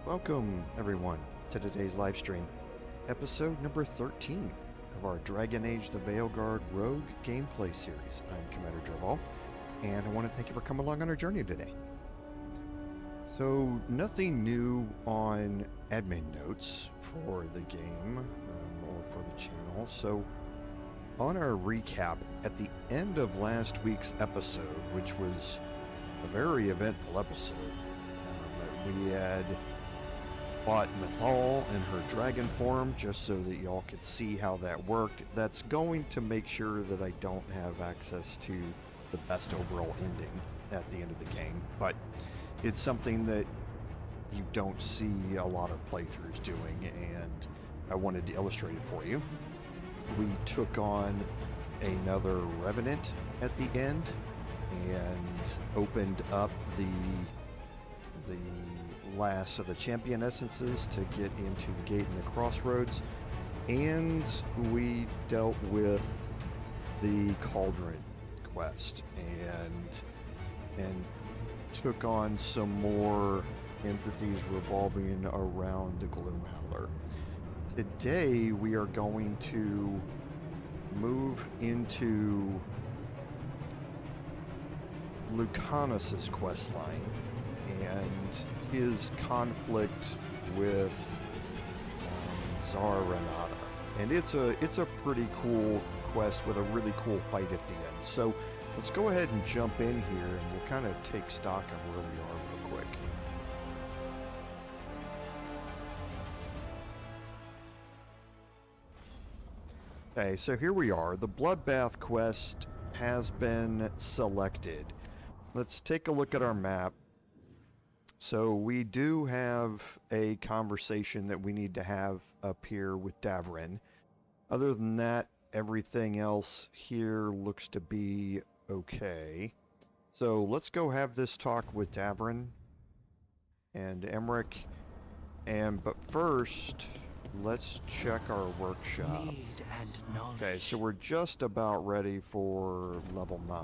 Welcome, everyone, to today's live stream, episode number 13 of our Dragon Age the Veilguard Rogue gameplay series. I'm Commander Jerval, and I want to thank you for coming along on our journey today. So, nothing new on admin notes for the game or for the channel. So, on our recap, at the end of last week's episode, which was a very eventful episode, we had fought Mythal in her dragon form, just so that y'all could see how that worked. That's going to make sure that I don't have access to the best overall ending at the end of the game, but it's something that you don't see a lot of playthroughs doing, and I wanted to illustrate it for you. We took on another Revenant at the end and opened up the last of the champion essences to get into the gate in the crossroads, and we dealt with the Cauldron quest and took on some more entities revolving around the Gloomhowler. Today we are going to move into Lucanis' questline and his conflict with Zara Renata. And it's a pretty cool quest with a really cool fight at the end. So let's go ahead and jump in here and we'll kind of take stock of where we are real quick. Okay, so here we are. The Bloodbath Quest has been selected. Let's take a look at our map. So we do have a conversation that we need to have up here with Davrin. Other than that, everything else here looks to be okay. So let's go have this talk with Davrin and Emmerich. But first, let's check our workshop. Need and knowledge. Okay, so we're just about ready for level 9,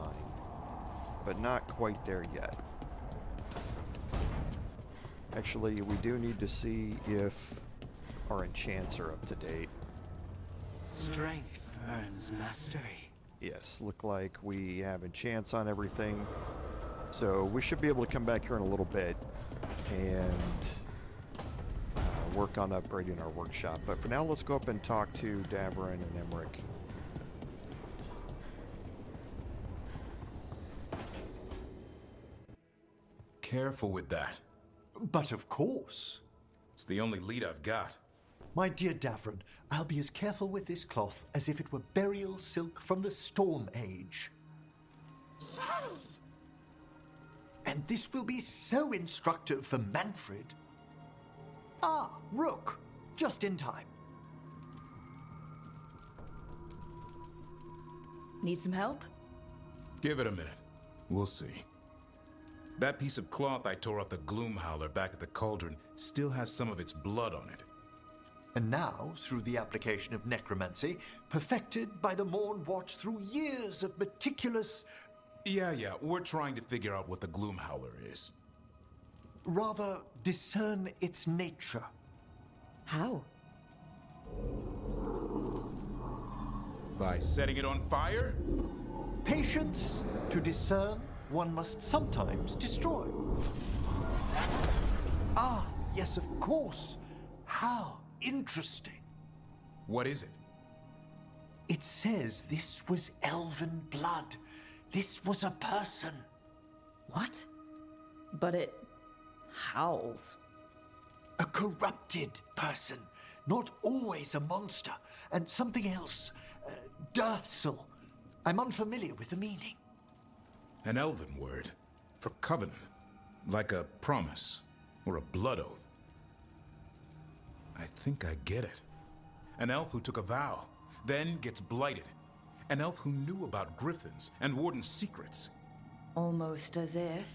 but not quite there yet. Actually, we do need to see if our enchants are up to date. Strength earns mastery. Yes, look like we have enchants on everything. So we should be able to come back here in a little bit and work on upgrading our workshop. But for now, let's go up and talk to Davrin and Emmerich. Careful with that. But of course. It's the only lead I've got. My dear Davrin, I'll be as careful with this cloth as if it were burial silk from the Storm Age. And this will be so instructive for Manfred. Ah, Rook, just in time. Need some help? Give it a minute. We'll see. That piece of cloth I tore off the Gloomhowler back at the Cauldron still has some of its blood on it. And now, through the application of necromancy, perfected by the Morn Watch through years of meticulous... Yeah, we're trying to figure out what the Gloomhowler is. rather discern its nature. How? By setting it on fire? Patience. To discern, one must sometimes destroy. Ah, yes, of course. How interesting. What is it? It says this was elven blood. This was a person. What? But it howls. A corrupted person. Not always a monster. And something else. Dirthsel. I'm unfamiliar with the meaning. An elven word for covenant. Like a promise or a blood oath. I think I get it. An elf who took a vow, then gets blighted. An elf who knew about griffins and warden's secrets. Almost as if...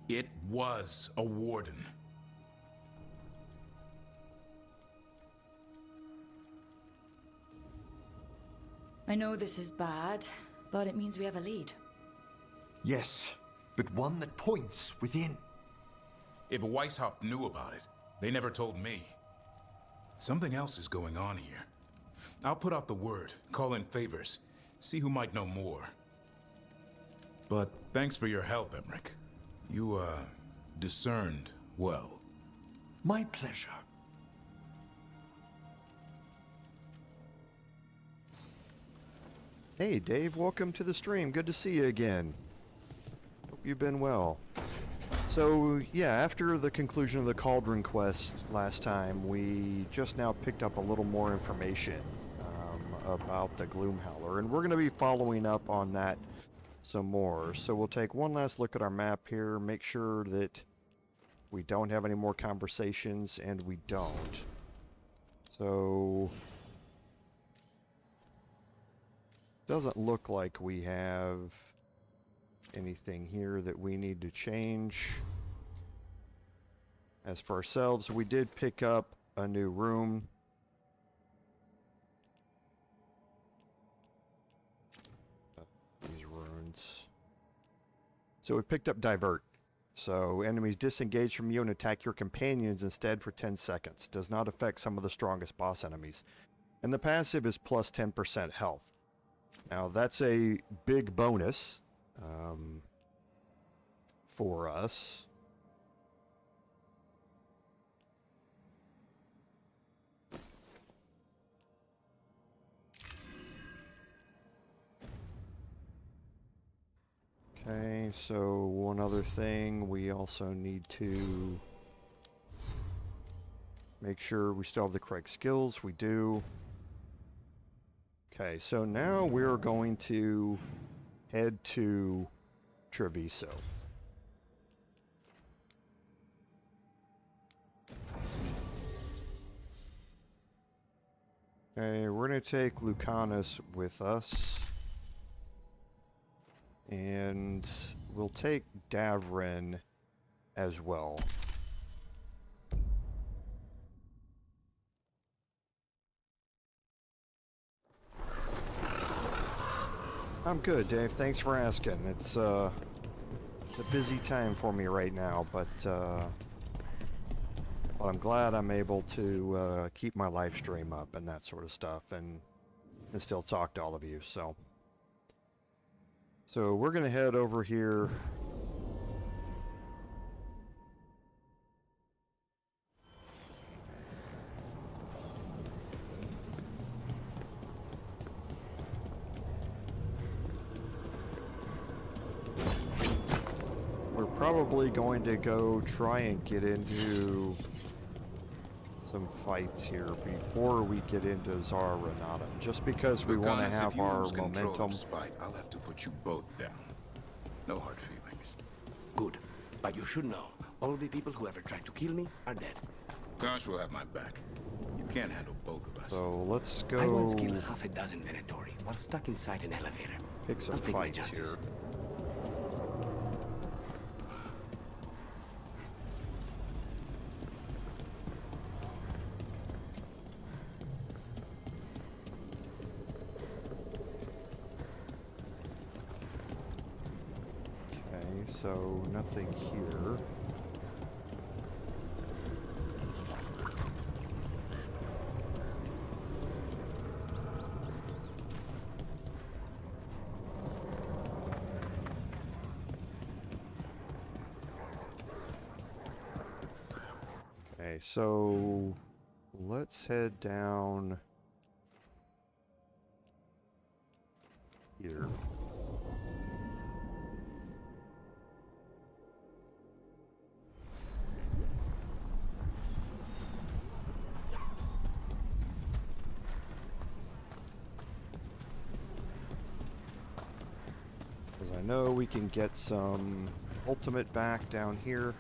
It was a warden. I know this is bad, but it means we have a lead. Yes, but one that points within. If Weishaupt knew about it, they never told me. Something else is going on here. I'll put out the word, call in favors, see who might know more. But thanks for your help, Emmerich. You, discerned well. My pleasure. Hey, Dave, welcome to the stream. Good to see you again. Hope you've been well. So, yeah, after the conclusion of the Cauldron quest last time, we just now picked up a little more information about the Gloomhowler, and we're going to be following up on that some more. So we'll take one last look at our map here, make sure that we don't have any more conversations, and we don't. So, doesn't look like we have anything here that we need to change. As for ourselves, we did pick up a new room. These runes. So we picked up Divert. So enemies disengage from you and attack your companions instead for 10 seconds. Does not affect some of the strongest boss enemies. And the passive is plus 10% health. Now that's a big bonus for us. Okay, so one other thing, we also need to make sure we still have the correct skills. We do. Okay, so now we're going to head to Treviso. Okay, we're going to take Lucanis with us. And we'll take Davrin as well. I'm good, Dave. Thanks for asking. It's a busy time for me right now, but I'm glad I'm able to keep my live stream up and that sort of stuff, and still talk to all of you. So we're gonna head over here. We're probably going to go try and get into some fights here before we get into Zara Renata, just because we want to have our momentum. Spite, I'll have to put you both down. No hard feelings. Good. But you should know, all the people who ever tried to kill me are dead. Gosh will have my back. You can't handle both of us. So let's go. I once killed half a dozen Venatori while stuck inside an elevator. Pick some I'll take my fights here. chances. So nothing here. Okay, so let's head down here. I know we can get some ultimate back down here.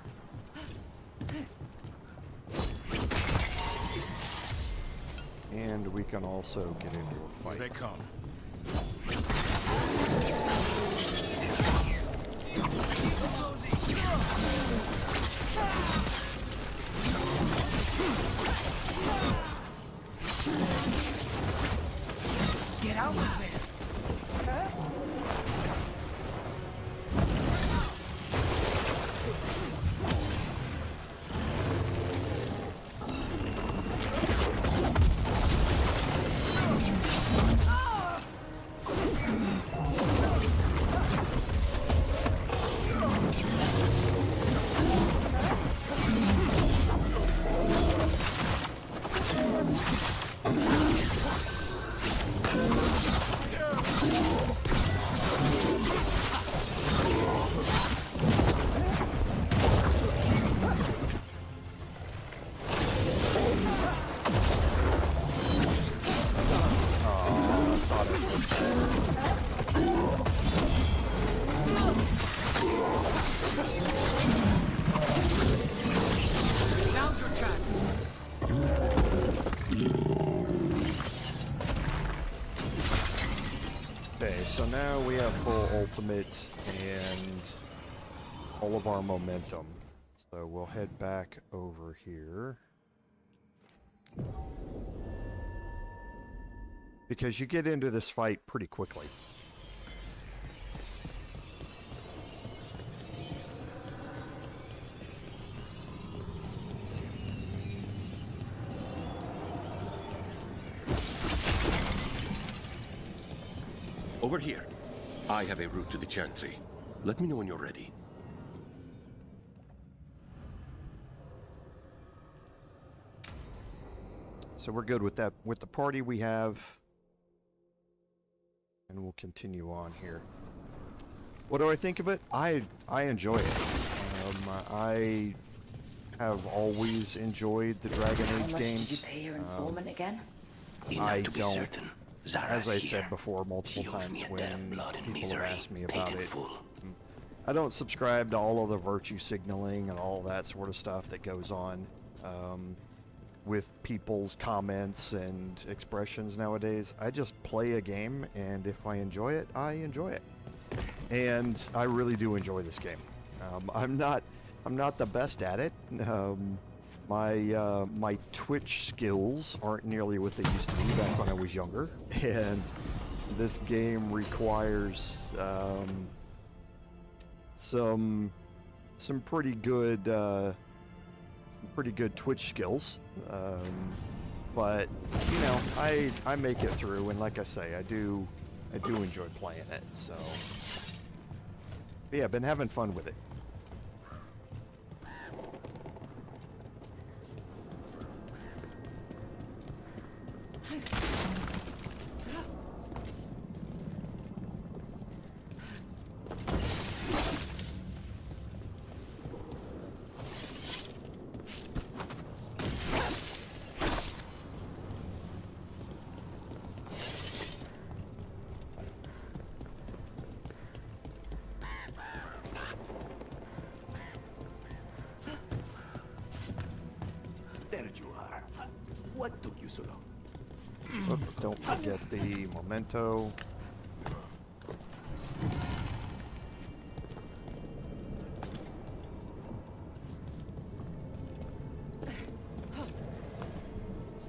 And we can also get into a fight. Here they come. Get out of there! now we have full ultimate and all of our momentum. So we'll head back over here. Because you get into this fight pretty quickly. Over here. I have a route to the chantry. Let me know when you're ready. So we're good with that. With the party we have. And we'll continue on here. What do I think of it? I enjoy it. I have always enjoyed the Dragon How Age much games. did you pay your informant again? I to be don't. certain. Zara's As I here. said before multiple She owes times me a when debt of blood and people have misery, asked me paid about in it, full. I don't subscribe to all of the virtue signaling and all that sort of stuff that goes on with people's comments and expressions nowadays. I just play a game, and if I enjoy it, I enjoy it. And I really do enjoy this game. I'm not the best at it. My Twitch skills aren't nearly what they used to be back when I was younger, and this game requires some pretty good Twitch skills. But you know, I make it through, and like I say, I do enjoy playing it. So but yeah, been having fun with it. There you are. What took you so long? So don't forget the memento.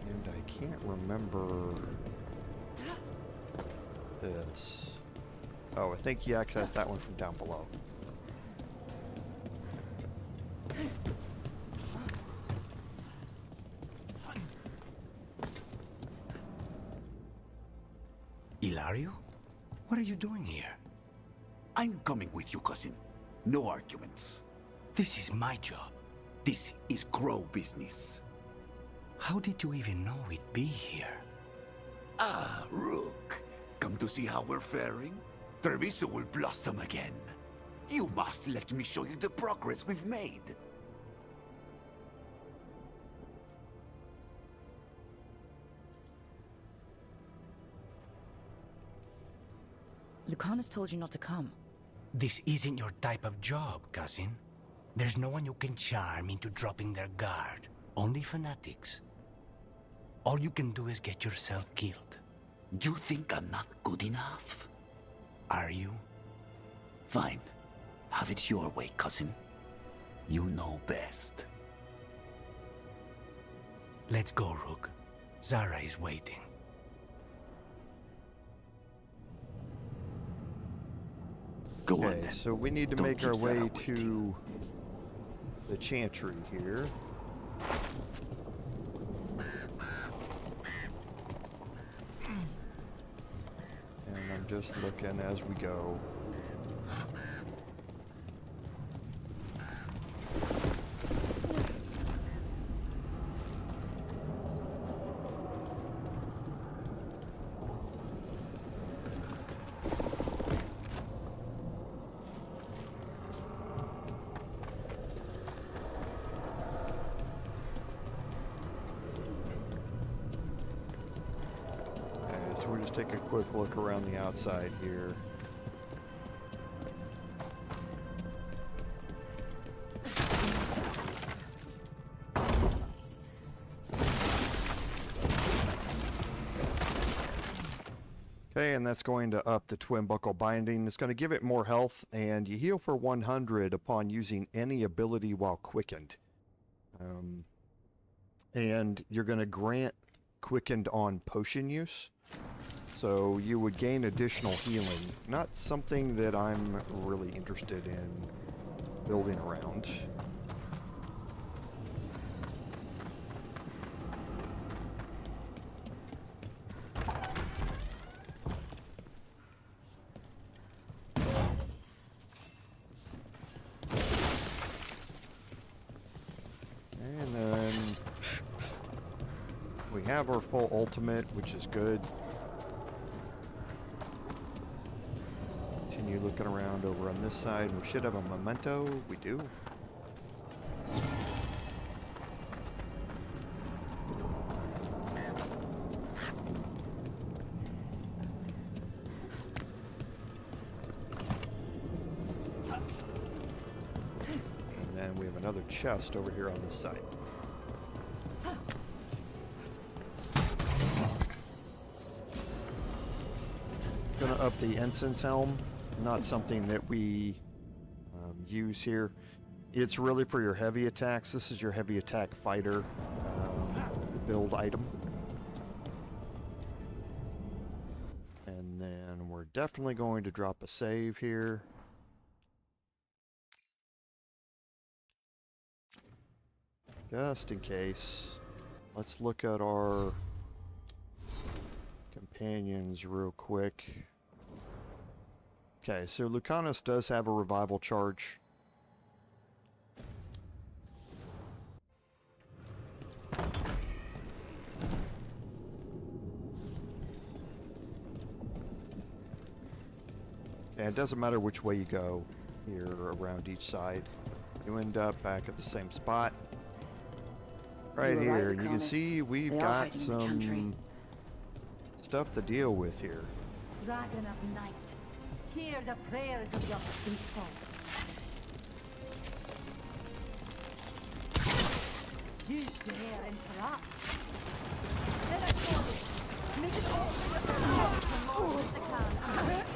And I can't remember this. Oh, I think you accessed that one from down below. Ilario? What are you doing here? I'm coming with you, cousin. No arguments. This is my job. This is Crow business. How did you even know we'd be here? Ah, Rook. Come to see how we're faring? Treviso will blossom again. You must let me show you the progress we've made. Lucanis told you not to come. This isn't your type of job, cousin. There's no one you can charm into dropping their guard. Only fanatics. All you can do is get yourself killed. You think I'm not good enough? Are you? Fine. Have it your way, cousin. You know best. Let's go, Rook. Zara is waiting. Go on Okay, then. so we need to Don't make keep our Zara way waiting. to the chantry here. And I'm just looking as we go. So we'll just take a quick look around the outside here. Okay, and that's going to up the twin buckle binding. It's going to give it more health, and you heal for 100 upon using any ability while quickened. And you're going to grant quickened on potion use. So you would gain additional healing. Not something that I'm really interested in building around. And then we have our full ultimate, which is good. Continue looking around over on this side. We should have a memento. We do. And then we have another chest over here on this side. Gonna up the ensign helm. Not something that we use here. It's really for your heavy attacks. This is your heavy attack fighter build item. And then we're definitely going to drop a save here. Just in case. Let's look at our companions real quick. Okay, so Lucanis does have a revival charge. And it doesn't matter which way you go here around each side. You end up back at the same spot. Right here, and you can see we've got some stuff to deal with here. Dragon of night, hear the prayers of your faithful. You dare interrupt? Let us go. Make it all with the Lord of the clan and break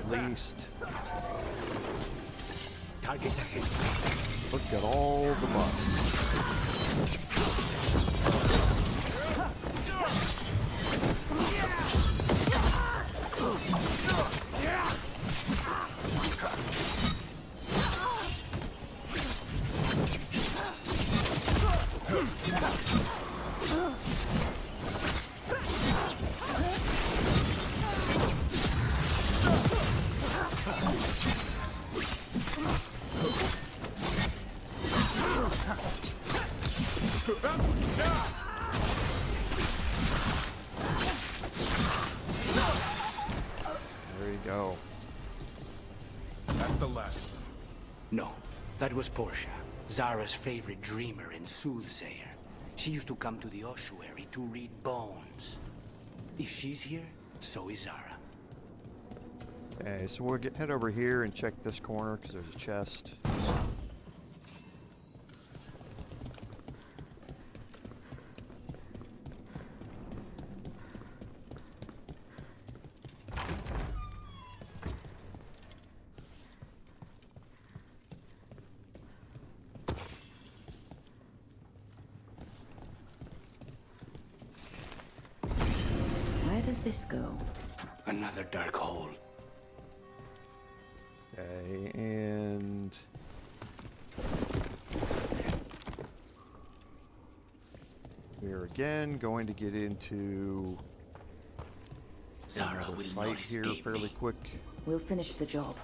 that. Targets ahead. Look at all the buffs. There you go. That's the last of them. No, that was Porcia, Zara's favorite dreamer and soothsayer. She used to come to the ossuary to read bones. If she's here, so is Zara. Okay, so we'll head over here and check this corner because there's a chest. Where does this go? Another dark hole. Okay, and we're again going to get into Zara another will fight not here escape fairly me. quick. We'll finish the job.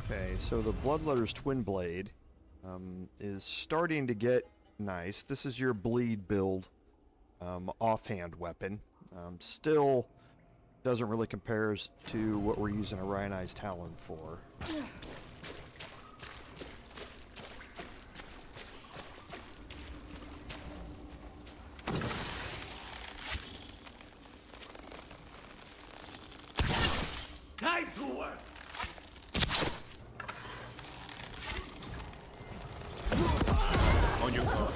Okay, so the Bloodletter's Twin Blade is starting to get nice. This is your bleed build offhand weapon. Still doesn't really compare to what we're using Orionized Talon for. Time to work! On your guard.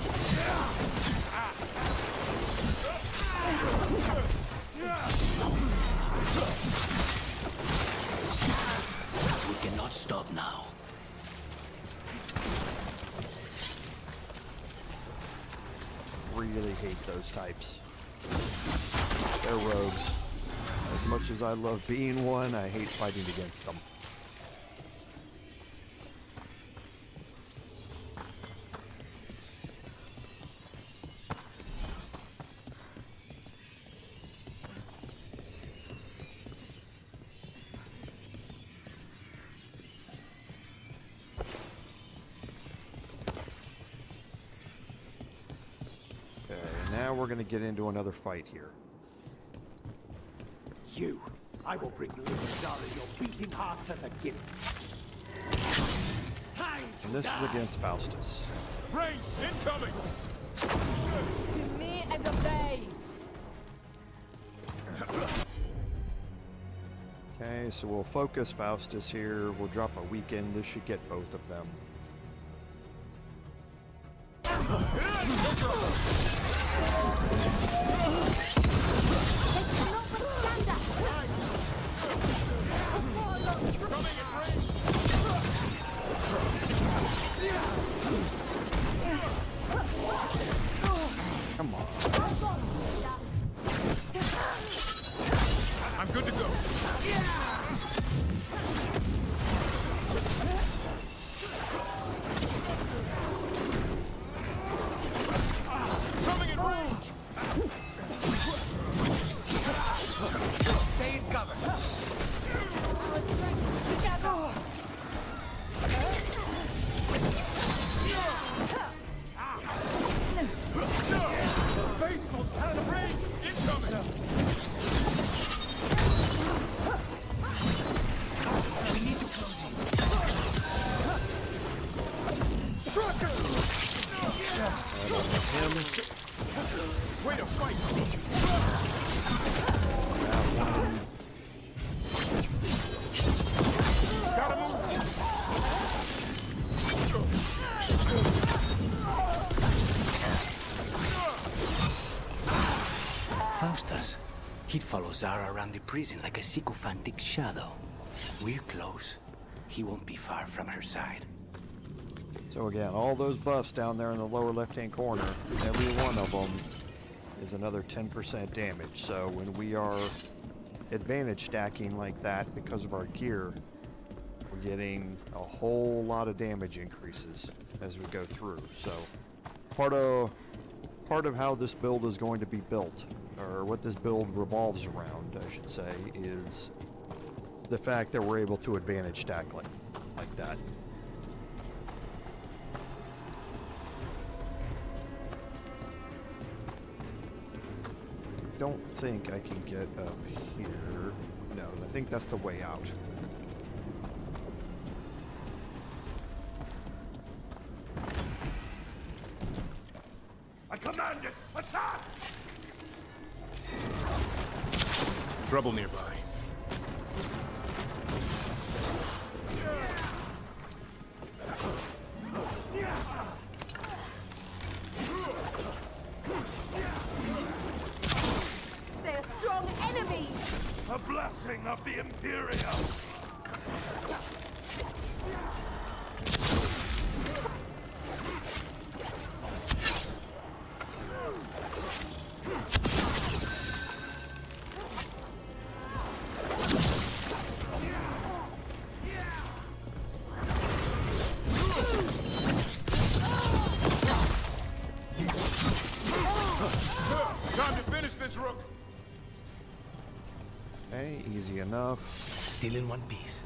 We cannot stop now. Really hate those types. They're rogues. As much as I love being one, I hate fighting against them. Okay, now we're going to get into another fight here. You, I will bring you little Zara your beating hearts as a gift. Time to And this is die. against Faustus. Range incoming! To me and obey. Okay, so we'll focus Faustus here. We'll drop a weaken. This should get both of them. Come on. I'm good to go. Coming in range! Stay in cover. Together. Faithful out of range! Incoming! We need to close him. Way to fight! Gotta move! Faustus. He'd follow Zara around the prison like a sycophantic shadow. We're close. He won't be far from her side. So again, all those buffs down there in the lower left-hand corner, every one of them is another 10% damage. So when we are advantage stacking like that because of our gear, we're getting a whole lot of damage increases as we go through. So part of how this build is going to be built, or what this build revolves around, I should say, is the fact that we're able to advantage stack like that. Don't think I can get up here. No, I think that's the way out. I command it! Attack! Trouble nearby. They're strong enemies. A blessing of the Imperium! Time to finish this, Rook! Okay, easy enough. Still in one piece.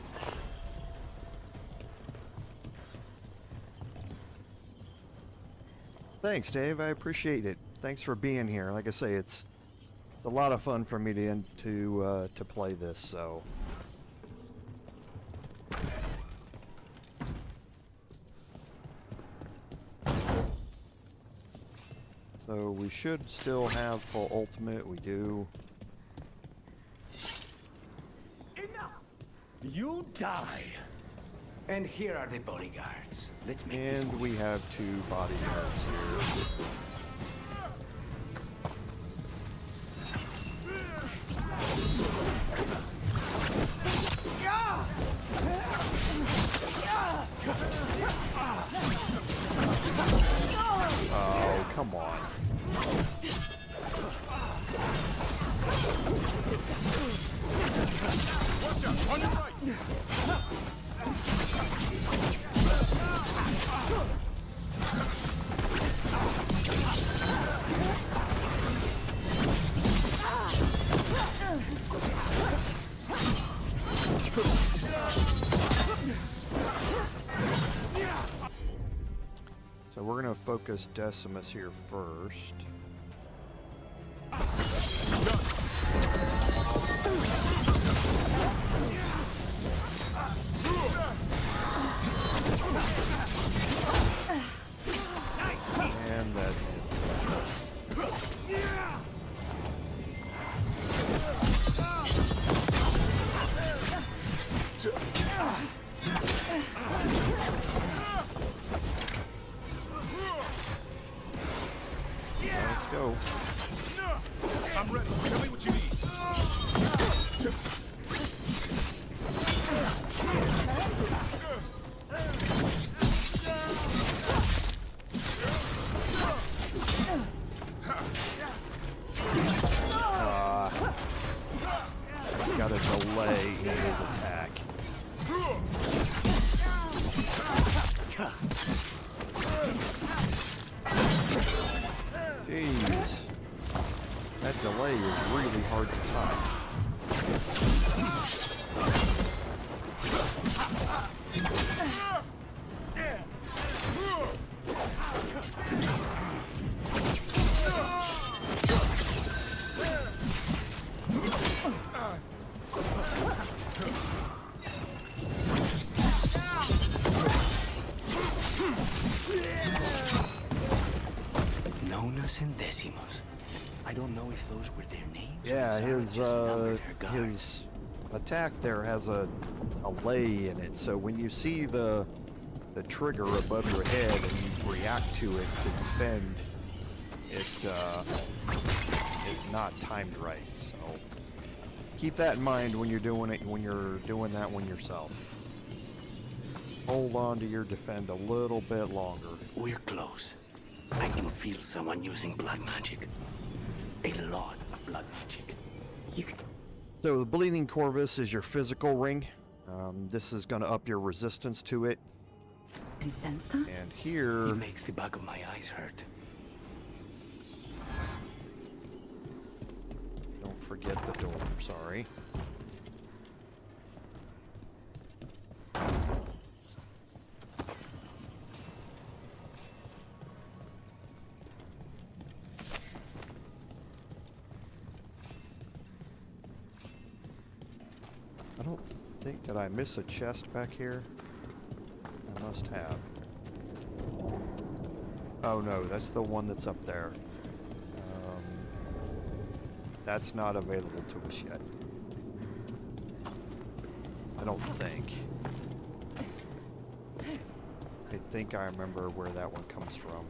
Thanks, Dave. I appreciate it. Thanks for being here. Like I say, it's a lot of fun for me to play this. So. So we should still have full ultimate. We do. Enough! You die! And here are the bodyguards. Let's make this And quick. we have 2 bodyguards here. Oh, come on. Watch out! On your right! So we're gonna focus Decimus here first. And that hits him. Let's go. I'm ready. Tell me what you need. He's got a delay in his attack. Jeez. That delay is really hard to time. Nonus and Decimus. I don't know if those were their names. Yeah, or if Zara just numbered her guards. his attack there has a lay in it, so when you see the trigger above your head and you react to it to defend, it's not timed right. So keep that in mind when you're doing that one yourself. Hold on to your defend a little bit longer. We're close. I can feel someone using blood magic. A lot of blood magic. You can... So the Bleeding Corvus is your physical ring. This is going to up your resistance to it. Can you sense that? And here, It makes the back of my eyes hurt. don't forget the door. Sorry. I don't think, did I miss a chest back here? I must have. Oh no, that's the one that's up there. That's not available to us yet. I don't think. I think I remember where that one comes from.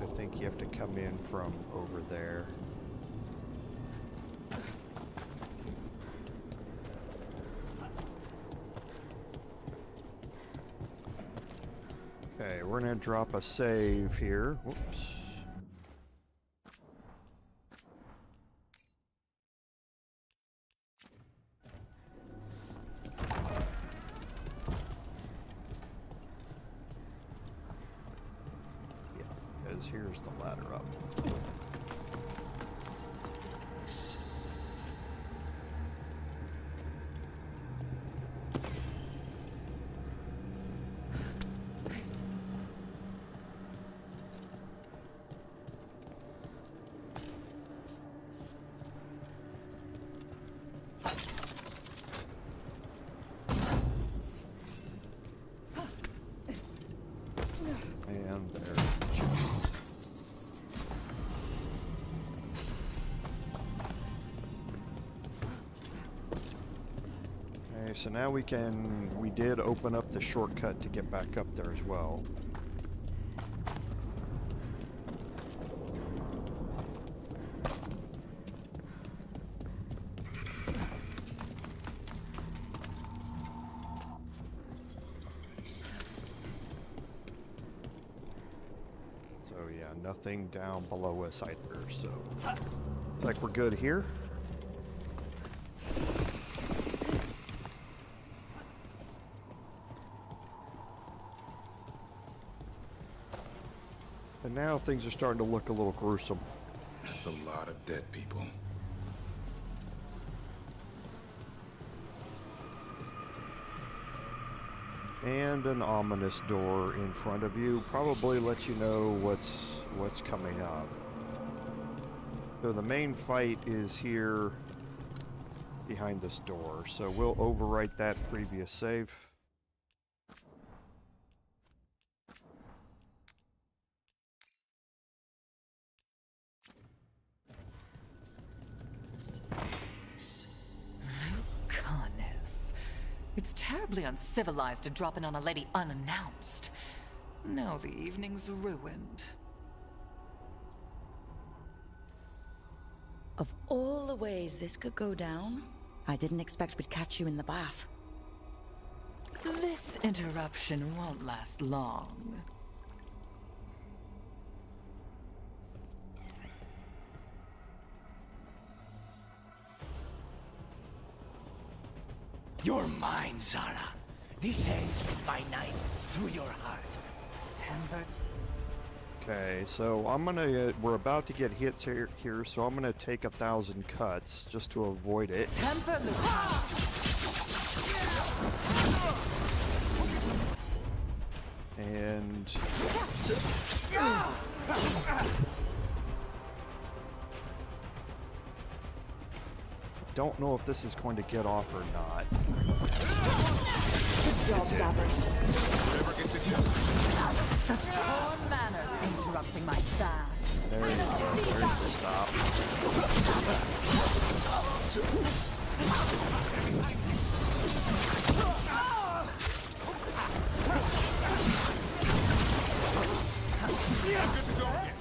I think you have to come in from over there. Okay, we're gonna drop a save here. Whoops. Yeah, because here's the ladder up. Okay, so now we did open up the shortcut to get back up there as well. So yeah, nothing down below us either, so looks like we're good here. And now things are starting to look a little gruesome. That's a lot of dead people. And an ominous door in front of you probably lets you know what's coming up. So the main fight is here behind this door. So we'll overwrite that previous save. Lucanis. It's terribly uncivilized to drop in on a lady unannounced. Now the evening's ruined. Of all the ways this could go down, I didn't expect we'd catch you in the bath. This interruption won't last long. You're mine, Zara. This ends with my knife through your heart. Tempered. Okay, so we're about to get hits here, so I'm gonna take 1,000 cuts just to avoid it. Temper, Lucanis. And don't know if this is going to get off or not. Good job, Davros. Whatever gets it done. Poor manners interrupting my bath. There you go. There's the stop. I'm good to go again.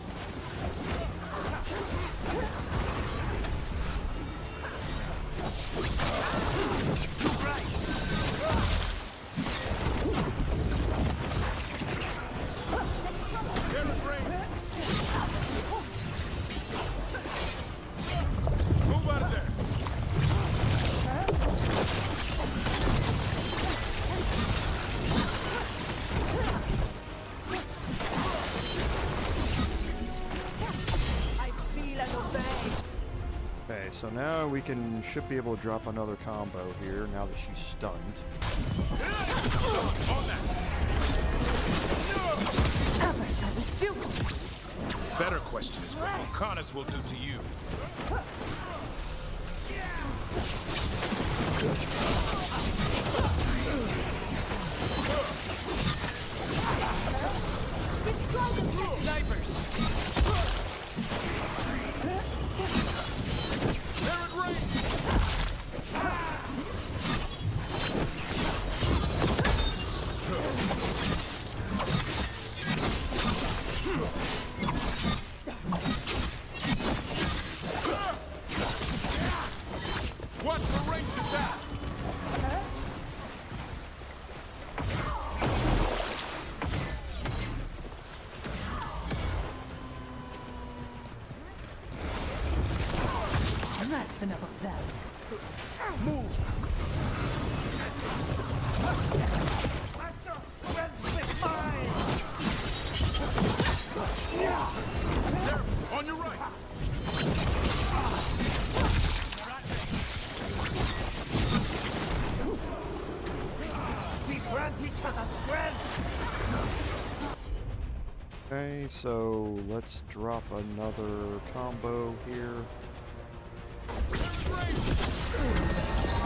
Move out of there. I feel and obey. Okay, so now we should be able to drop another combo here now that she's stunned. On that. Ever shall we do? Better question is what Lucanis will do to you. Snipers! They're at range. Watch the ranged attack. That's enough of that. There, on your right. We grant each other strength! Okay, so let's drop another combo here.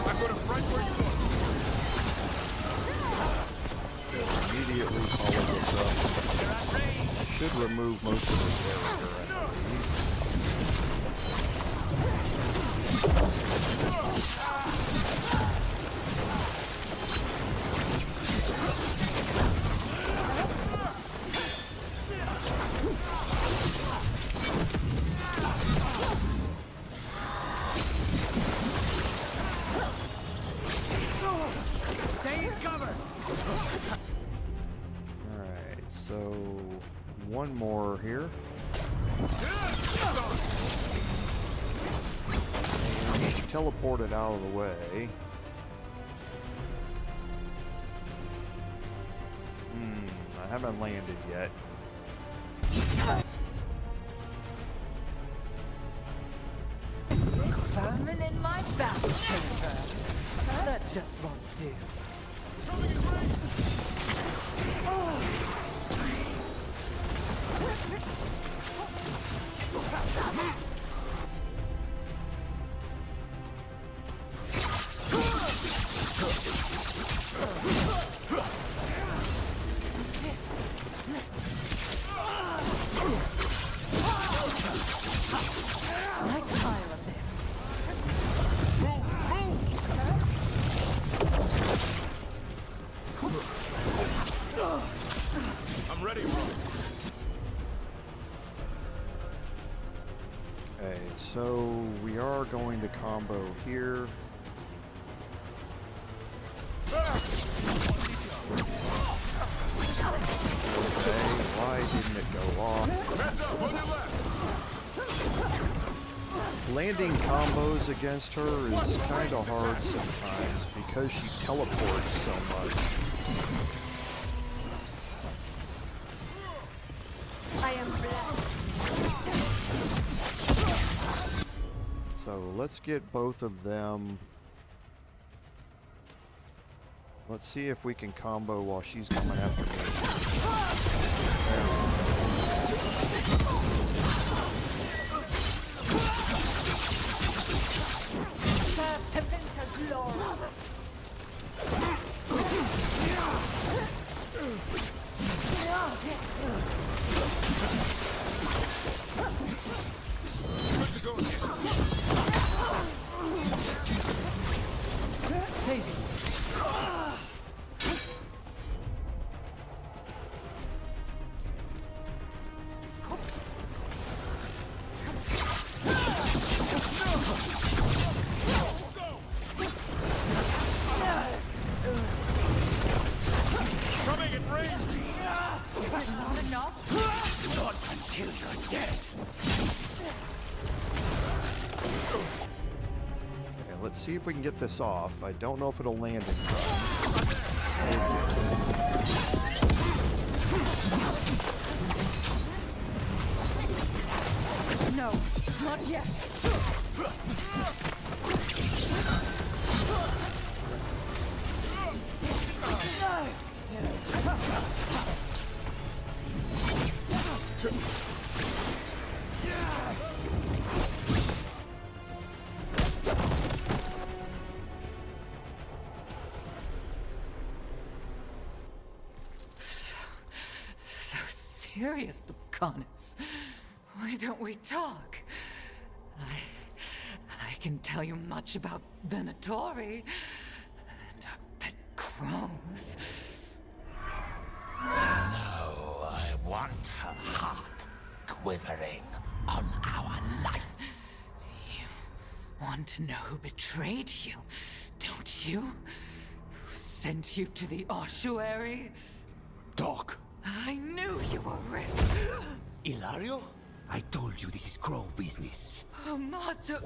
I put him right where you want. Immediately follow this up. Should remove most of the character, I believe. So, one more here. And she teleported out of the way. I haven't landed yet. Vermin in my battle chamber. That just won't do. I'm ready. Okay, so we are going to combo here. Okay, why didn't it go off? Landing combos against her is kind of hard sometimes because she teleports so much. I am blessed. So let's get both of them. Let's see if we can combo while she's coming after me. Let's see if we can get this off. I don't know if it'll land in No, not yet. Serious, Lucanis. Why don't we talk? I can tell you much about Venatori and our pet crows. No, I want her heart quivering on our life. You want to know who betrayed you, don't you? Who sent you to the ossuary? Doc. I knew you were risk. Ilario? I told you this is crow business. Amato.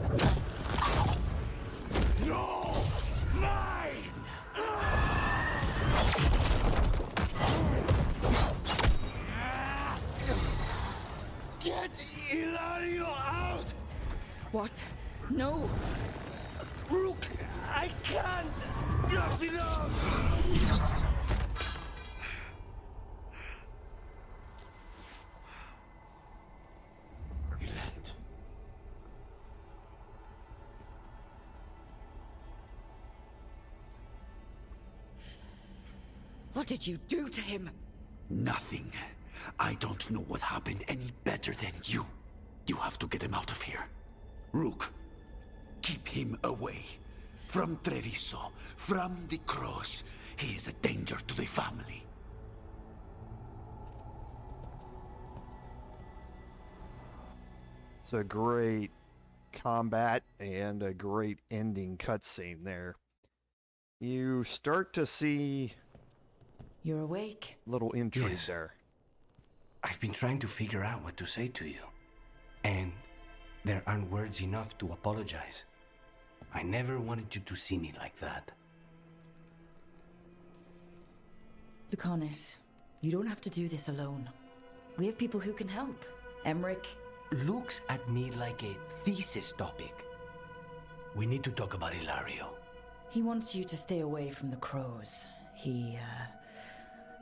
No! Mine! Get Ilario out! What? No! Rook, I can't! That's enough! What did you do to him? Nothing. I don't know what happened any better than you. You have to get him out of here. Rook, keep him away. From Treviso, from the cross. He is a danger to the family. It's a great combat and a great ending cutscene there. You start to see You're awake. little intrigue Yes. there. I've been trying to figure out what to say to you. And there aren't words enough to apologize. I never wanted you to see me like that. Lucanis, you don't have to do this alone. We have people who can help. Emmerich Looks at me like a thesis topic. We need to talk about Ilario. he wants you to stay away from the crows. He,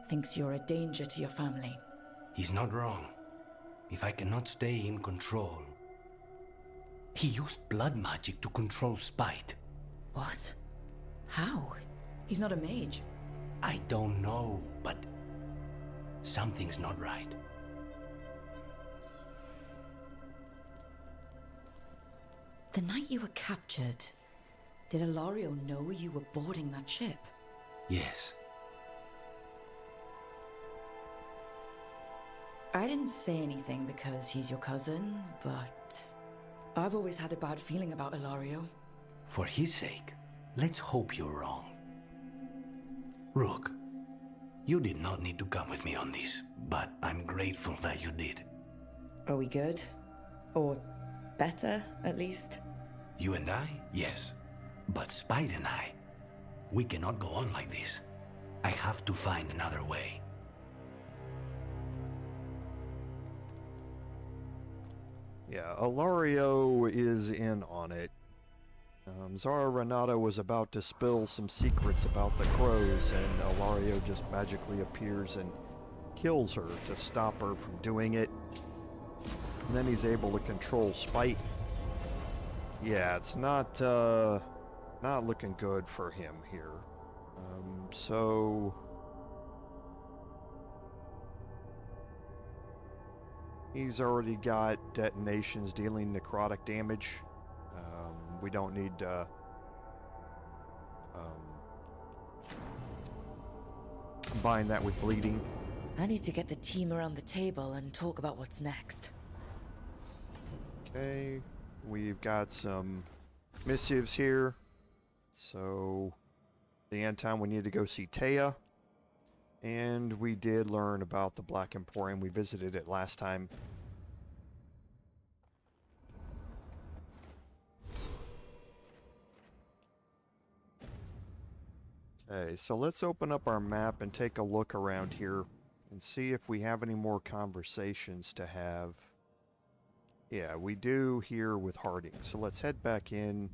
thinks you're a danger to your family. He's not wrong. If I cannot stay in control... He used blood magic to control spite. What? How? He's not a mage. I don't know, but... something's not right. The night you were captured, did Ilario know you were boarding that ship? Yes. I didn't say anything because he's your cousin, but I've always had a bad feeling about Ilario. For his sake, let's hope you're wrong. Rook, you did not need to come with me on this, but I'm grateful that you did. Are we good? Or better, at least? You and I, yes. But Spite and I, we cannot go on like this. I have to find another way. Yeah, Ilario is in on it. Zara Renata was about to spill some secrets about the crows, and Ilario just magically appears and kills her to stop her from doing it. And then he's able to control Spite. Yeah, it's not looking good for him here. So... he's already got detonations dealing necrotic damage. We don't need combine that with bleeding. I need to get the team around the table and talk about what's next. Okay, we've got some missives here. So, the end time we need to go see Taya. And we did learn about the Black Emporium. We visited it last time. Okay, so let's open up our map and take a look around here and see if we have any more conversations to have. Yeah, we do here with Harding. So let's head back in.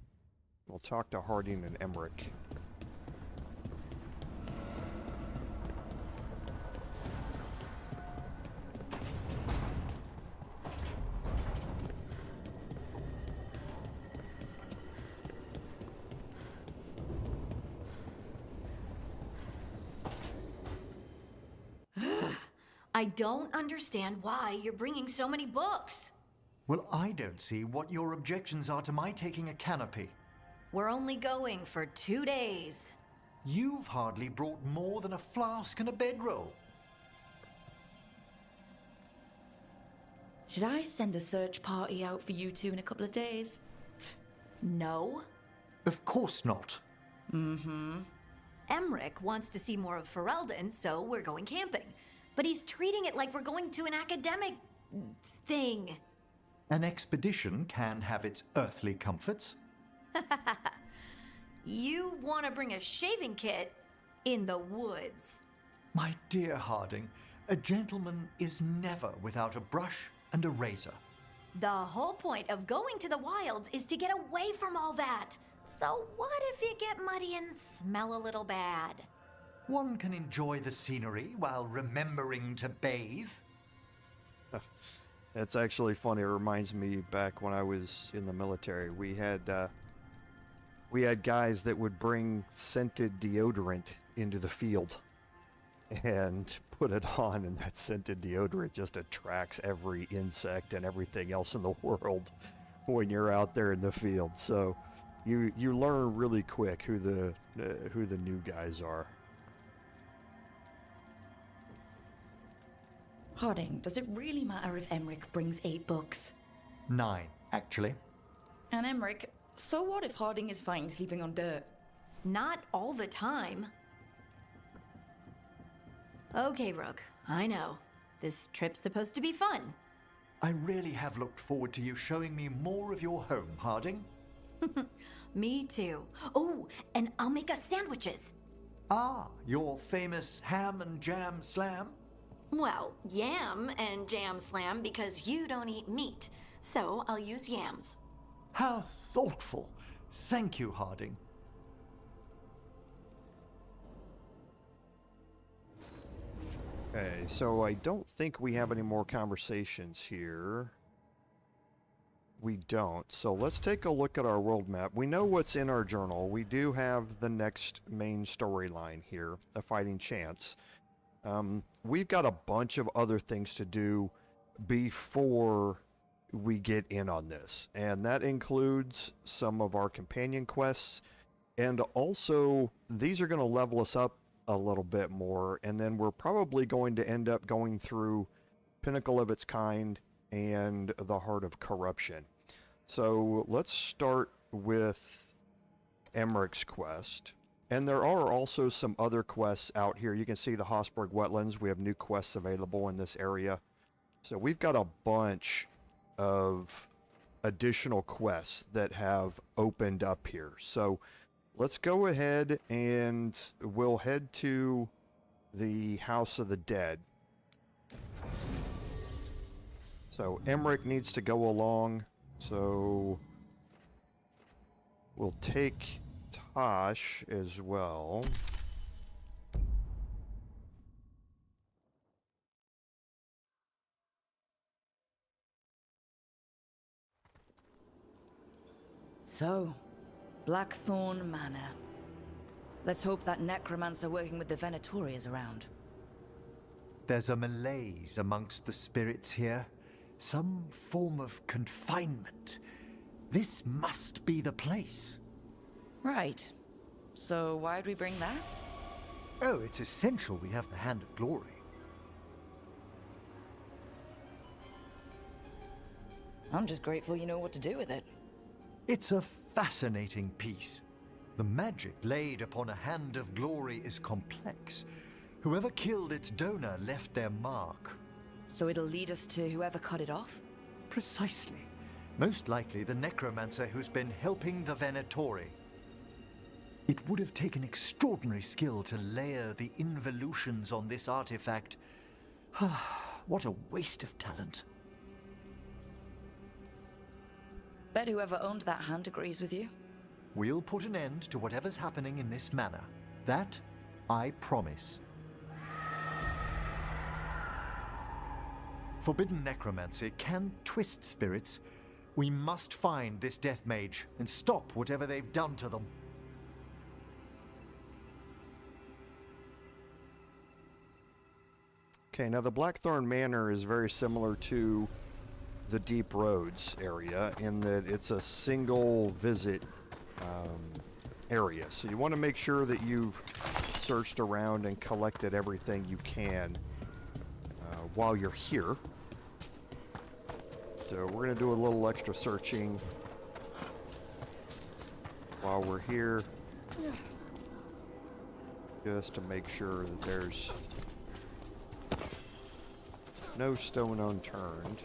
We'll talk to Harding and Emmerich. I don't understand why you're bringing so many books. Well, I don't see what your objections are to my taking a canopy. We're only going for 2 days. You've hardly brought more than a flask and a bedroll. Should I send a search party out for you two in a couple of days? No. Of course not. Mm-hmm. Emmerich wants to see more of Ferelden, so we're going camping. But he's treating it like we're going to an academic... thing. An expedition can have its earthly comforts. You want to bring a shaving kit in the woods. My dear Harding, a gentleman is never without a brush and a razor. The whole point of going to the wilds is to get away from all that. So what if you get muddy and smell a little bad? One can enjoy the scenery while remembering to bathe. That's actually funny. It reminds me back when I was in the military. We had guys that would bring scented deodorant into the field and put it on, and that scented deodorant just attracts every insect and everything else in the world when you're out there in the field. So you learn really quick who the new guys are. Harding, does it really matter if Emmerich brings 8 books? 9, actually. And Emmerich, so what if Harding is fine sleeping on dirt? Not all the time. Okay, Rook, I know. This trip's supposed to be fun. I really have looked forward to you showing me more of your home, Harding. Me too. Oh, and I'll make us sandwiches. Ah, your famous ham and jam slam? Well, yam and jam slam because you don't eat meat. So I'll use yams. How thoughtful. Thank you, Harding. Okay, so I don't think we have any more conversations here. We don't. So let's take a look at our world map. We know what's in our journal. We do have the next main storyline here, A Fighting Chance. We've got a bunch of other things to do before we get in on this. And that includes some of our companion quests. And also, these are going to level us up a little bit more, and then we're probably going to end up going through Pinnacle of its Kind and the Heart of Corruption. So let's start with Emmerich's quest. And there are also some other quests out here. You can see the Hosberg Wetlands. We have new quests available in this area. So we've got a bunch of additional quests that have opened up here. So let's go ahead and we'll head to the House of the Dead. So Emmerich needs to go along, so we'll take Tosh as well. So, Blackthorn Manor. Let's hope that necromancer working with the Venatori is around. There's a malaise amongst the spirits here. Some form of confinement. This must be the place. Right. So why'd we bring that? Oh, it's essential we have the Hand of Glory. I'm just grateful you know what to do with it. It's a fascinating piece. The magic laid upon a Hand of Glory is complex. Whoever killed its donor left their mark. So it'll lead us to whoever cut it off? Precisely. Most likely the necromancer who's been helping the Venatori. It would have taken extraordinary skill to layer the involutions on this artifact. What a waste of talent. Bet whoever owned that hand agrees with you. We'll put an end to whatever's happening in this manor. That, I promise. Forbidden necromancy can twist spirits. We must find this death mage and stop whatever they've done to them. Okay, now the Blackthorn Manor is very similar to the Deep Roads area in that it's a single visit area. So you want to make sure that you've searched around and collected everything you can while you're here. So we're going to do a little extra searching while we're here, just to make sure that there's no stone unturned.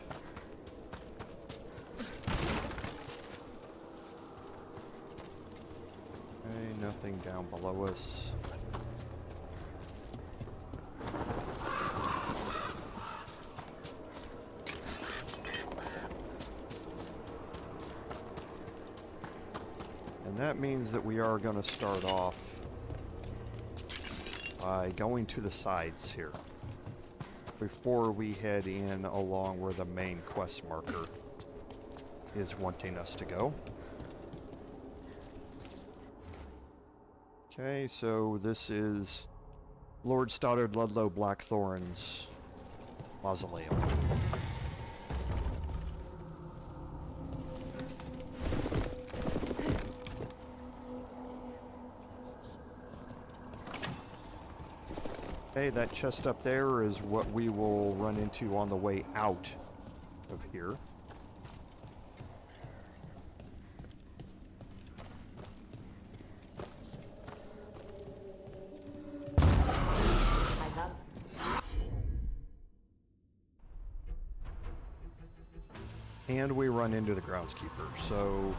Okay, nothing down below us. And that means that we are going to start off by going to the sides here before we head in along where the main quest marker is wanting us to go. Okay, so this is Lord Stoddard Ludlow Blackthorn's mausoleum. Okay, that chest up there is what we will run into on the way out of here. And we run into the groundskeeper, so...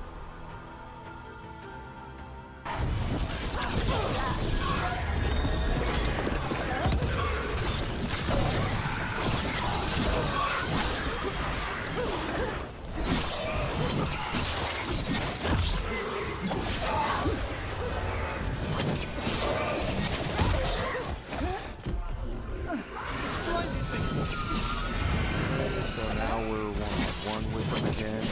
So now we're one with him again.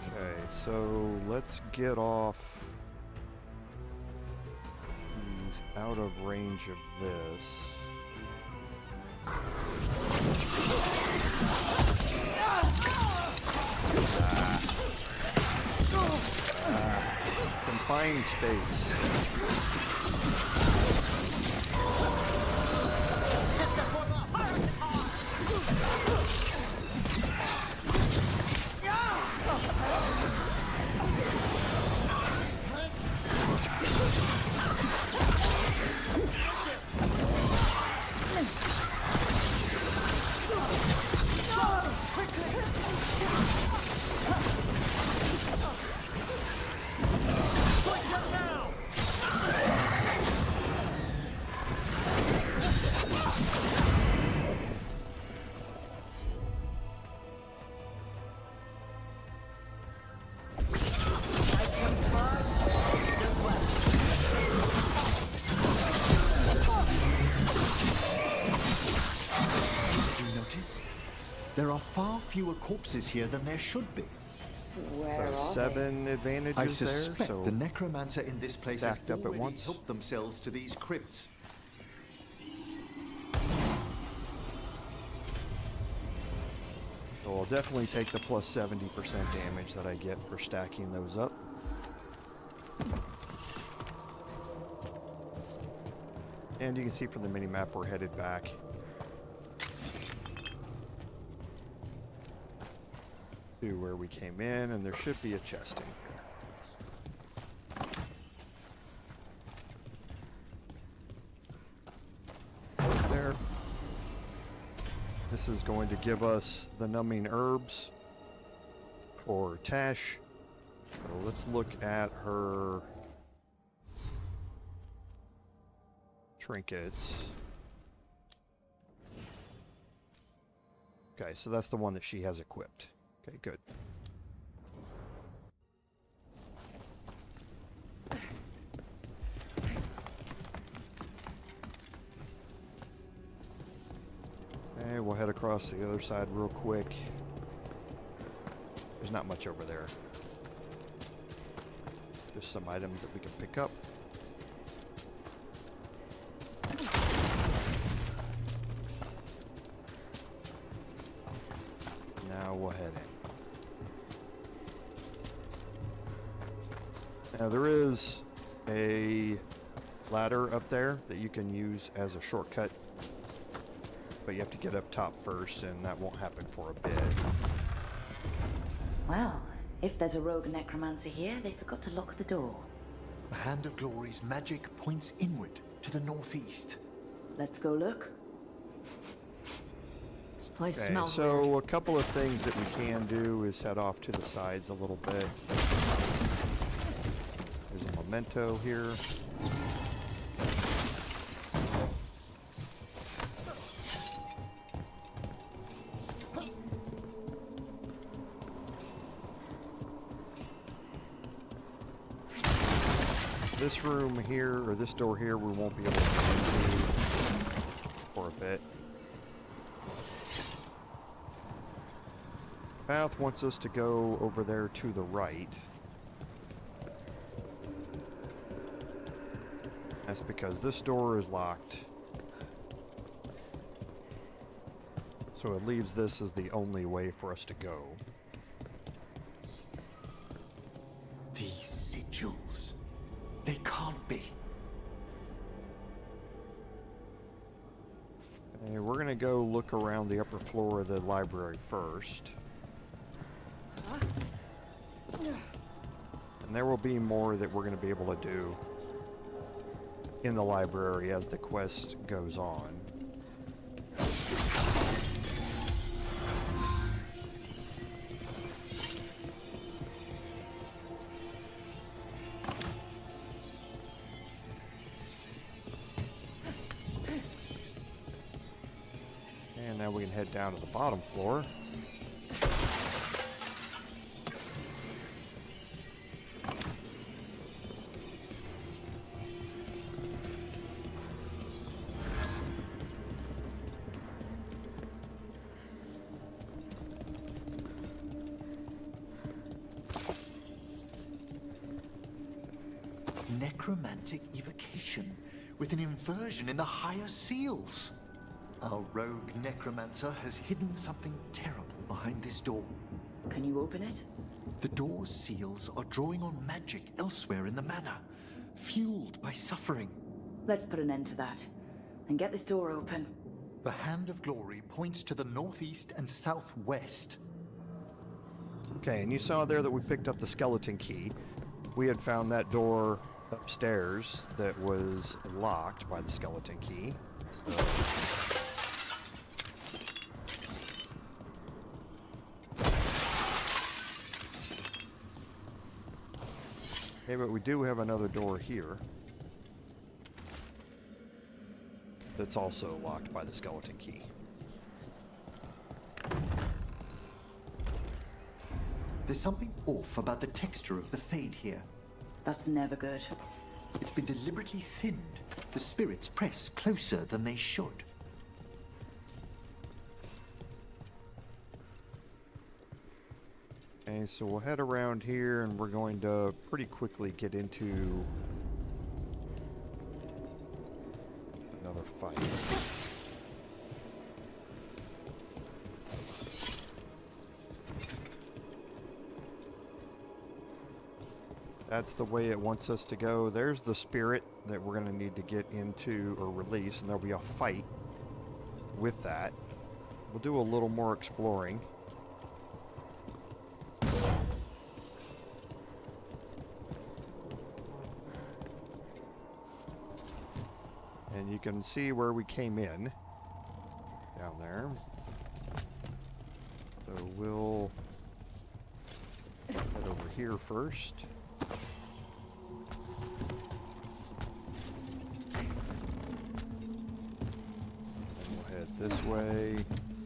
Okay, so let's get off. He's out of range of this. Confined space. There are far fewer corpses here than there should be. So 7 advantages I there, suspect so the necromancer in this place has stacked up at already once. helped themselves to these crypts. So I'll definitely take the plus 70% damage that I get for stacking those up. And you can see from the mini-map we're headed back. To where we came in, and there should be a chest in here. There. This is going to give us the numbing herbs for Tash. So let's look at her trinkets. Okay, so that's the one that she has equipped. Okay, good. Okay, we'll head across the other side real quick. There's not much over there. Just some items that we can pick up. Now we'll head in. Now there is a ladder up there that you can use as a shortcut, but you have to get up top first, and that won't happen for a bit. Well, if there's a rogue necromancer here, they forgot to lock the door. The Hand of Glory's magic points inward to the northeast. Let's go look. This place Okay, smells so weird. a couple of things that we can do is head off to the sides a little bit. There's a memento here. This room here, or this door here, we won't be able to get into for a bit. Path wants us to go over there to the right. That's because this door is locked. So it leaves this as the only way for us to go. These sigils. They can't be. look around the upper floor of the library first. And there will be more that we're going to be able to do in the library as the quest goes on. And now we can head down to the bottom floor. Necromantic evocation with an inversion in the higher seals. Our rogue necromancer has hidden something terrible behind this door. Can you open it? The door's seals are drawing on magic elsewhere in the manor, fueled by suffering. Let's put an end to that and get this door open. The Hand of Glory points to the northeast and southwest. Okay, and you saw there that we picked up the skeleton key. We had found that door upstairs that was locked by the skeleton key. So okay, but we do have another door here that's also locked by the skeleton key. There's something off about the texture of the fade here. That's never good. It's been deliberately thinned. The spirits press closer than they should. Okay, so we'll head around here and we're going to pretty quickly get into another fight. That's the way it wants us to go. There's the spirit that we're going to need to get into or release, and there'll be a fight with that. We'll do a little more exploring. And you can see where we came in down there. So we'll head over here first. This way,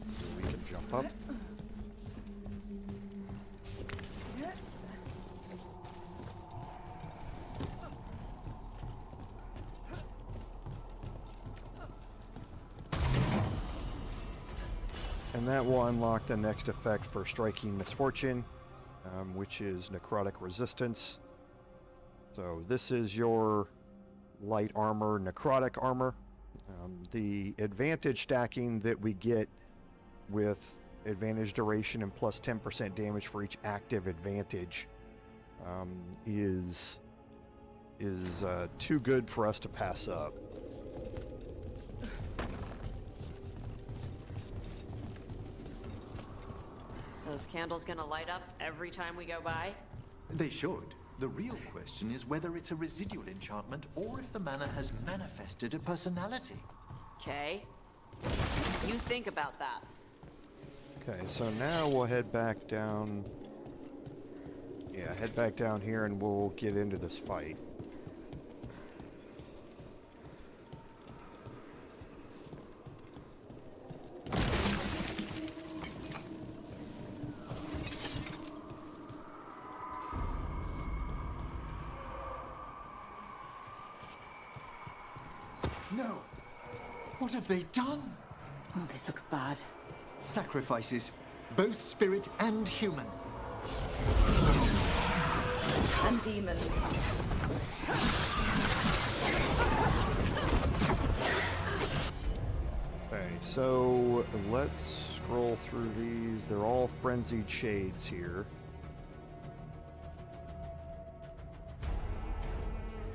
so we can jump up. And that will unlock the next effect for Striking Misfortune, which is Necrotic Resistance. So this is your light armor, necrotic armor. The advantage stacking that we get with advantage duration and plus 10% damage for each active advantage is too good for us to pass up. Those candles gonna light up every time we go by? They should. The real question is whether it's a residual enchantment or if the manor has manifested a personality. Okay. You think about that. Okay, so now we'll head back down. Yeah, head back down here and we'll get into this fight. No! What have they done? Oh, this looks bad. Sacrifices, both spirit and human. And demons. Okay, so let's scroll through these. They're all frenzied shades here.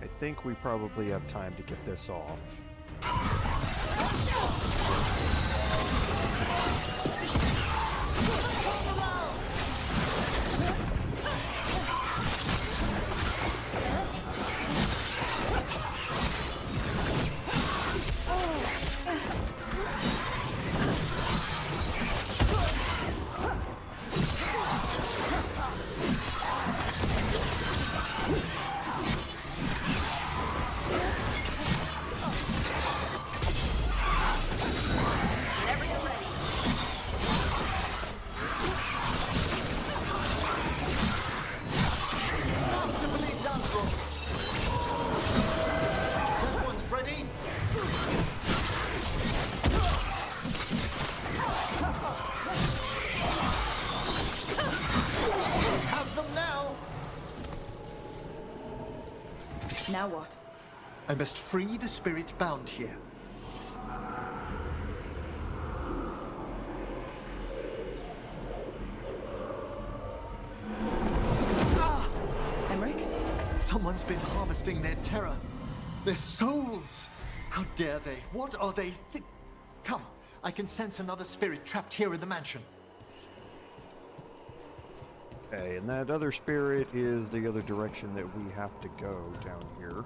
I think we probably have time to get this off. Now what? I must free the spirit bound here. Emmerich? Someone's been harvesting their terror. Their souls! How dare they? What are they Come, I can sense another spirit trapped here in the mansion. Okay, and that other spirit is the other direction that we have to go down here.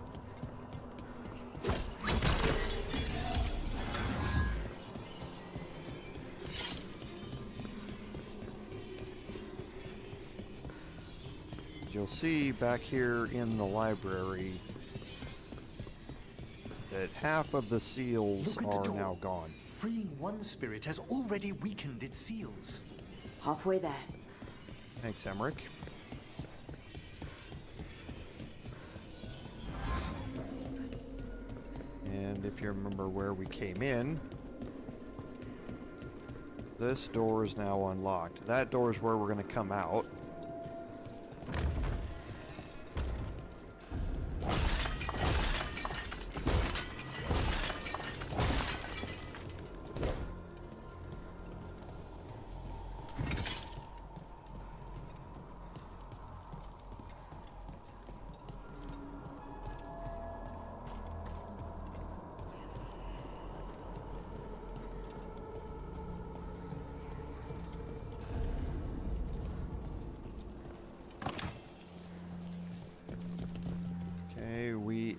You'll see back here in the library that half of the seals are now gone. Freeing one spirit has already weakened its seals. Halfway there. Thanks, Emmerich. And if you remember where we came in, this door is now unlocked. That door is where we're going to come out.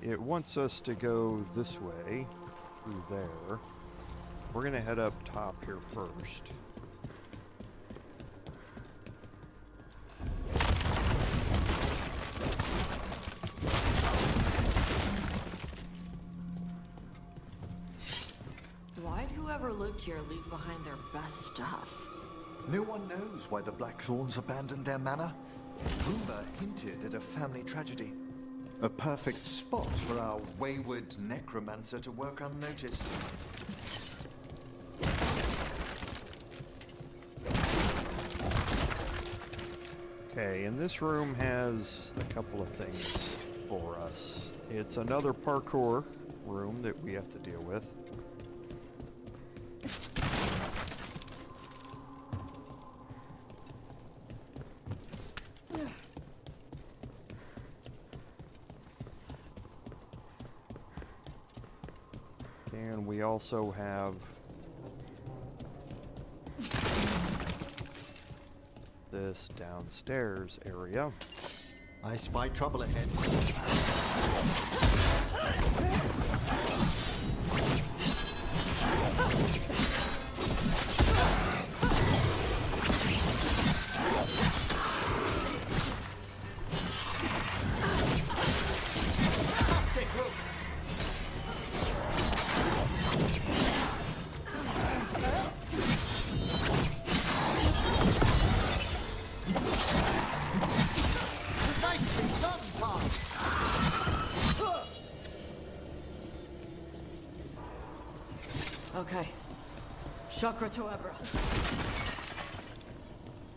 It wants us to go this way, through there. We're gonna head up top here first. Why'd whoever lived here leave behind their best stuff? No one knows why the Blackthorns abandoned their manor. Rumor hinted at a family tragedy. A perfect spot for our wayward necromancer to work unnoticed. Okay, and this room has a couple of things for us. It's another parkour room that we have to deal with. And we also have this downstairs area. I spy trouble ahead. Okay. Chakra to Abra.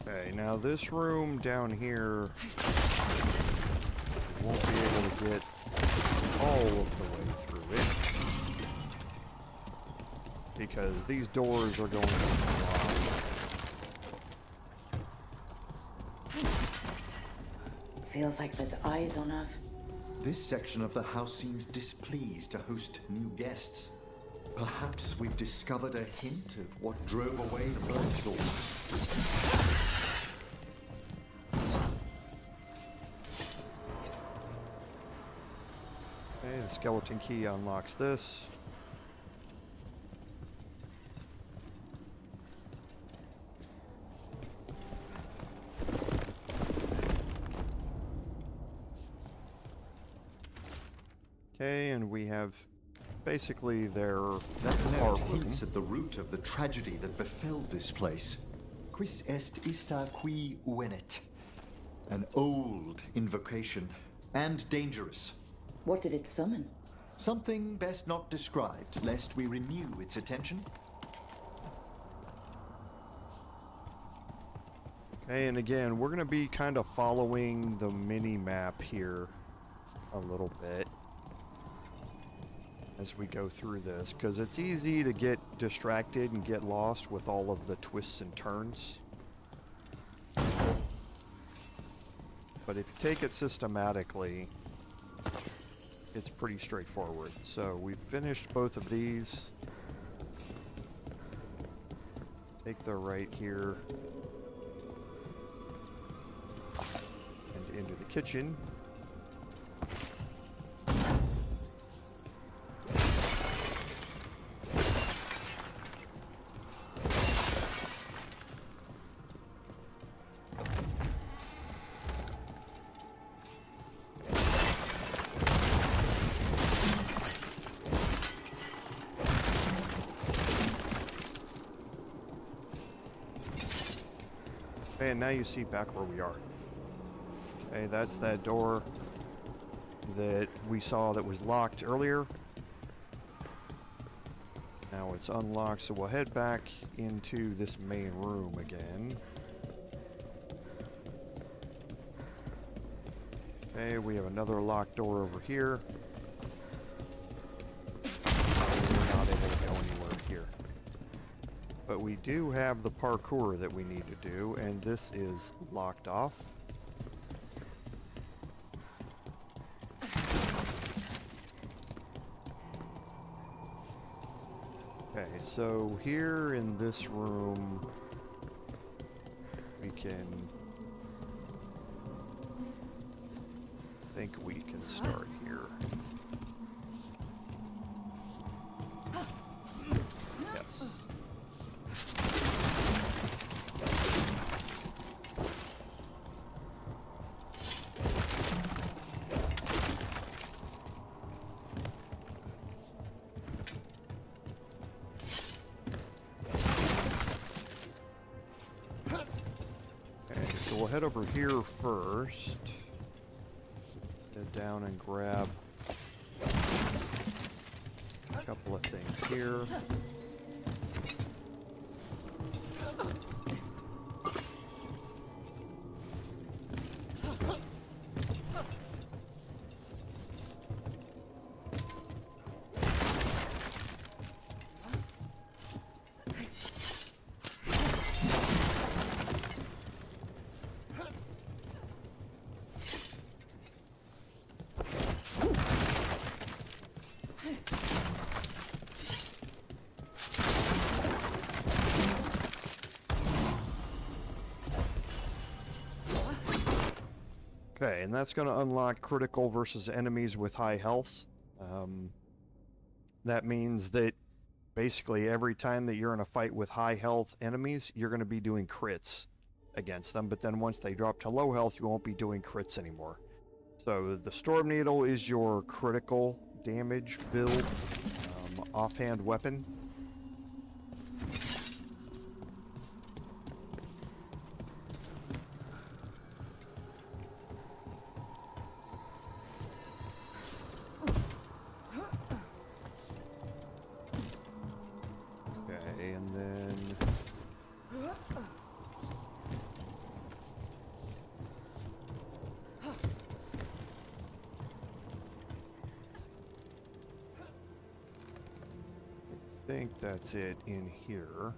Okay, now this room down here won't be able to get all of the way through it because these doors are going to be locked. Feels like there's eyes on us. This section of the house seems displeased to host new guests. Perhaps we've discovered a hint of what drove away the Blackthorns. Okay, the skeleton key unlocks this. Okay, and we have basically their That note hints at the root of the tragedy that befell this place. Quis est ista qui uvenet? An old invocation, and dangerous. What did it summon? Something best not described, lest we renew its attention. Okay, and again, we're going to be kind of following the mini-map here a little bit. as we go through this, because it's easy to get distracted and get lost with all of the twists and turns. But if you take it systematically, it's pretty straightforward. So we've finished both of these. Take the right here and into the kitchen. And now you see back where we are. Okay, that's that door that we saw that was locked earlier. Now it's unlocked, so we'll head back into this main room again. Okay, we have another locked door over here. We're not able to go anywhere here. But we do have the parkour that we need to do, and this is locked off. Okay, so here in this room, we can... I think we can start here. Yes. So we'll head over here first. Head down and grab a couple of things here. Okay, and that's going to unlock critical versus enemies with high health. That means that basically every time that you're in a fight with high health enemies, you're going to be doing crits against them, but then once they drop to low health, you won't be doing crits anymore. So the Storm Needle is your critical damage build offhand weapon. I think that's it in here.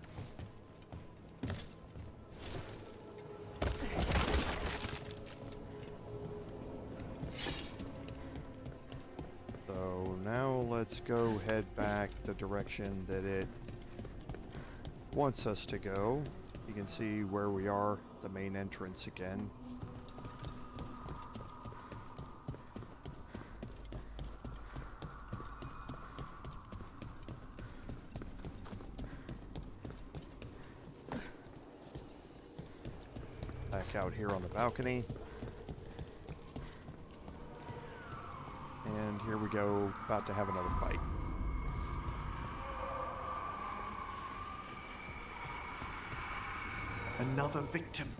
So now let's go head back the direction that it wants us to go. You can see where we are, the main entrance again. Out here on the balcony. And here we go, about to have another fight. Another victim.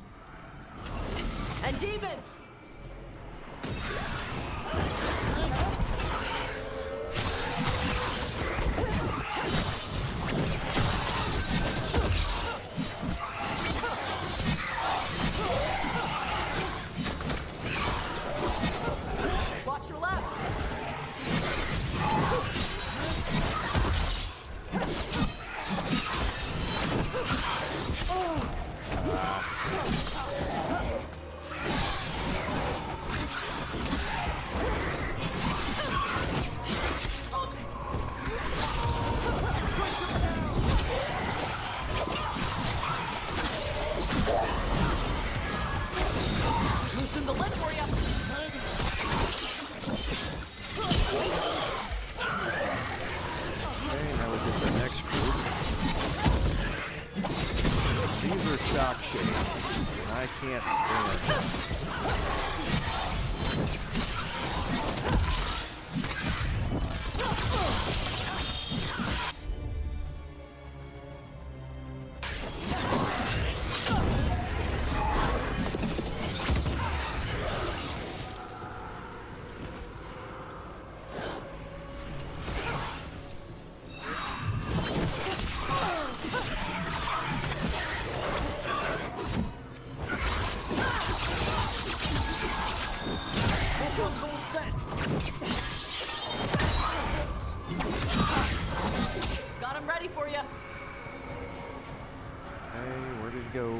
And demons! Loosen the lid for you. Okay, now we get the next group. These are shock shades, and I can't stand them. Got him ready for you. Hey, where did it go?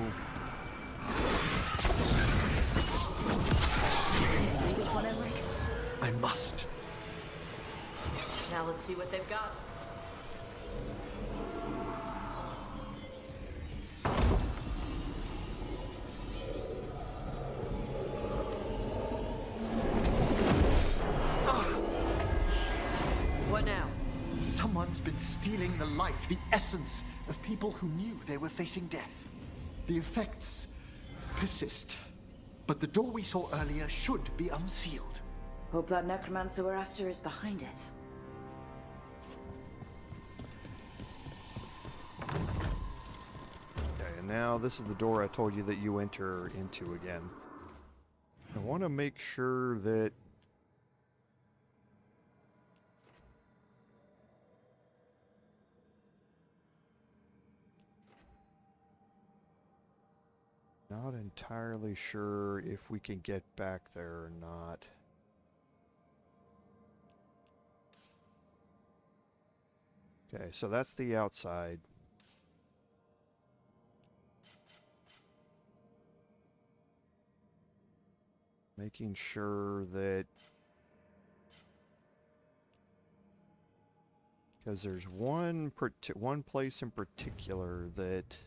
I must. Now let's see what they've got. What now? Someone's been stealing the life, the essence of people who knew they were facing death. The effects persist, but the door we saw earlier should be unsealed. Hope that necromancer we're after is behind it. Okay, and now this is the door I told you that you enter into again. I want to make sure that not entirely sure if we can get back there or not. Okay, so that's the outside. Making sure that, because there's one place in particular that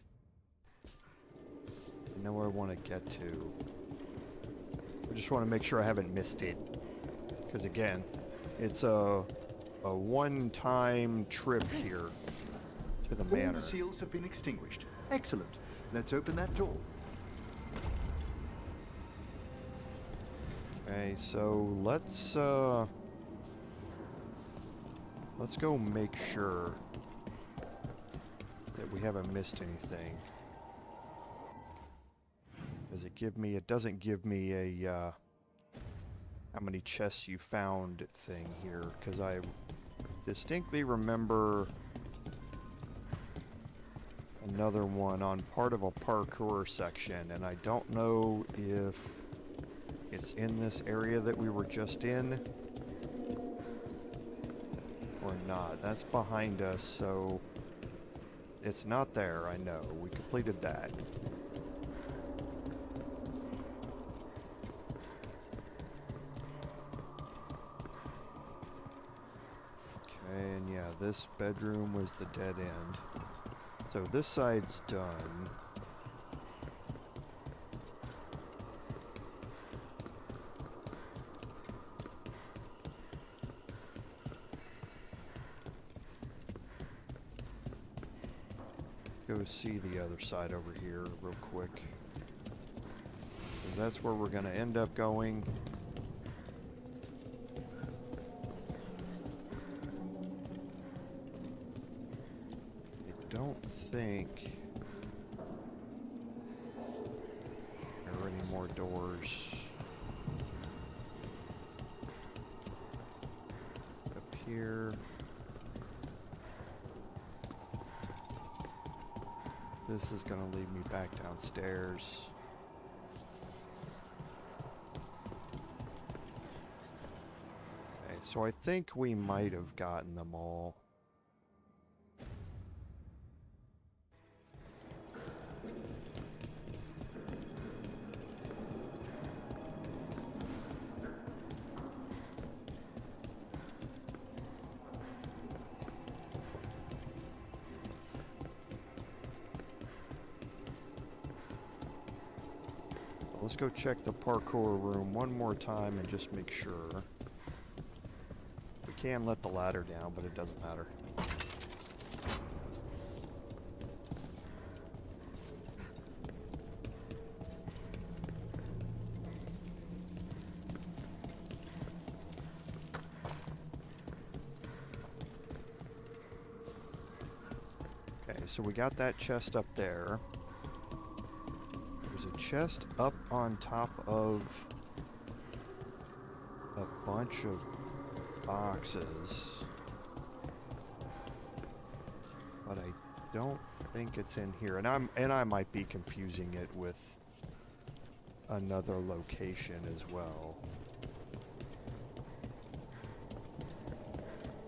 I know I want to get to. I just want to make sure I haven't missed it, because again, it's a one-time trip here to the All manor. the seals have been extinguished. Excellent. Let's open that door. Okay, so let's go make sure that we haven't missed anything. Does it give me? It doesn't give me a how many chests you found thing here, because I distinctly remember another one on part of a parkour section, and I don't know if it's in this area that we were just in or not. That's behind us, so it's not there. I know we completed that. And yeah, this bedroom was the dead end. So this side's done. Go see the other side over here real quick, because that's where we're going to end up going. Don't think there are any more doors up here. This is going to lead me back downstairs. Okay, so I think we might have gotten them all. let's go check the parkour room one more time and just make sure. We can let the ladder down, but it doesn't matter. So we got that chest up there. There's a chest up on top of a bunch of boxes. But I don't think it's in here. And I might be confusing it with another location as well.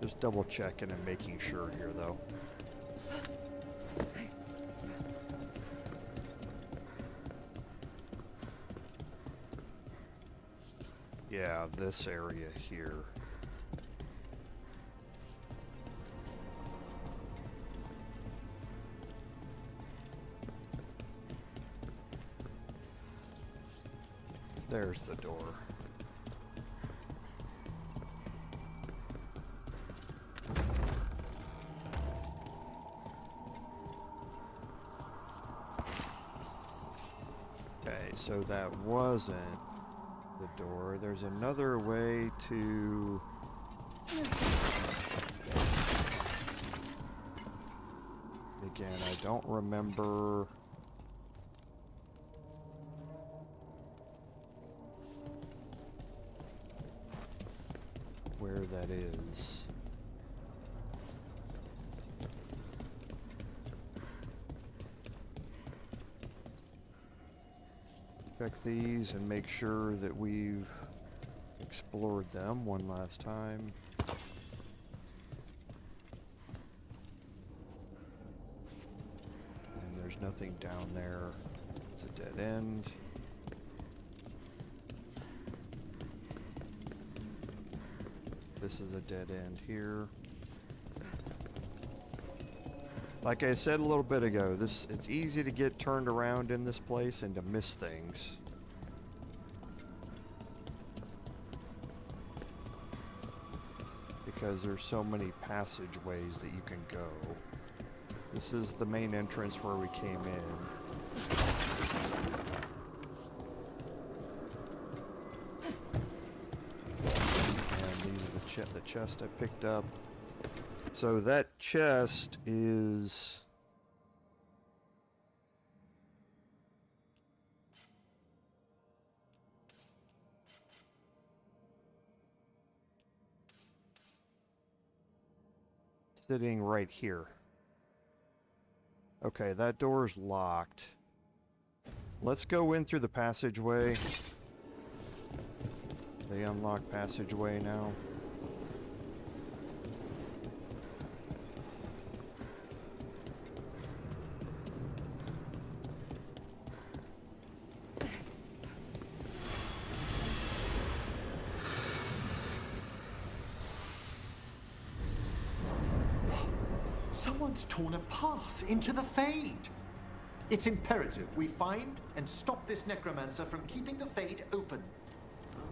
Just double checking and making sure here though. Yeah, this area here. There's the door. Okay, so that wasn't the door. There's another way to... Again, I don't remember... where that is. Check these and make sure that we've explored them one last time. And there's nothing down there. It's a dead end. This is a dead end here. Like I said a little bit ago, it's easy to get turned around in this place and to miss things. Because there's so many passageways that you can go. This is the main entrance where we came in. And these are the chest I picked up. So that chest is... sitting right here. Okay, that door is locked. Let's go in through the passageway. They unlock passageway now. Someone's torn a path into the Fade. It's imperative we find and stop this necromancer from keeping the Fade open.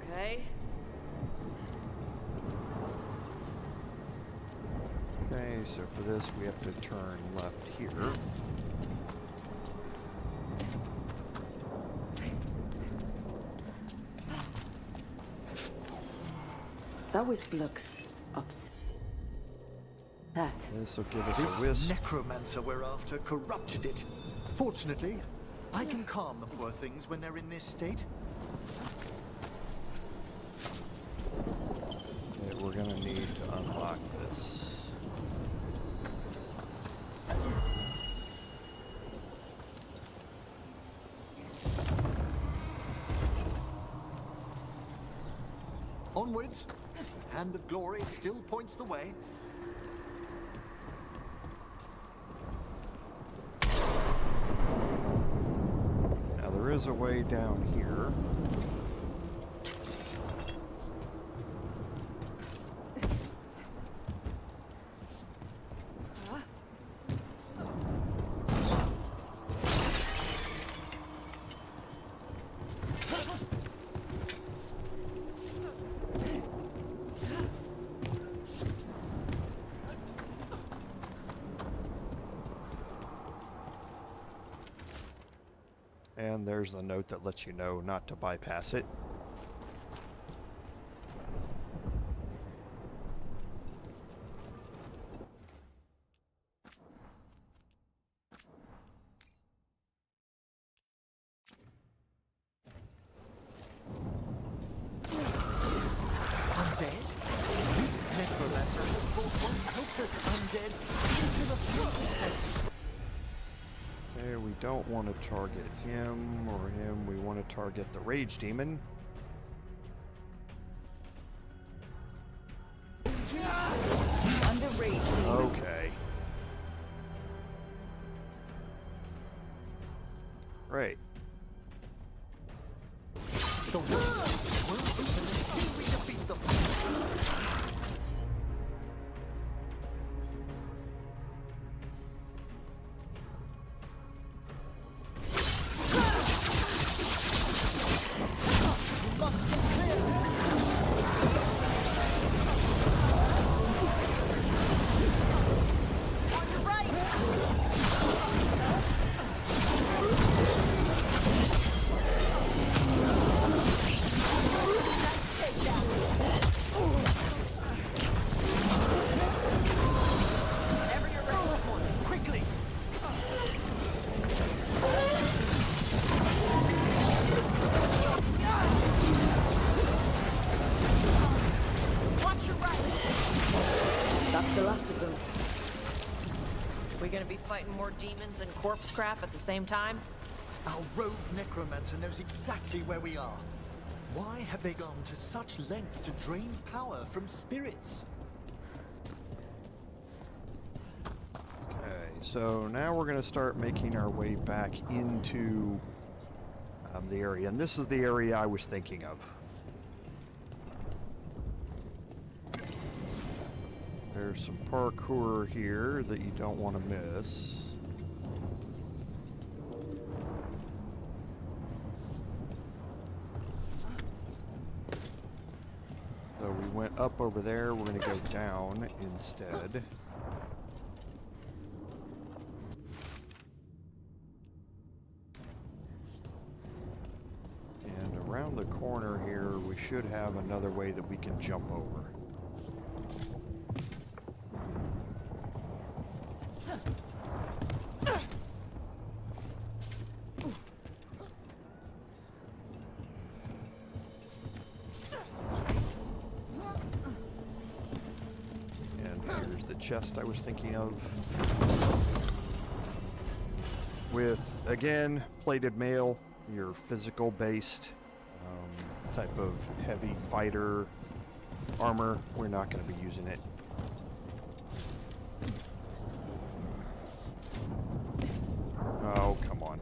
Okay. Okay, so for this we have to turn left here. That wisp looks ups. That. This will give us This a wisp. necromancer we're after corrupted it. Fortunately, I can calm the poor things when they're in this state. Okay, we're gonna need to unlock this. Onwards. The hand of glory still points the way. Now there is a way down here. And there's the note that lets you know not to bypass it. Undead? This necromancer once helped us undead into the fleet. Okay, we don't want to target him or him. We want to target the Rage Demon. Under rage. Okay. Right. The world will open until we defeat them. Fighting more demons and corpse crap at the same time? Our rogue necromancer knows exactly where we are. Why have they gone to such lengths to drain power from spirits? Okay, so now we're going to start making our way back into the area. And this is the area I was thinking of. There's some parkour here that you don't want to miss. So we went up over there, we're going to go down instead. And around the corner here, we should have another way that we can jump over. Chest I was thinking of, with again plated mail, your physical based type of heavy fighter armor. We're not going to be using it. Oh, come on.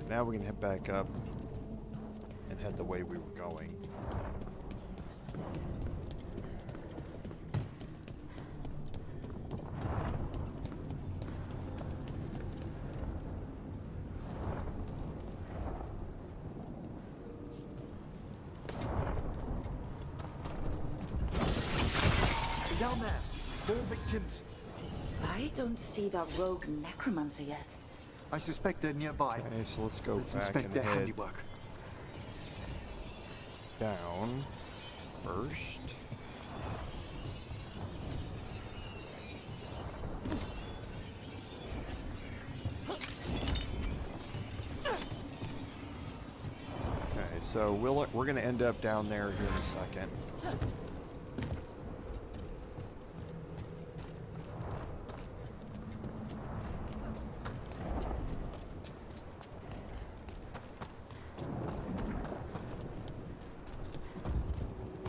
Now we're going to head back up and head the way we were going. Down there, 4 victims. I don't see that rogue necromancer yet. I suspect they're nearby. Okay, so let's go Let's back inspect and their head handiwork. down first. Okay, so we're going to end up down there here in a second.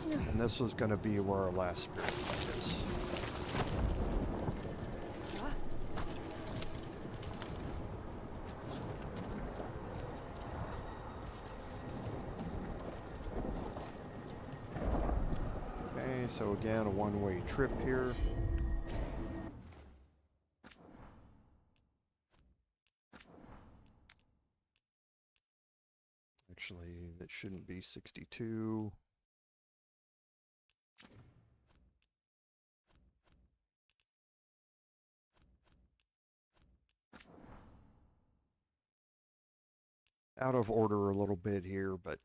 And this was going to be where our last spirit is. Okay, so again, a one-way trip here. Actually, that shouldn't be 62. Out of order a little bit here, but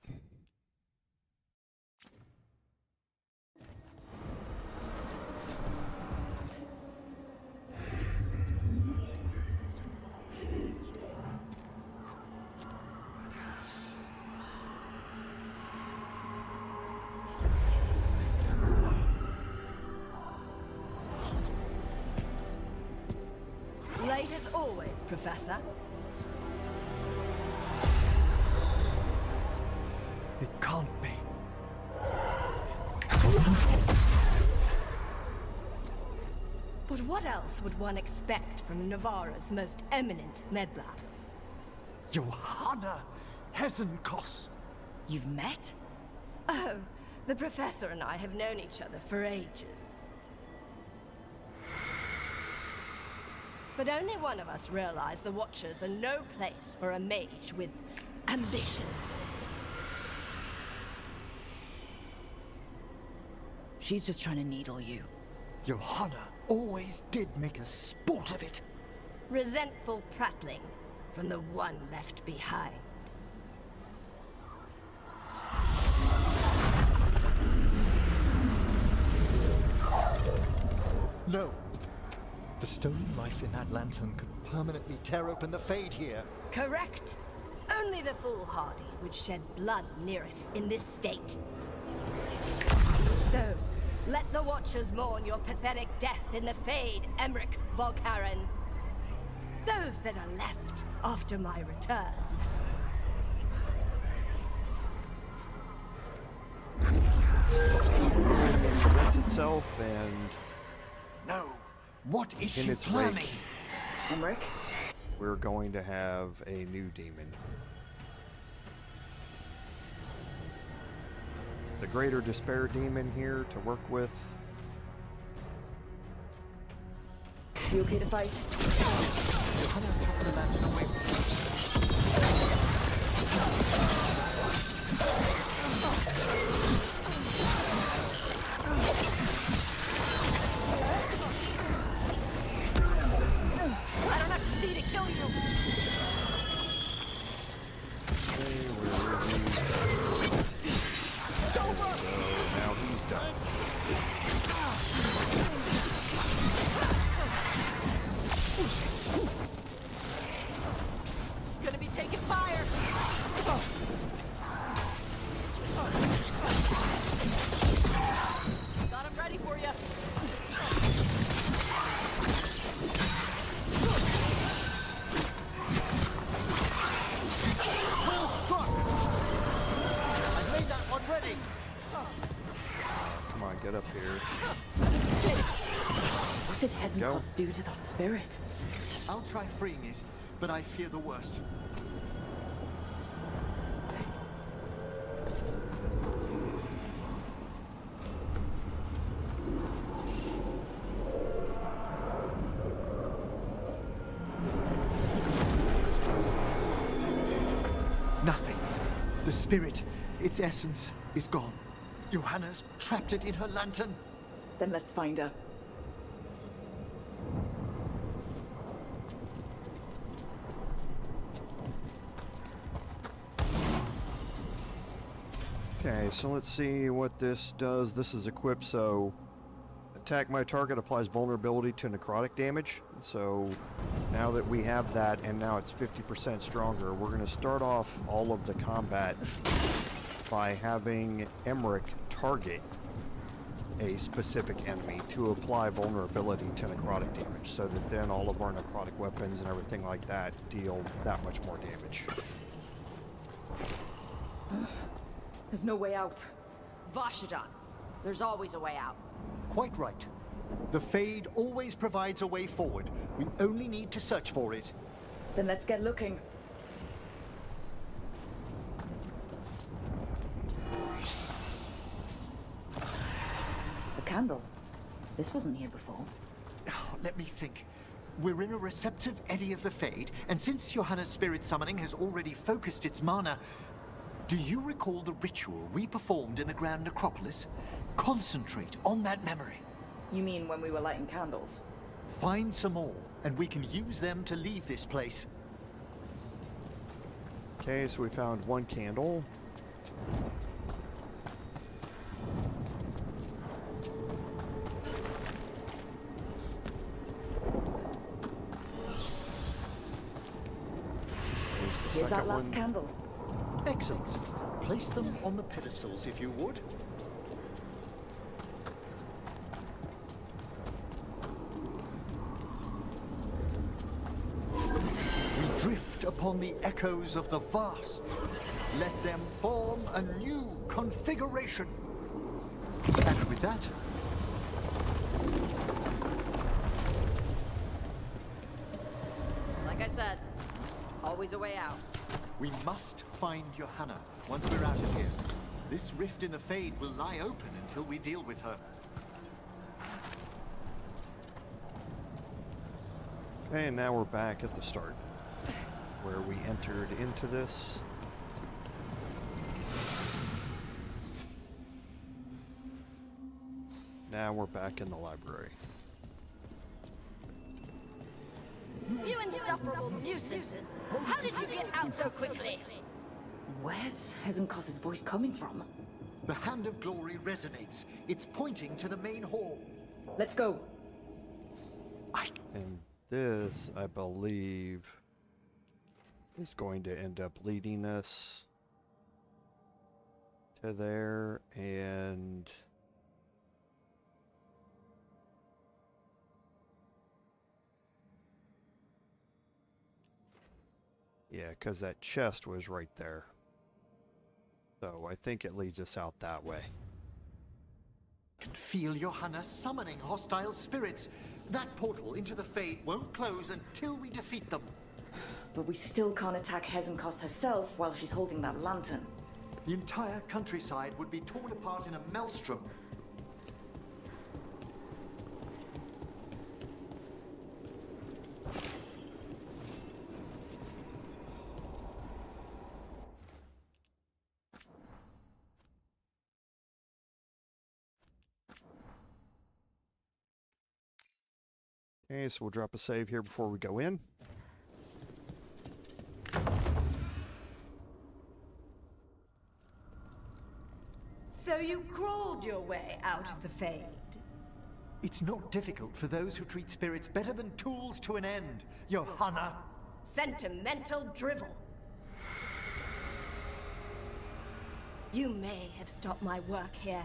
Late as always, Professor. It can't be. But what else would one expect from Navarra's most eminent medlab? Johanna Hezenkos. You've met? Oh, the Professor and I have known each other for ages. But only one of us realized the Watchers are no place for a mage with ambition. She's just trying to needle you. Johanna always did make a sport of it. Resentful prattling from the one left behind. No. The stolen life in that lantern could permanently tear open the Fade here. Correct. Only the foolhardy would shed blood near it in this state. So, let the Watchers mourn your pathetic death in the Fade, Emmerich Volkaren. Those that are left after my return. it presents itself, and No. What is in she its planning? wake, Emmerich? we're going to have a new demon. The Greater Despair demon here to work with. You okay to fight? Johanna took the lantern away I don't have to see to kill you. Okay, where is he? So now he's done. It's gonna be taking fire. Got him ready for you. Well struck! I made that one ready! Come on, get up here. What did Hezenkos do to that spirit? I'll try freeing it, but I fear the worst. Nothing. The spirit, its essence, is gone. Johanna's trapped it in her lantern. Then let's find her. Okay, so let's see what this does. This is equipped, so attack my target applies vulnerability to necrotic damage. So now that we have that, and now it's 50% stronger, we're going to start off all of the combat by having Emmerich target a specific enemy to apply vulnerability to necrotic damage, so that then all of our necrotic weapons and everything like that deal that much more damage. There's no way out. Vashidon, there's always a way out. Quite right. The Fade always provides a way forward. We only need to search for it. Then let's get looking. The candle. This wasn't here before. Oh, let me think. We're in a receptive eddy of the Fade, and since Johanna's spirit summoning has already focused its mana, Do you recall the ritual we performed in the Grand Necropolis? Concentrate on that memory. You mean when we were lighting candles? Find some more, and we can use them to leave this place. Okay, so we found one candle. Here's that last candle. Excellent. Place them on the pedestals, if you would. We drift upon the echoes of the vast. Let them form a new configuration. And with that, Like I said, always a way out. we must find Johanna once we're out of here. This rift in the Fade will lie open until we deal with her. Okay, and now we're back at the start, where we entered into this. Now we're back in the library. You insufferable nuisances! How did you get out so quickly? Where's Hezenkos's voice coming from? The Hand of Glory resonates. It's pointing to the main hall. Let's go. And this, I believe, is going to end up leading us to there, and yeah, because that chest was right there. So I think it leads us out that way. I can feel Johanna summoning hostile spirits. That portal into the Fade won't close until we defeat them. But we still can't attack Hezenkos herself while she's holding that lantern. The entire countryside would be torn apart in a maelstrom. Okay, so we'll drop a save here before we go in. So you crawled your way out of the Fade? It's not difficult for those who treat spirits better than tools to an end, Johanna. Sentimental drivel. You may have stopped my work here,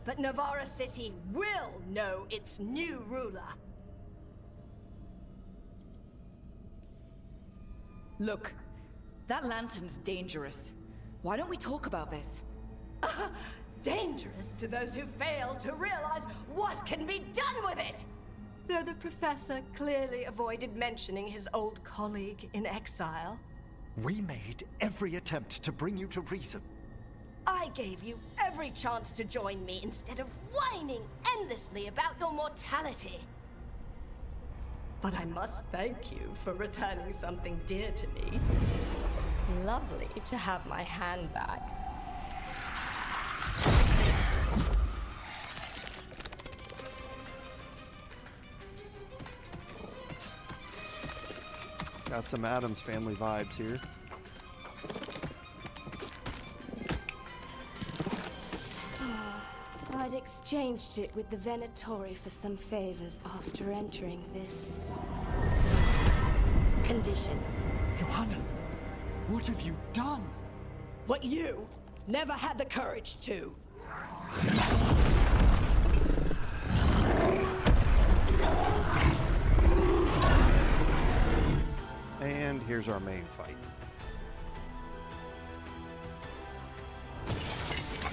but Navarra City will know its new ruler. Look, that lantern's dangerous. Why don't we talk about this? Dangerous to those who fail to realize what can be done with it! Though the professor clearly avoided mentioning his old colleague in exile. We made every attempt to bring you to reason. I gave you every chance to join me instead of whining endlessly about your mortality. But I must thank you for returning something dear to me. Lovely to have my hand back. Got some Addams Family vibes here. I'd exchanged it with the Venatori for some favors after entering this condition. Johanna, what have you done? What you never had the courage to. And here's our main fight.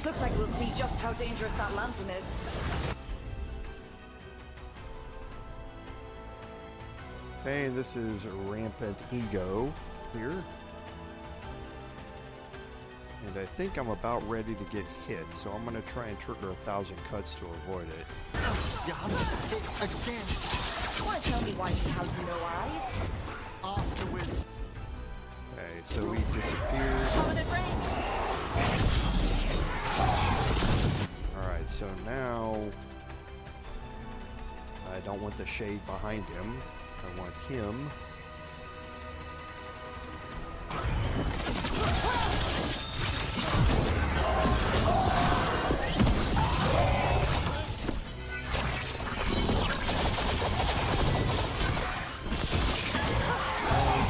Looks like we'll see just how dangerous that lantern is. Okay, this is Rampant Ego here. And I think I'm about ready to get hit, so I'm going to try and trigger 1,000 cuts to avoid it. Johanna, again! Want to tell me why he has no eyes? Afterwards. Okay, so we disappeared. Covenant range! so now I don't want the shade behind him. I want him.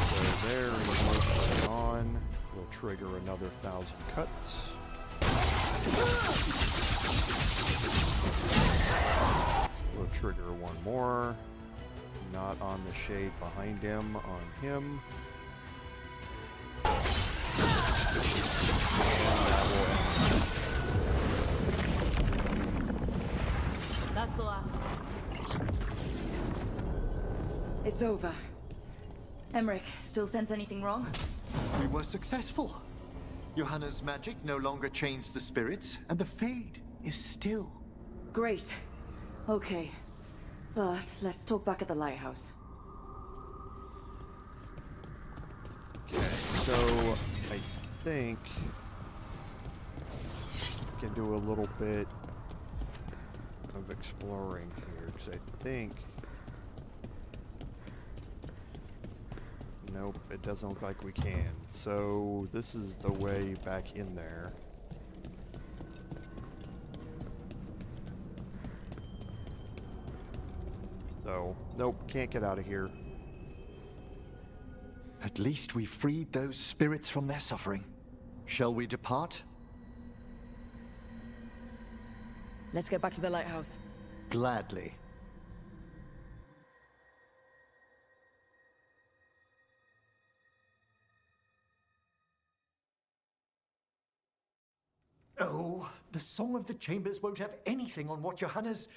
So there, emotionally on. We'll trigger another 1,000 cuts. We'll trigger one more. Not on the shade behind him, on him. That's the last one. It's over. Emmerich, still sense anything wrong? We were successful. Johanna's magic no longer chains the spirits, and the Fade is still. Great. Okay. But let's talk back at the lighthouse. Okay, so I think we can do a little bit of exploring here, because I think... Nope, it doesn't look like we can. So this is the way back in there. So, nope, can't get out of here. At least we freed those spirits from their suffering. Shall we depart? Let's get back to the lighthouse. Gladly. Oh, the Song of the Chambers won't have anything on what Johanna's...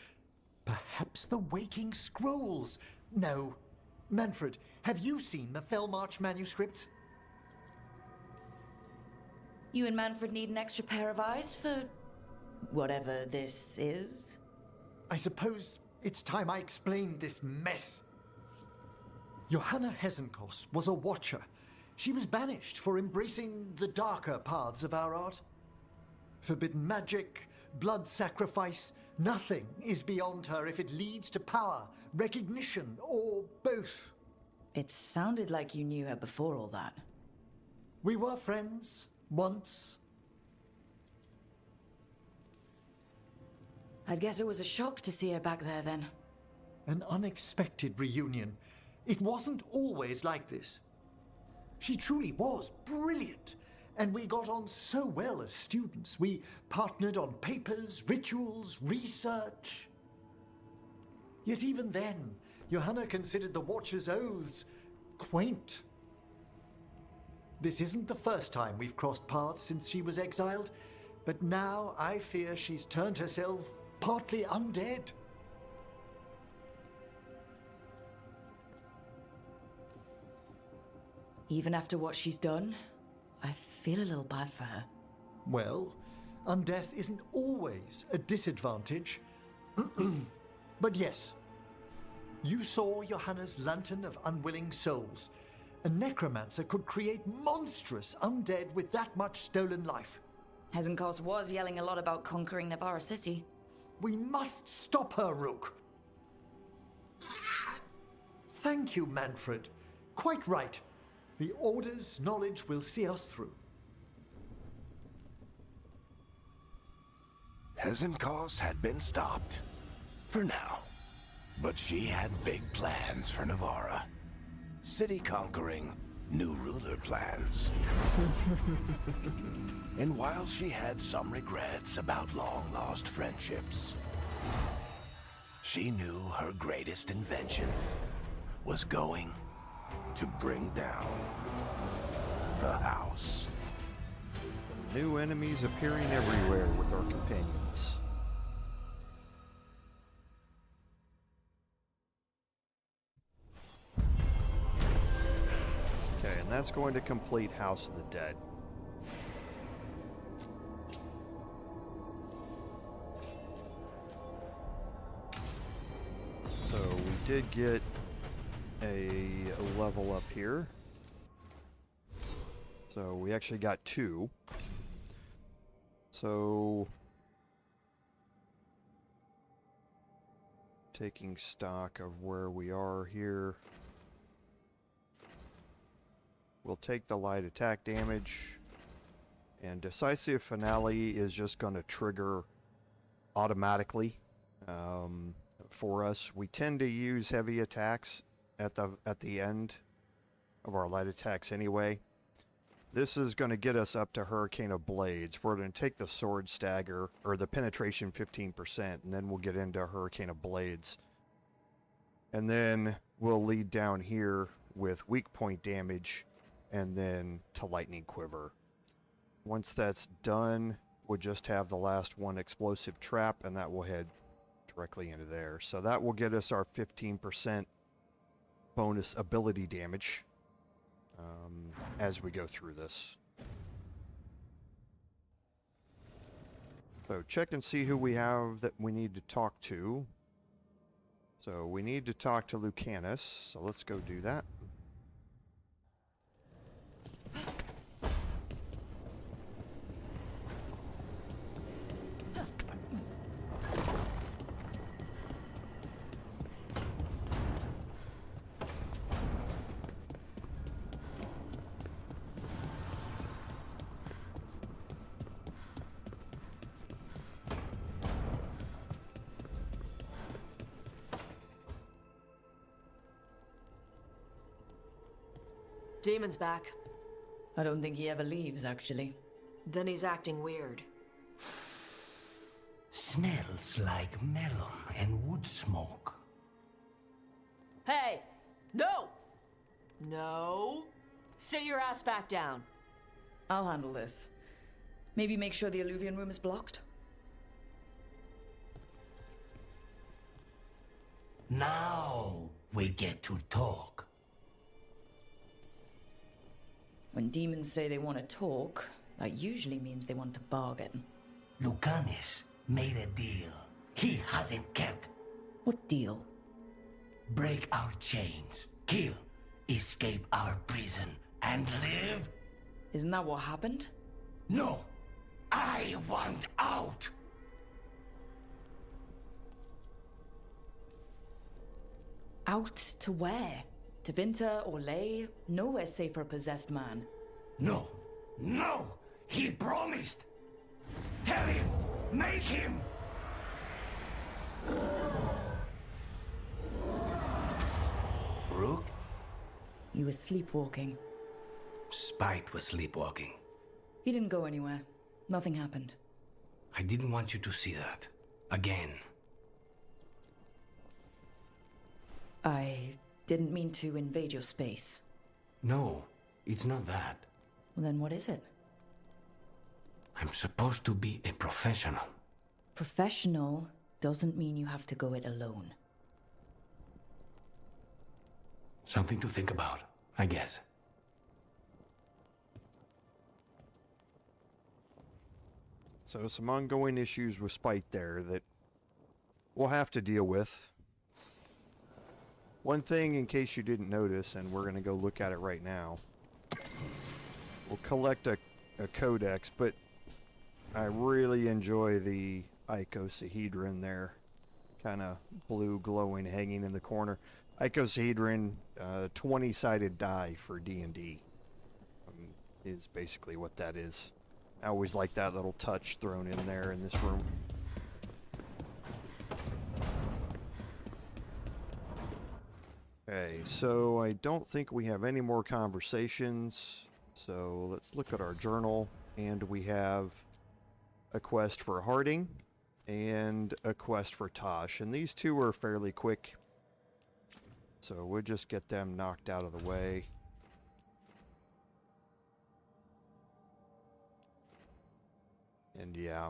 Perhaps the Waking Scrolls? No. Manfred, have you seen the Fellmarch manuscripts? You and Manfred need an extra pair of eyes for... whatever this is? I suppose it's time I explained this mess. Johanna Hesenkos was a watcher. She was banished for embracing the darker paths of our art. Forbidden magic, blood sacrifice, nothing is beyond her if it leads to power, recognition, or both. It sounded like you knew her before all that. We were friends, once. I'd guess it was a shock to see her back there then. An unexpected reunion. It wasn't always like this. She truly was brilliant. And we got on so well as students. We partnered on papers, rituals, research. Yet even then, Johanna considered the Watcher's oaths quaint. This isn't the first time we've crossed paths since she was exiled, but now I fear she's turned herself partly undead. Even after what she's done, I feel a little bad for her. Well, undeath isn't always a disadvantage. But yes, you saw Johanna's Lantern of Unwilling Souls. A necromancer could create monstrous undead with that much stolen life. Hesenkos was yelling a lot about conquering Navarra City. We must stop her, Rook. Thank you, Manfred. Quite right. The Order's knowledge will see us through. Hesenkos had been stopped. For now. But she had big plans for Navarra. City conquering, new ruler plans. And while she had some regrets about long-lost friendships, she knew her greatest invention was going to bring down the house. New enemies appearing everywhere with our companions. Okay, and that's going to complete House of the Dead. So we did get a level up here. So we actually got 2. So taking stock of where we are here. We'll take the light attack damage. And Decisive Finale is just going to trigger automatically for us. We tend to use heavy attacks at the end of our light attacks anyway. This is going to get us up to Hurricane of Blades. We're going to take the Sword Stagger, or the Penetration 15%, and then we'll get into Hurricane of Blades. And then we'll lead down here with weak point damage, and then to Lightning Quiver. Once that's done, we'll just have the last one Explosive Trap, and that will head directly into there. So that will get us our 15% bonus ability damage as we go through this. So check and see who we have that we need to talk to. So we need to talk to Lucanis, so let's go do that. Demon's back. I don't think he ever leaves, actually. Then he's acting weird. Smells like melon and wood smoke. Hey! No! No! Sit your ass back down. I'll handle this. Maybe make sure the Alluvian room is blocked? Now we get to talk. When demons say they want to talk, that usually means they want to bargain. Lucanis made a deal he hasn't kept. What deal? Break our chains, kill, escape our prison, and live? Isn't that what happened? No! I want out! Out to where? To Vinter or Lay? Nowhere safe for a possessed man. No! No! He promised! Tell him! Make him! Rook? You were sleepwalking. Spite was sleepwalking. He didn't go anywhere. Nothing happened. I didn't want you to see that. Again. I didn't mean to invade your space. No, it's not that. Well, then what is it? I'm supposed to be a professional. Professional doesn't mean you have to go it alone. Something to think about, I guess. So some ongoing issues with Spite there that we'll have to deal with. One thing, in case you didn't notice, and we're going to go look at it right now. We'll collect a codex, but I really enjoy the icosahedron there. Kind of blue glowing hanging in the corner. Icosahedron, 20-sided die for D&D. Is basically what that is. I always like that little touch thrown in there in this room. Okay, so I don't think we have any more conversations. So let's look at our journal. And we have a quest for Harding and a quest for Tosh. And these two are fairly quick. So we'll just get them knocked out of the way. And yeah,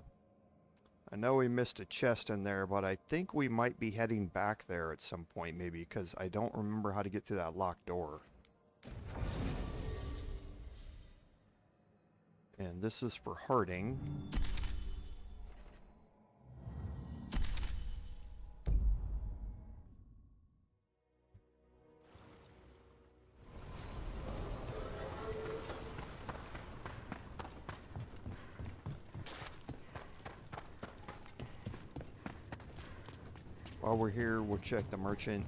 I know we missed a chest in there, but I think we might be heading back there at some point maybe, because I don't remember how to get through that locked door. And this is for Harding. While we're here, we'll check the merchant.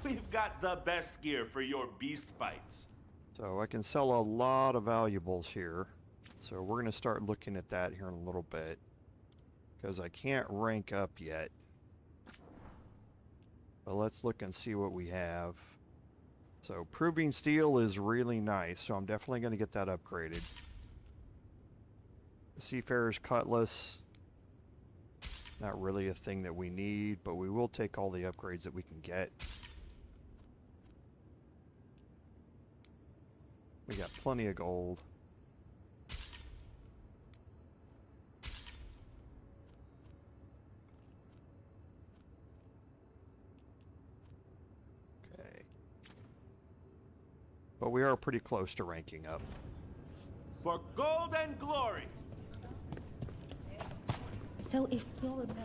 We've got the best gear for your beast fights. So I can sell a lot of valuables here. So we're going to start looking at that here in a little bit. Because I can't rank up yet. But let's look and see what we have. So proving steel is really nice. So I'm definitely going to get that upgraded. The Seafarer's Cutlass. Not really a thing that we need, but we will take all the upgrades that we can get. We got plenty of gold. Okay. But we are pretty close to ranking up. For gold and glory! So if you're a mage,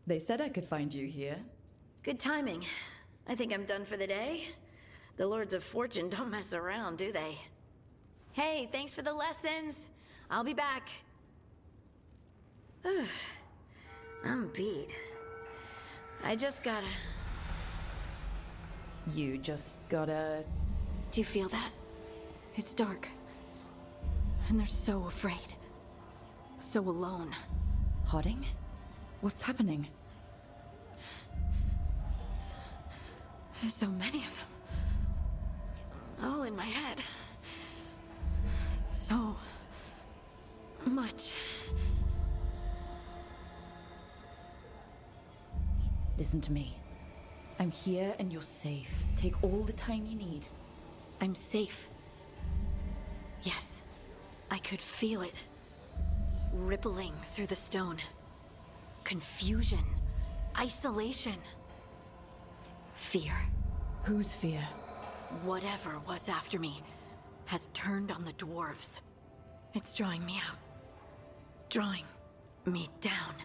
They said I could find you here. Good timing. I think I'm done for the day. The Lords of Fortune don't mess around, do they? Hey, thanks for the lessons. I'll be back. I'm beat. I just gotta... You just gotta... Do you feel that? It's dark. And they're so afraid. So alone. Hodding? What's happening? There's so many of them. All in my head. So... much. Listen to me. I'm here and you're safe. Take all the time you need. I'm safe. Yes. I could feel it. Rippling through the stone. Confusion. Isolation. Fear. Whose fear? Whatever was after me has turned on the dwarves. It's drawing me out. Drawing me down.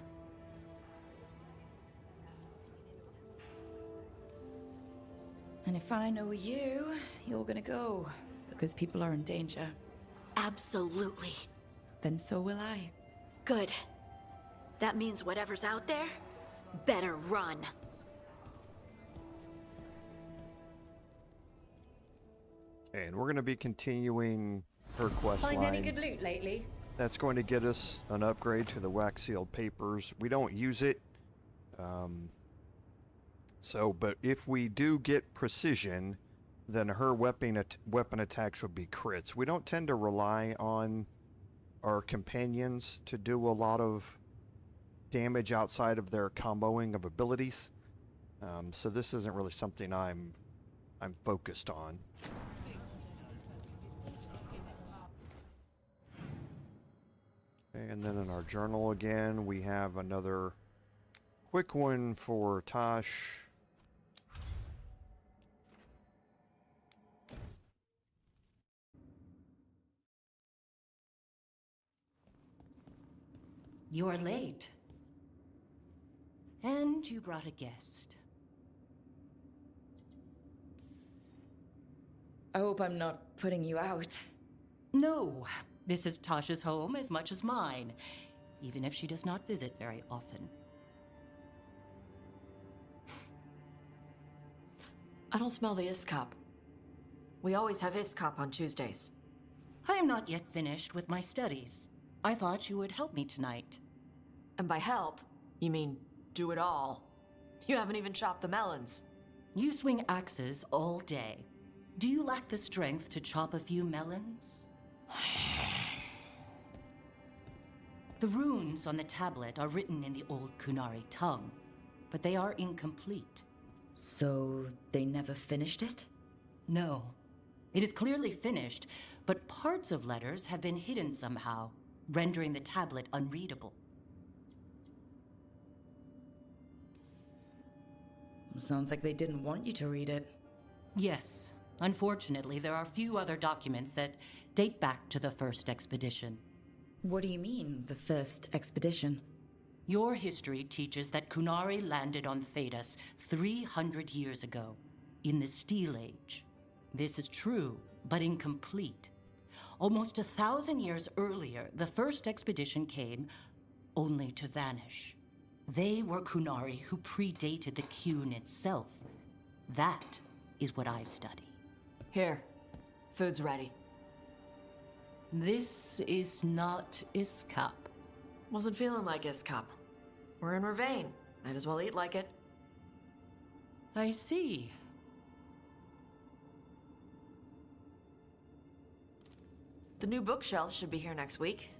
And if I know you, you're gonna go. Because people are in danger. Absolutely. Then so will I. Good. That means whatever's out there, better run. And we're going to be continuing her quest line. find any good loot lately? That's going to get us an upgrade to the wax sealed papers. We don't use it. But if we do get precision, then her weapon attacks would be crits. We don't tend to rely on our companions to do a lot of damage outside of their comboing of abilities. So this isn't really something I'm focused on. And then in our journal again, we have another quick one for Tosh. You're late. And you brought a guest. I hope I'm not putting you out. No, this is Tasha's home as much as mine, even if she does not visit very often. I don't smell the Iskop. We always have Iskop on Tuesdays. I am not yet finished with my studies. I thought you would help me tonight. And by help, you mean do it all. You haven't even chopped the melons. You swing axes all day. Do you lack the strength to chop a few melons? The runes on the tablet are written in the old Qunari tongue, but they are incomplete. So they never finished it? No. It is clearly finished, but parts of letters have been hidden somehow, rendering the tablet unreadable. Sounds like they didn't want you to read it. Yes. Unfortunately, there are few other documents that date back to the first expedition. What do you mean, the first expedition? Your history teaches that Qunari landed on Thedas 300 years ago, in the Steel Age. This is true, but incomplete. Almost 1,000 years earlier, the first expedition came, only to vanish. They were Qunari who predated the Qun itself. That is what I study. Here. Food's ready. This is not Iskap. Wasn't feeling like Iskap. We're in Ravane. Might as well eat like it. I see. The new bookshelf should be here next week.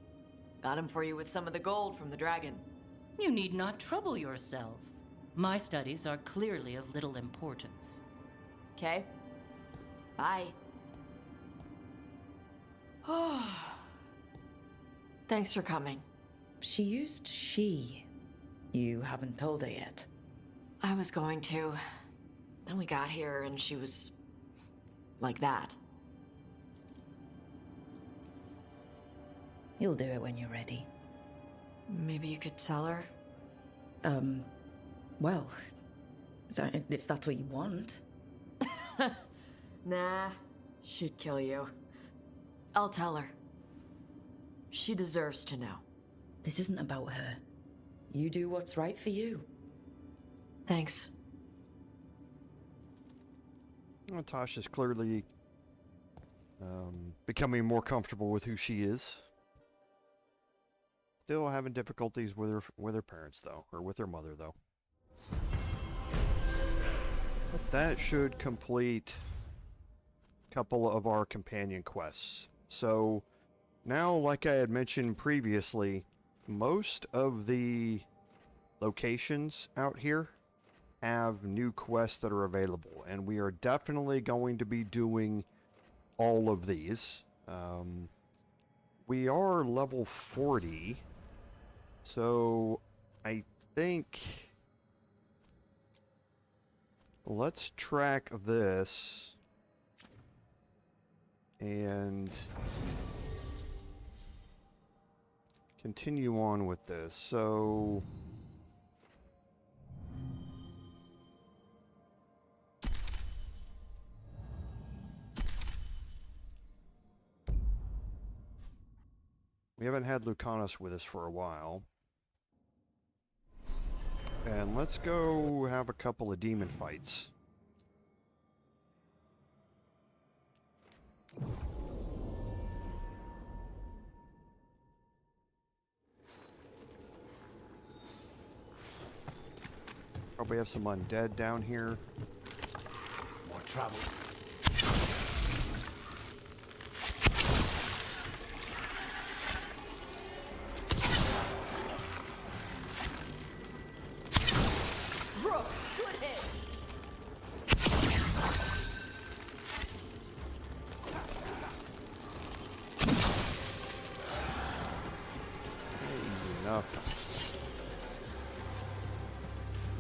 Got him for you with some of the gold from the dragon. You need not trouble yourself. My studies are clearly of little importance. Okay. Bye. Thanks for coming. She used she. You haven't told her yet. I was going to. Then we got here and she was... like that. You'll do it when you're ready. Maybe you could tell her? Well, if that's what you want. Nah, she'd kill you. I'll tell her. She deserves to know. This isn't about her. You do what's right for you. Thanks. Tasha's clearly becoming more comfortable with who she is. Still having difficulties with her parents, though, or with her mother, though. But that should complete a couple of our companion quests. So now, like I had mentioned previously, most of the locations out here have new quests that are available, and we are definitely going to be doing all of these. We are level 40, so I think let's track this and continue on with this. So we haven't had Lucanis with us for a while. And let's go have a couple of demon fights. Probably have some undead down here. More trouble.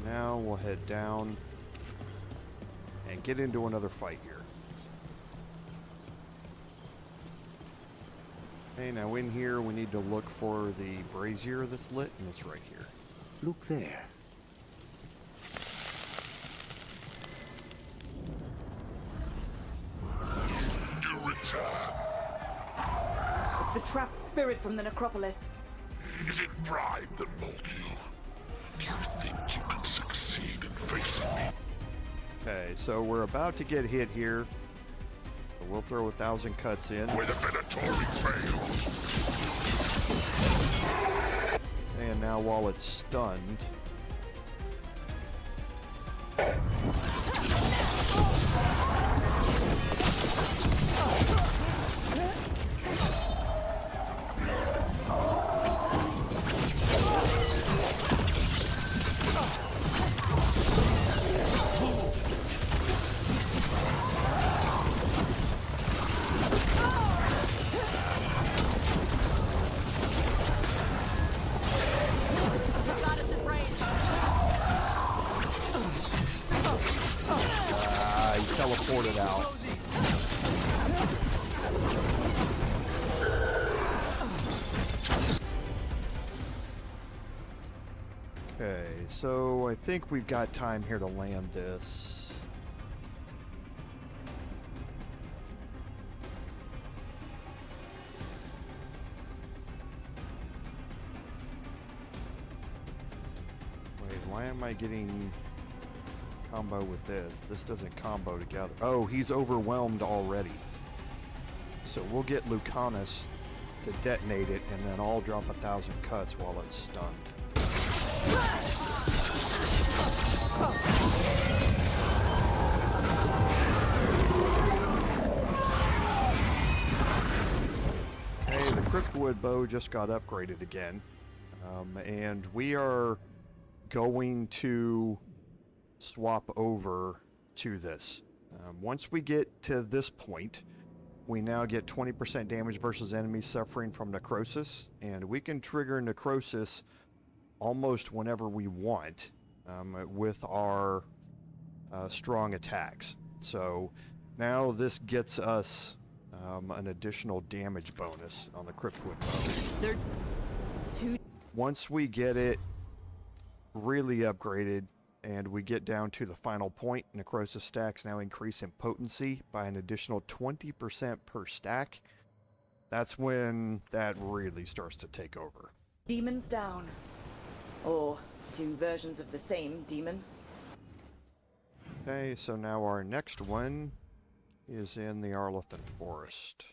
Now we'll head down and get into another fight here. Okay, now in here we need to look for the brazier that's lit, and it's right here. Look there. You return. It's the trapped spirit from the necropolis. Is it pride that molded you? Do you think you can succeed in facing me? Okay, so we're about to get hit here. So we'll throw 1,000 cuts in. Where the Venatori failed. And now while it's stunned... teleported out. Okay, so I think we've got time here to land this. Wait, why am I getting combo with this? This doesn't combo together. Oh, he's overwhelmed already. So we'll get Lucanis to detonate it, and then I'll drop 1,000 cuts while it's stunned. Hey, the Cryptwood bow just got upgraded again, and we are going to swap over to this. Once we get to this point, we now get 20% damage versus enemies suffering from necrosis, and we can trigger necrosis almost whenever we want with our strong attacks. So now this gets us an additional damage bonus on the Cryptwood bow. Once we get it really upgraded and we get down to the final point, necrosis stacks now increase in potency by an additional 20% per stack. That's when that really starts to take over. Demons down. Or two versions of the same demon. Okay, so now our next one is in the Arlethan Forest.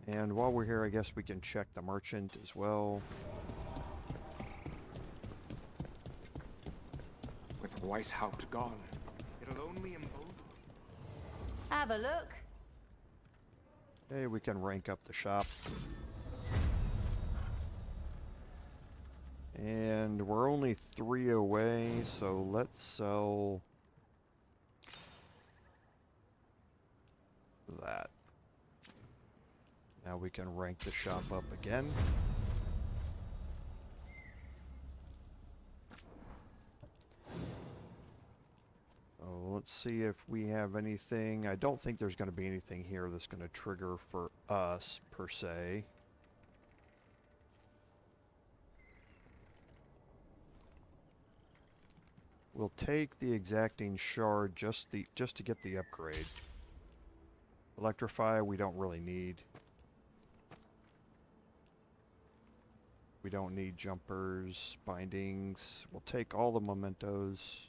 And while we're here, I guess we can check the merchant as well. With Weishaupt gone, it'll only embolden. Have a look. Okay, we can rank up the shop. And we're only 3 away, so let's sell that. Now we can rank the shop up again. So let's see if we have anything. I don't think there's going to be anything here that's going to trigger for us, per se. We'll take the exacting shard just to get the upgrade. Electrify we don't really need. We don't need jumpers, bindings. We'll take all the mementos.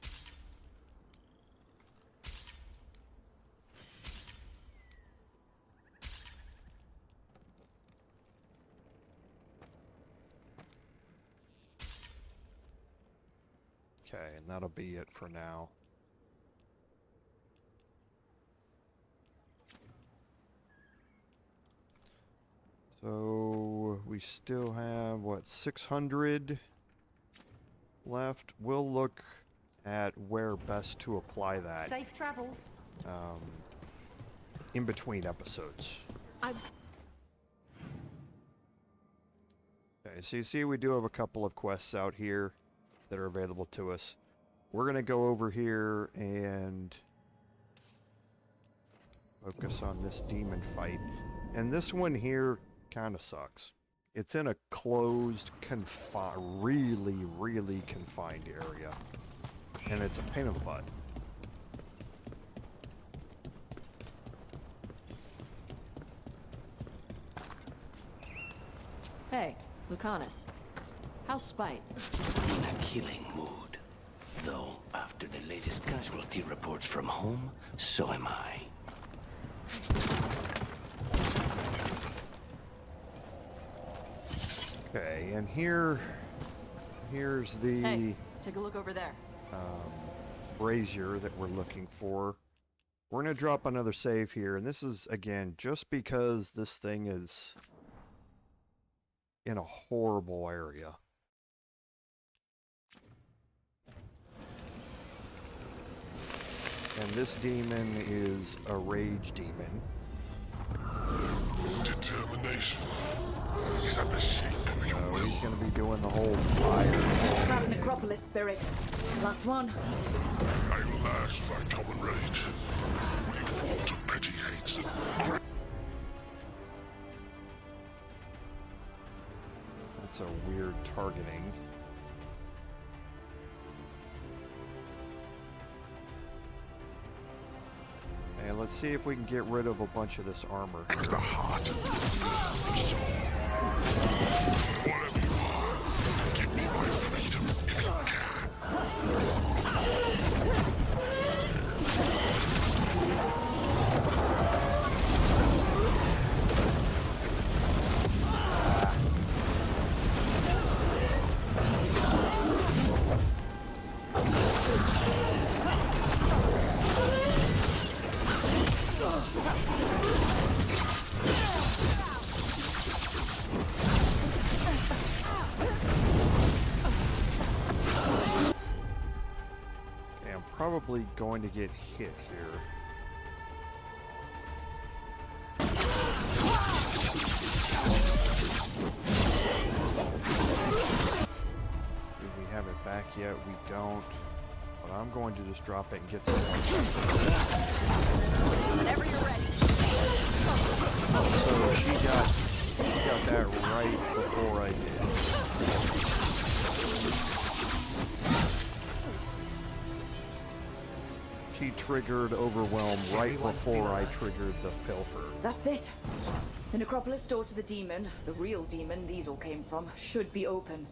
Okay, and that'll be it for now. So we still have, what, 600 left. We'll look at where best to apply that. Safe travels. In between episodes. Okay, so you see we do have a couple of quests out here that are available to us. We're going to go over here and focus on this demon fight. And this one here kind of sucks. It's in a closed, really confined area. And it's a pain in the butt. Hey, Lucanis. How's Spite? In a killing mood. Though, after the latest casualty reports from home, so am I. Okay, and here's the Hey, take a look over there. brazier that we're looking for. We're going to drop another save here, and this is, again, just because this thing is in a horrible area. And this demon is a rage demon. Did determination is at the shape of your will. He's gonna be doing the whole fire. Trap Necropolis spirit. Last one. I will lash my common rage. Will you fall to petty hates and That's a weird targeting. And let's see if we can get rid of a bunch of this armor. the heart, the soul, whatever you are, give me my freedom if you can. Probably going to get hit here. Do we have it back yet? We don't. But I'm going to just drop it and get some. Whenever you're ready. So she got that right before I did. She triggered Overwhelm right before I triggered the Pilfer. That's it. The Necropolis door to the demon, the real demon these all came from, should be open.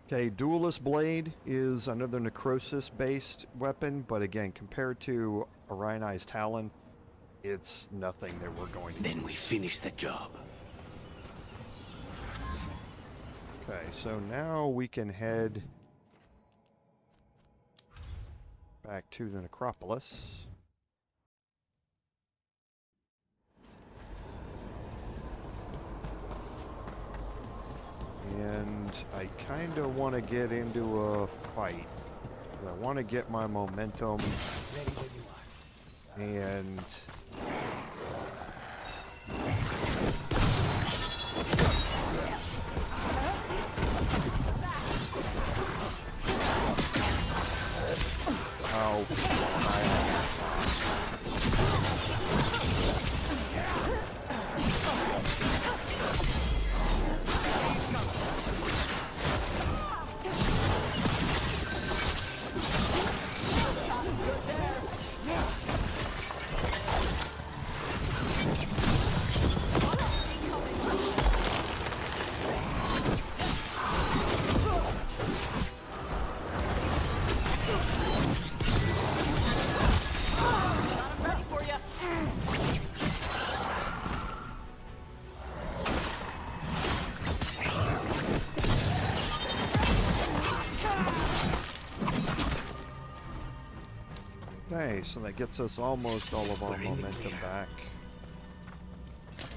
Okay, Duelist Blade is another Necrosis-based weapon, but again, compared to Orion's Talon, it's nothing that we're going to Then use. we finish the job. Okay, so now we can head back to the Necropolis. And I kind of want to get into a fight. I want to get my momentum. And okay, so that gets us almost all of our momentum back.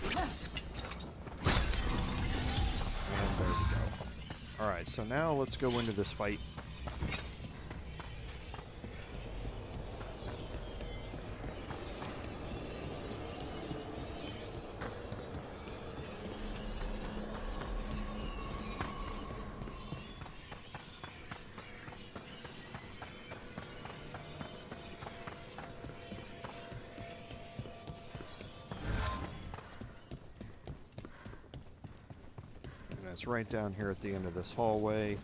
And there we go. Alright, so now let's go into this fight. It's right down here at the end of this hallway.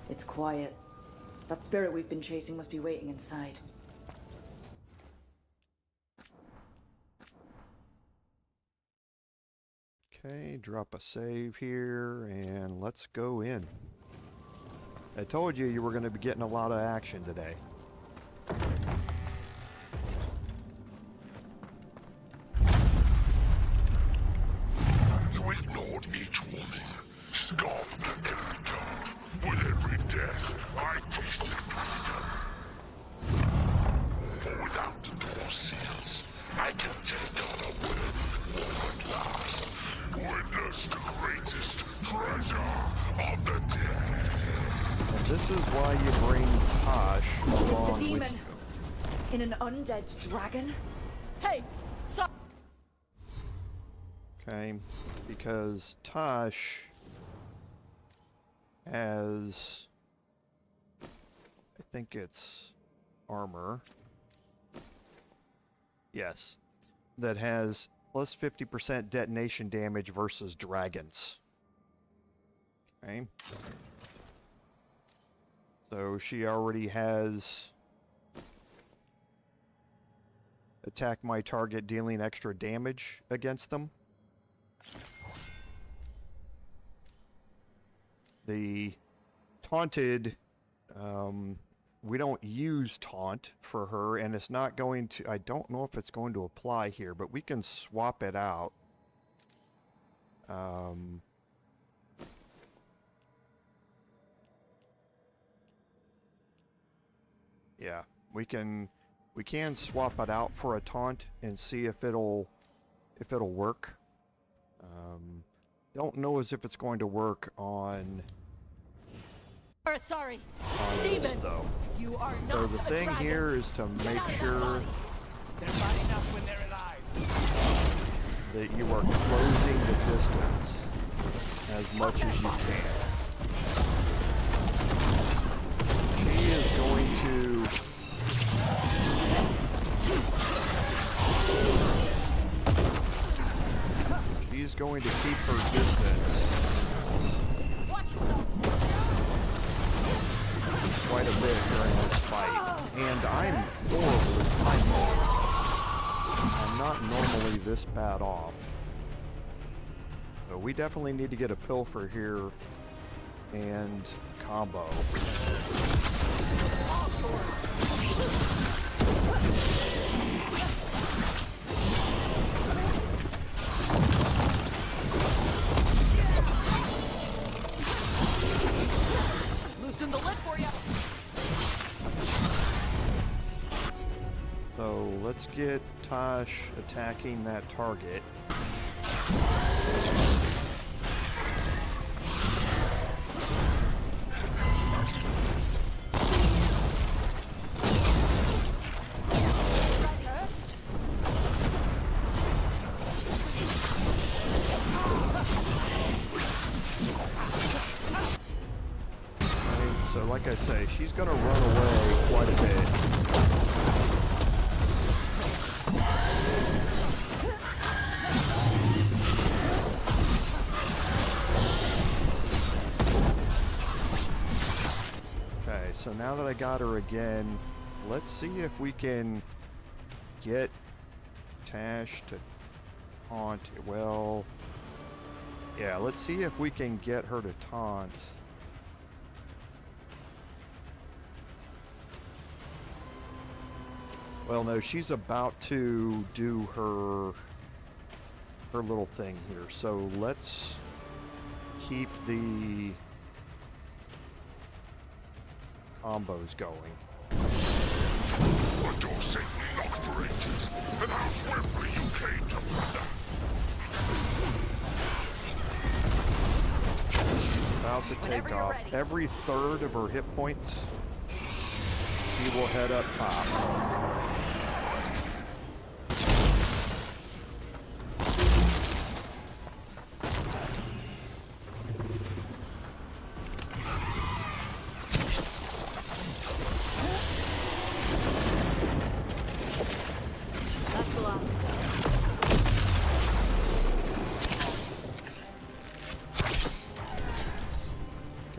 It's quiet. That spirit we've been chasing must be waiting inside. Okay, drop a save here, and let's go in. I told you were going to be getting a lot of action today. You ignored each warning, scoffed at every taunt. With every death, I tasted freedom. For without the door seals, I can take on a worthy form at last. Witness the greatest treasure of the dead. And this this is why you bring Tosh along with demon you. in an undead dragon? Hey, stop! Okay, because Tosh has, I think it's armor. Yes, that has plus 50% detonation damage versus dragons. Okay. So she already has attack my target dealing extra damage against them. The taunted, we don't use taunt for her, and it's not going to, I don't know if it's going to apply here, but we can swap it out. Yeah, we can swap it out for a taunt and see if it'll work. Don't know as if it's going to work on Sorry, this, though. You are So the thing here is to make sure that you are closing the distance as much as you can. She is going to keep her distance quite a bit during this fight, and I'm horrible at time moves. I'm not normally this bad off. So we definitely need to get a pilfer here and combo. Loosen the lid for you. So let's get Tosh attacking that target. So like I say, she's gonna run away quite a bit. Okay, so now that I got her again, let's see if we can get Tash to taunt. Well, yeah, let's see if we can get her to taunt. Well, no, she's about to do her little thing here. So let's keep the combos going. A door safely locked for ages, and how swiftly you came to plunder. About to take off. Every third of her hit points, she will head up top.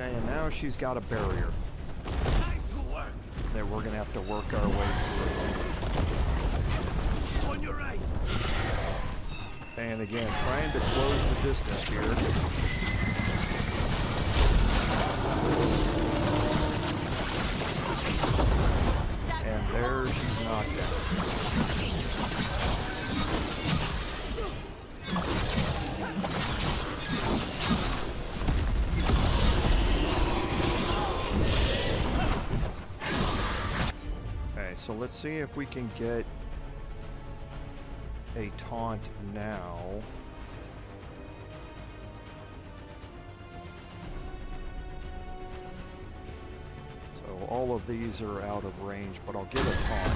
Okay, and now she's got a barrier that we're gonna have to work our way through. On your right. And again, trying to close the distance here. And there she's knocked out. So let's see if we can get a taunt now. all of these are out of range, but I'll get a taunt.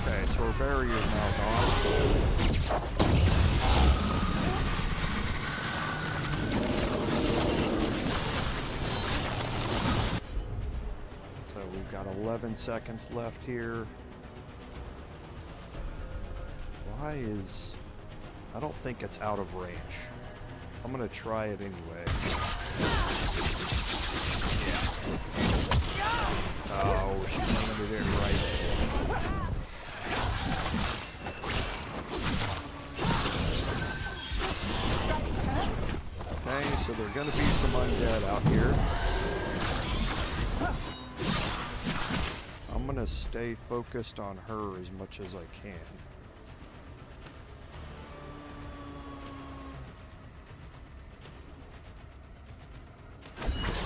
Okay, so our barrier's now gone. So we've got 11 seconds left here. Why is... I don't think it's out of range. I'm gonna try it anyway. Oh, she's landed it right. Okay, so there are gonna be some undead out here. I'm gonna stay focused on her as much as I can.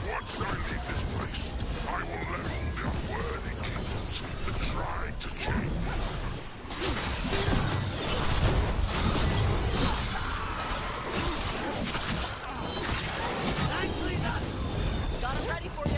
Once I leave this place, I will level the unworthy kingdoms that try to change. Nicely done! Got it ready for you!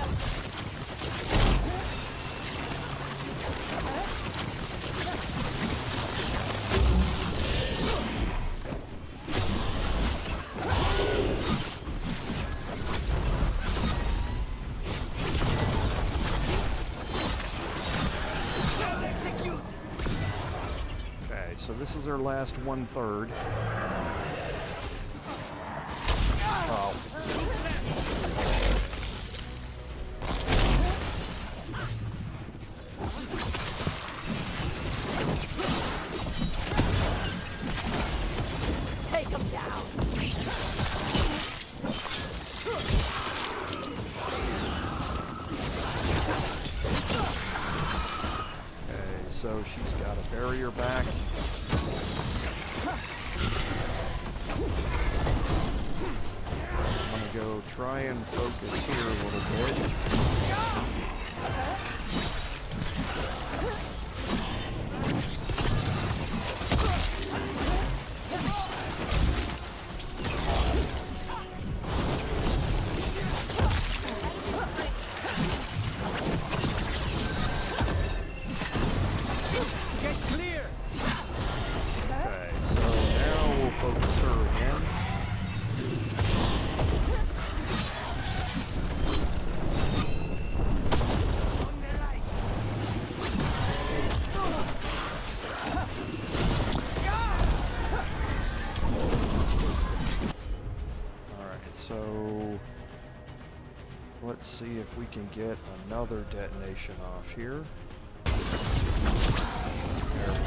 So this is our last 1/3. Oh. Take him down! Okay, so she's got a barrier back. I'm gonna go try and focus here a little bit. Get clear! Okay, so now we'll focus her again. So let's see if we can get another detonation off here. There we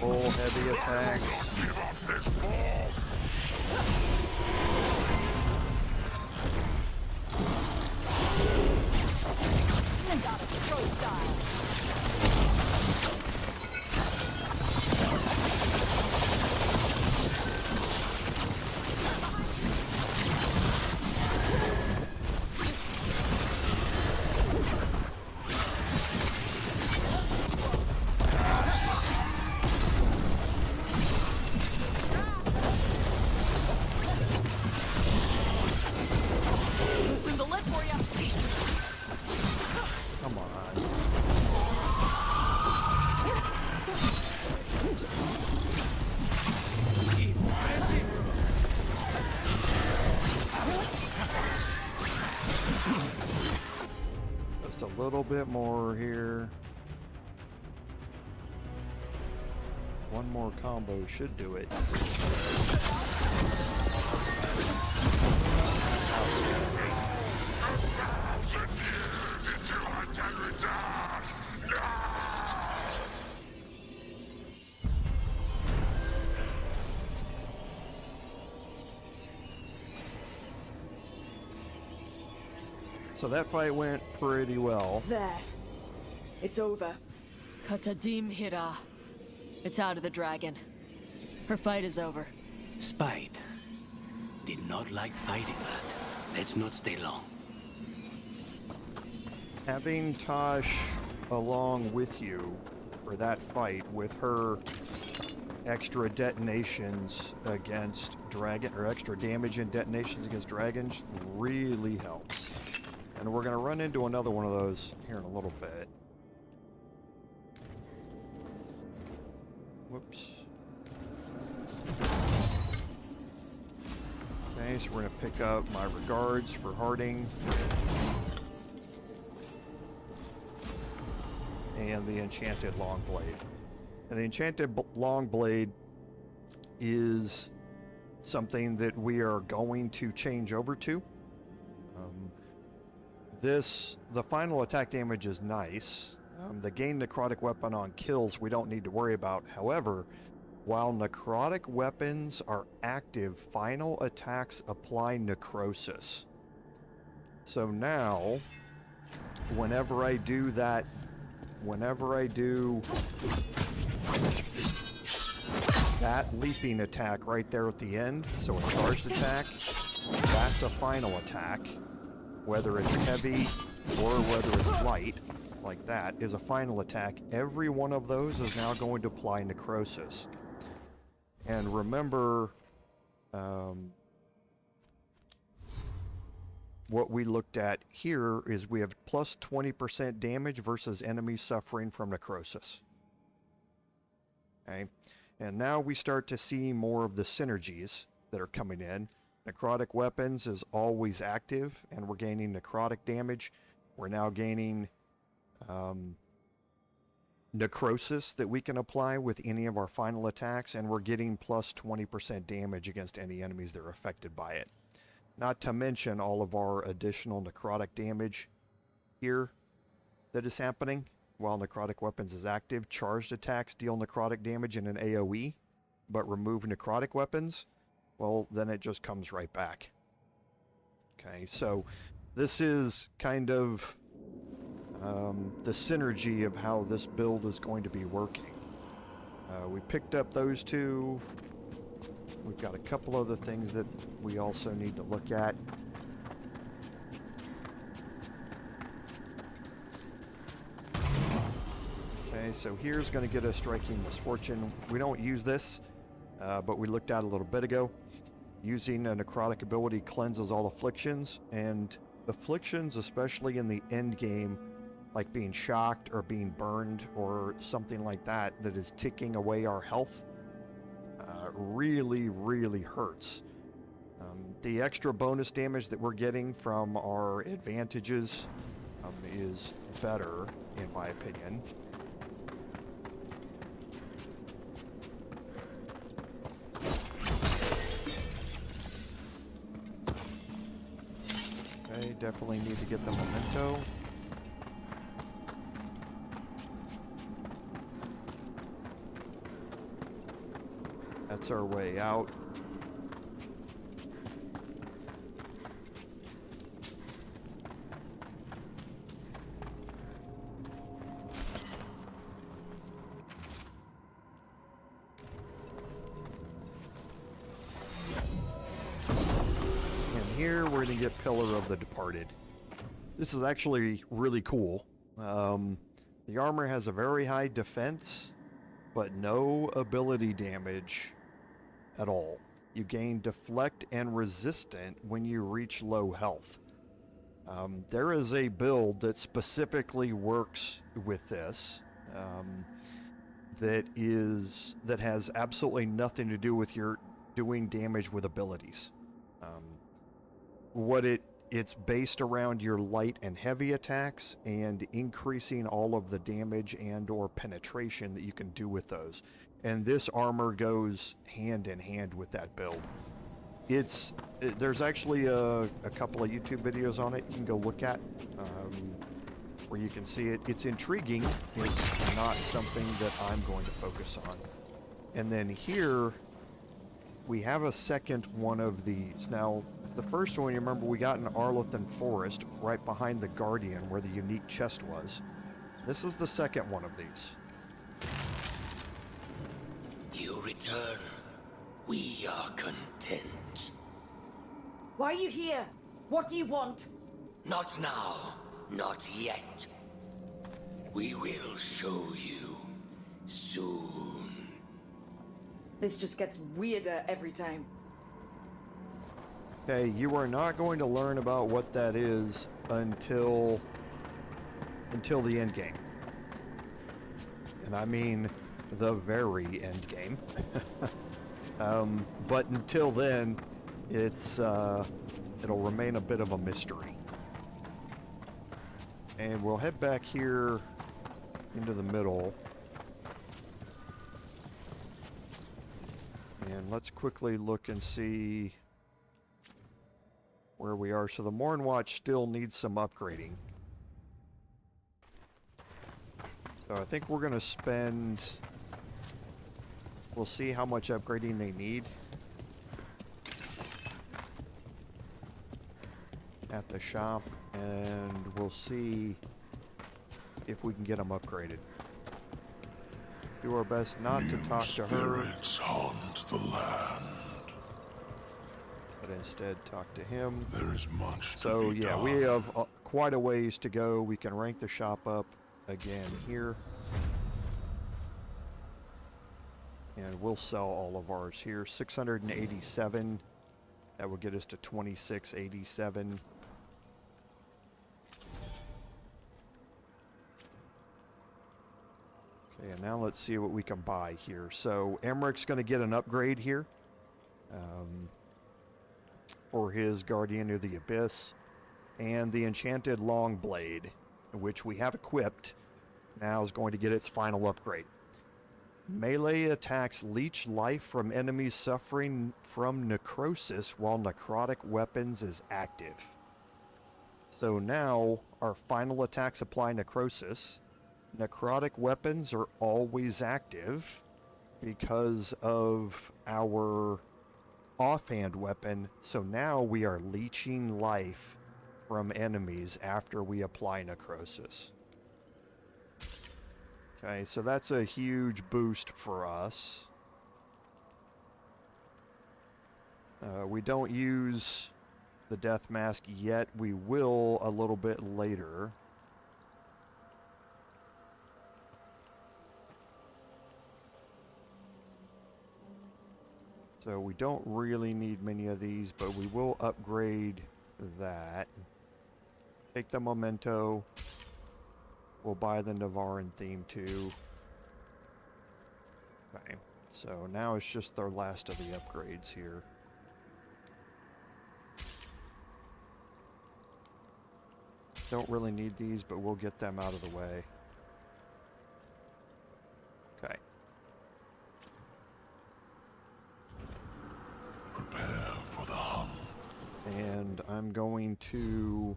full heavy attack. Come on. Just a little bit more here. One more combo should do it. So that fight went pretty well. There. It's over. Katadim Hira. It's out of the dragon. Her fight is over. Spite. Did not like fighting, but let's not stay long. Having Tosh along with you for that fight with her extra detonations against dragon, or extra damage and detonations against dragons, really helps. And we're going to run into another one of those here in a little bit. Whoops. Okay, so we're going to pick up my regards for Harding. And the Enchanted Longblade. And the Enchanted Longblade is something that we are going to change over to. The final attack damage is nice. The gain necrotic weapon on kills we don't need to worry about. However, while necrotic weapons are active, final attacks apply necrosis. So now, whenever I do that leaping attack right there at the end, so a charged attack, that's a final attack. Whether it's heavy or whether it's light, like that, is a final attack. Every one of those is now going to apply necrosis. And remember, what we looked at here is we have plus 20% damage versus enemies suffering from necrosis. Okay, and now we start to see more of the synergies that are coming in. Necrotic weapons is always active, and we're gaining necrotic damage. We're now gaining necrosis that we can apply with any of our final attacks, and we're getting plus 20% damage against any enemies that are affected by it. Not to mention all of our additional necrotic damage here that is happening while necrotic weapons is active. Charged attacks deal necrotic damage in an AoE, but remove necrotic weapons, well, then it just comes right back. Okay, so this is kind of the synergy of how this build is going to be working. We picked up those two. We've got a couple other things that we also need to look at. Okay, so here's going to get us Striking Misfortune. We don't use this, but we looked at a little bit ago. Using a necrotic ability cleanses all afflictions, and afflictions, especially in the end game, like being shocked or being burned or something like that, that is ticking away our health, really hurts. The extra bonus damage that we're getting from our advantages is better, in my opinion. Okay, definitely need to get the memento. That's our way out. And here we're going to get Pillar of the Departed. This is actually really cool. The armor has a very high defense, but no ability damage at all. You gain deflect and resistant when you reach low health. There is a build that specifically works with this that has absolutely nothing to do with your doing damage with abilities. It's based around your light and heavy attacks and increasing all of the damage and or penetration that you can do with those. And this armor goes hand in hand with that build. There's actually a couple of YouTube videos on it you can go look at where you can see it. It's intriguing. It's not something that I'm going to focus on. And then here we have a second one of these. Now, the first one, you remember, we got in Arlothan Forest, right behind the Guardian, where the unique chest was. This is the second one of these. You return. We are content. Why are you here? What do you want? Not now. Not yet. We will show you soon. This just gets weirder every time. Okay, you are not going to learn about what that is until the end game. And I mean the very end game. But until then, it'll remain a bit of a mystery. And we'll head back here into the middle. And let's quickly look and see where we are. So the Morn Watch still needs some upgrading. So I think we're going to spend... We'll see how much upgrading they need at the shop, and we'll see if we can get them upgraded. Do our best not to talk to her, Spirits haunt the land. but instead talk to him. There is much So to be yeah, done. we have quite a ways to go. We can rank the shop up again here. And we'll sell all of ours here. 687. That will get us to 2687. Okay, and now let's see what we can buy here. So Emmerich's going to get an upgrade here for his Guardian of the Abyss. And the Enchanted Long Blade, which we have equipped, now is going to get its final upgrade. Melee attacks leech life from enemies suffering from necrosis while necrotic weapons is active. So now our final attacks apply necrosis. Necrotic weapons are always active because of our offhand weapon. So now we are leeching life from enemies after we apply necrosis. Okay, so that's a huge boost for us. We don't use the death mask yet. We will a little bit later. So we don't really need many of these, but we will upgrade that. Take the memento. We'll buy the Navarin theme too. Okay, so now it's just our last of the upgrades here. Don't really need these, but we'll get them out of the way. Okay. Prepare for the hunt. And I'm going to...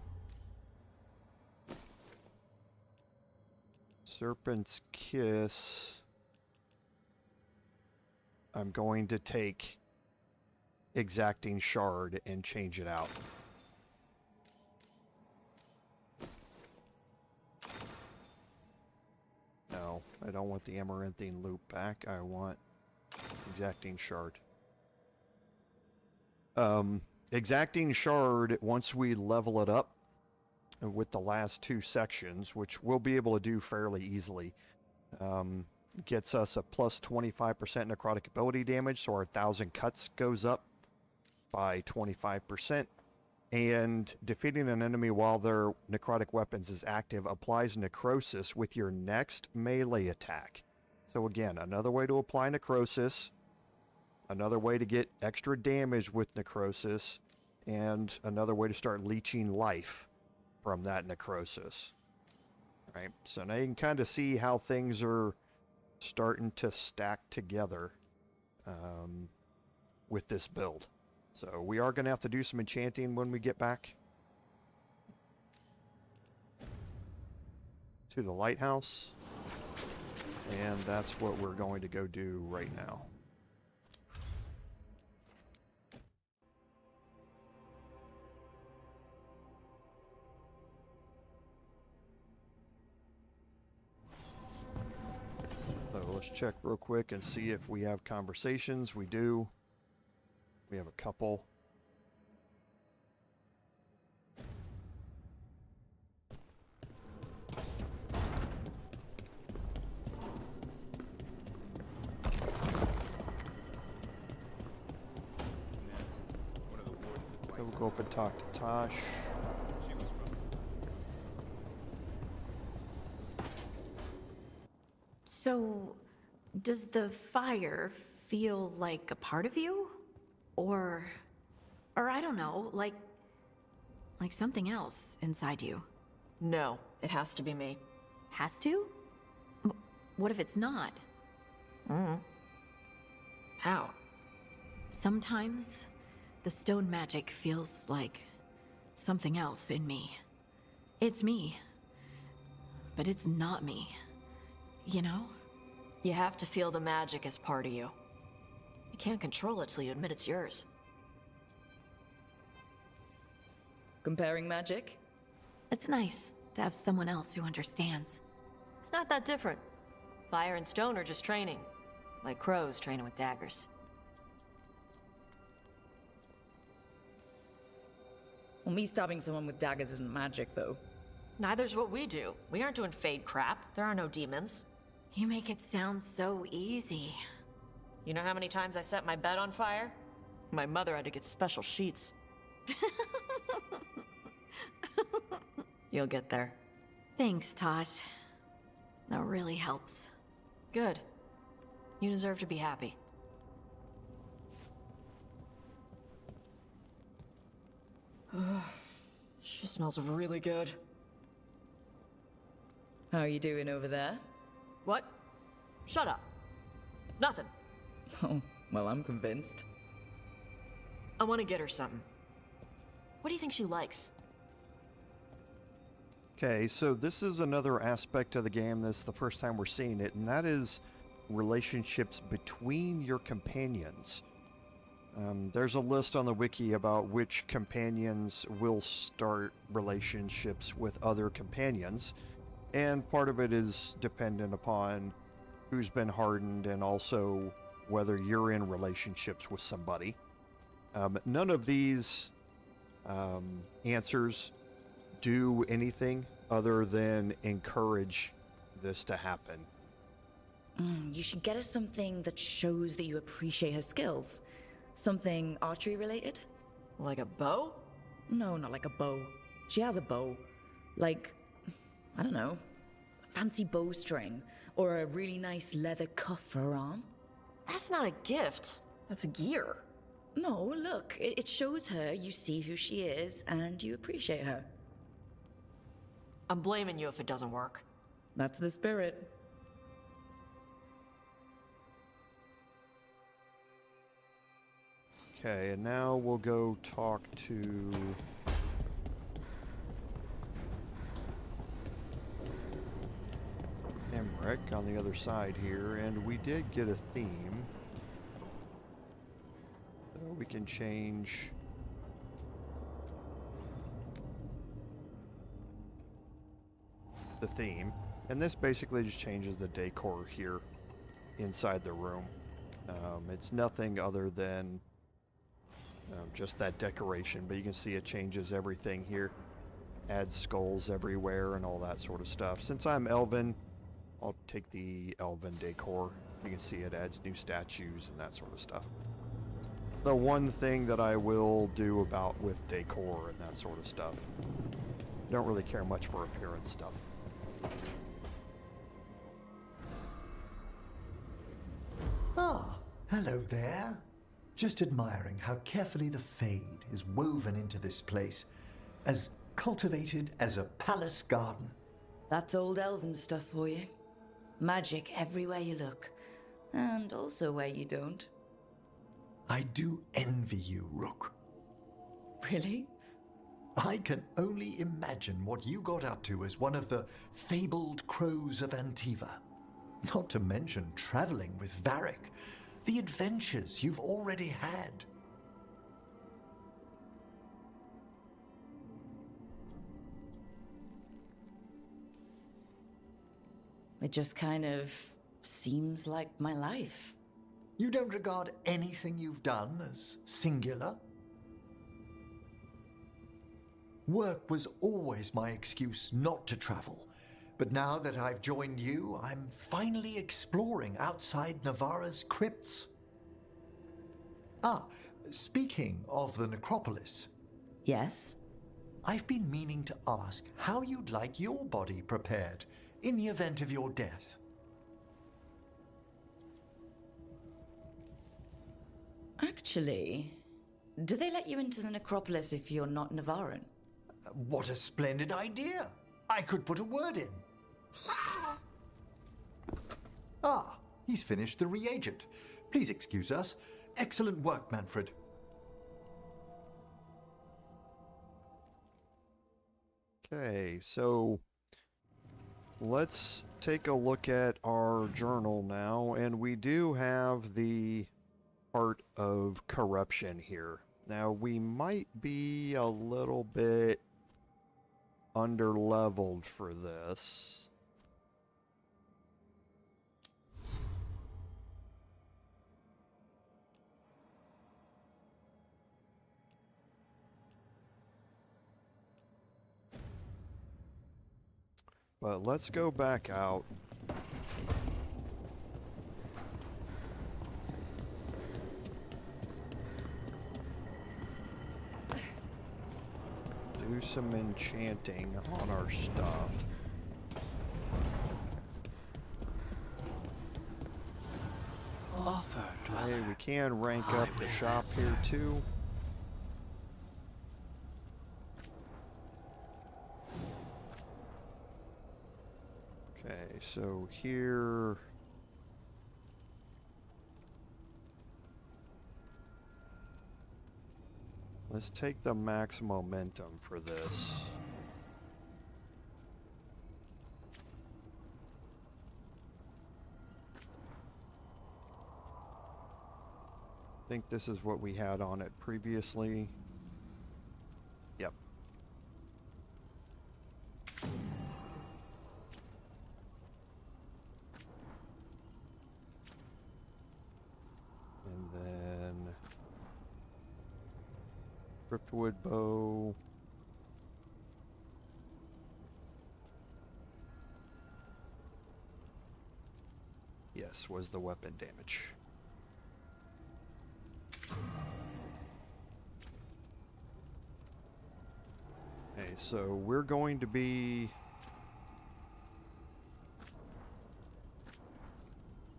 Serpent's Kiss. I'm going to take Exacting Shard and change it out. No, I don't want the Amaranthine Loop back. I want Exacting Shard. Exacting Shard, once we level it up with the last two sections, which we'll be able to do fairly easily, gets us a plus 25% necrotic ability damage, so our 1,000 cuts goes up by 25%. And defeating an enemy while their necrotic weapons is active applies necrosis with your next melee attack. So again, another way to apply necrosis, another way to get extra damage with necrosis, and another way to start leeching life from that necrosis. Right, so now you can kind of see how things are starting to stack together with this build. So we are going to have to do some enchanting when we get back to the lighthouse, and that's what we're going to go do right now. let's check real quick and see if we have conversations. We do. We have a couple. We'll go up and talk to Tosh. So, does the fire feel like a part of you? Or I don't know, like something else inside you? No, it has to be me. Has to? What if it's not? How? Sometimes the stone magic feels like something else in me. It's me, but it's not me. You know? You have to feel the magic as part of you. You can't control it till you admit it's yours. Comparing magic? It's nice to have someone else who understands. It's not that different. Fire and stone are just training. Like crows training with daggers. Well, me stabbing someone with daggers isn't magic, though. Neither's what we do. We aren't doing fade crap. There are no demons. You make it sound so easy. You know how many times I set my bed on fire? My mother had to get special sheets. You'll get there. Thanks, Tosh. That really helps. Good. You deserve to be happy. She smells really good. How are you doing over there? What? Shut up. Nothing. Oh, well, I'm convinced. I want to get her something. What do you think she likes? Okay, so this is another aspect of the game. This is the first time we're seeing it, and that is relationships between your companions. There's a list on the wiki about which companions will start relationships with other companions, and part of it is dependent upon who's been hardened and also whether you're in relationships with somebody. None of these answers do anything other than encourage this to happen. You should get her something that shows that you appreciate her skills. Something archery related? Like a bow? No, not like a bow. She has a bow. Like, I don't know, a fancy bowstring, or a really nice leather cuff for her arm. That's not a gift. That's gear. No, look, it shows her you see who she is and you appreciate her. I'm blaming you if it doesn't work. That's the spirit. Okay, and now we'll go talk to Emmerich on the other side here, and we did get a theme. So we can change the theme, and this basically just changes the decor here inside the room. It's nothing other than just that decoration, but you can see it changes everything here. Adds skulls everywhere and all that sort of stuff. Since I'm Elven, I'll take the Elven decor. You can see it adds new statues and that sort of stuff. It's the one thing that I will do about with decor and that sort of stuff. Don't really care much for appearance stuff. Ah, hello there. Just admiring how carefully the Fade is woven into this place, as cultivated as a palace garden. That's old elven stuff for you. Magic everywhere you look, and also where you don't. I do envy you, Rook. Really? I can only imagine what you got up to as one of the fabled crows of Antiva. Not to mention traveling with Varric. The adventures you've already had. It just kind of seems like my life. You don't regard anything you've done as singular? Work was always my excuse not to travel, but now that I've joined you, I'm finally exploring outside Navarra's crypts. Ah, speaking of the necropolis. Yes? I've been meaning to ask how you'd like your body prepared in the event of your death. Actually, do they let you into the necropolis if you're not Navarran? What a splendid idea! I could put a word in. Ah, he's finished the reagent. Please excuse us. Excellent work, Manfred. Okay, so let's take a look at our journal now, and we do have the part of corruption here. Now, we might be a little bit under-leveled for this. But let's go back out. Do some enchanting on our stuff. Okay, we can rank up the shop here too. Okay, so here... Let's take the max momentum for this. I think this is what we had on it previously. Yep. And then Cryptwood bow. Yes, was the weapon damage. Okay, so we're going to be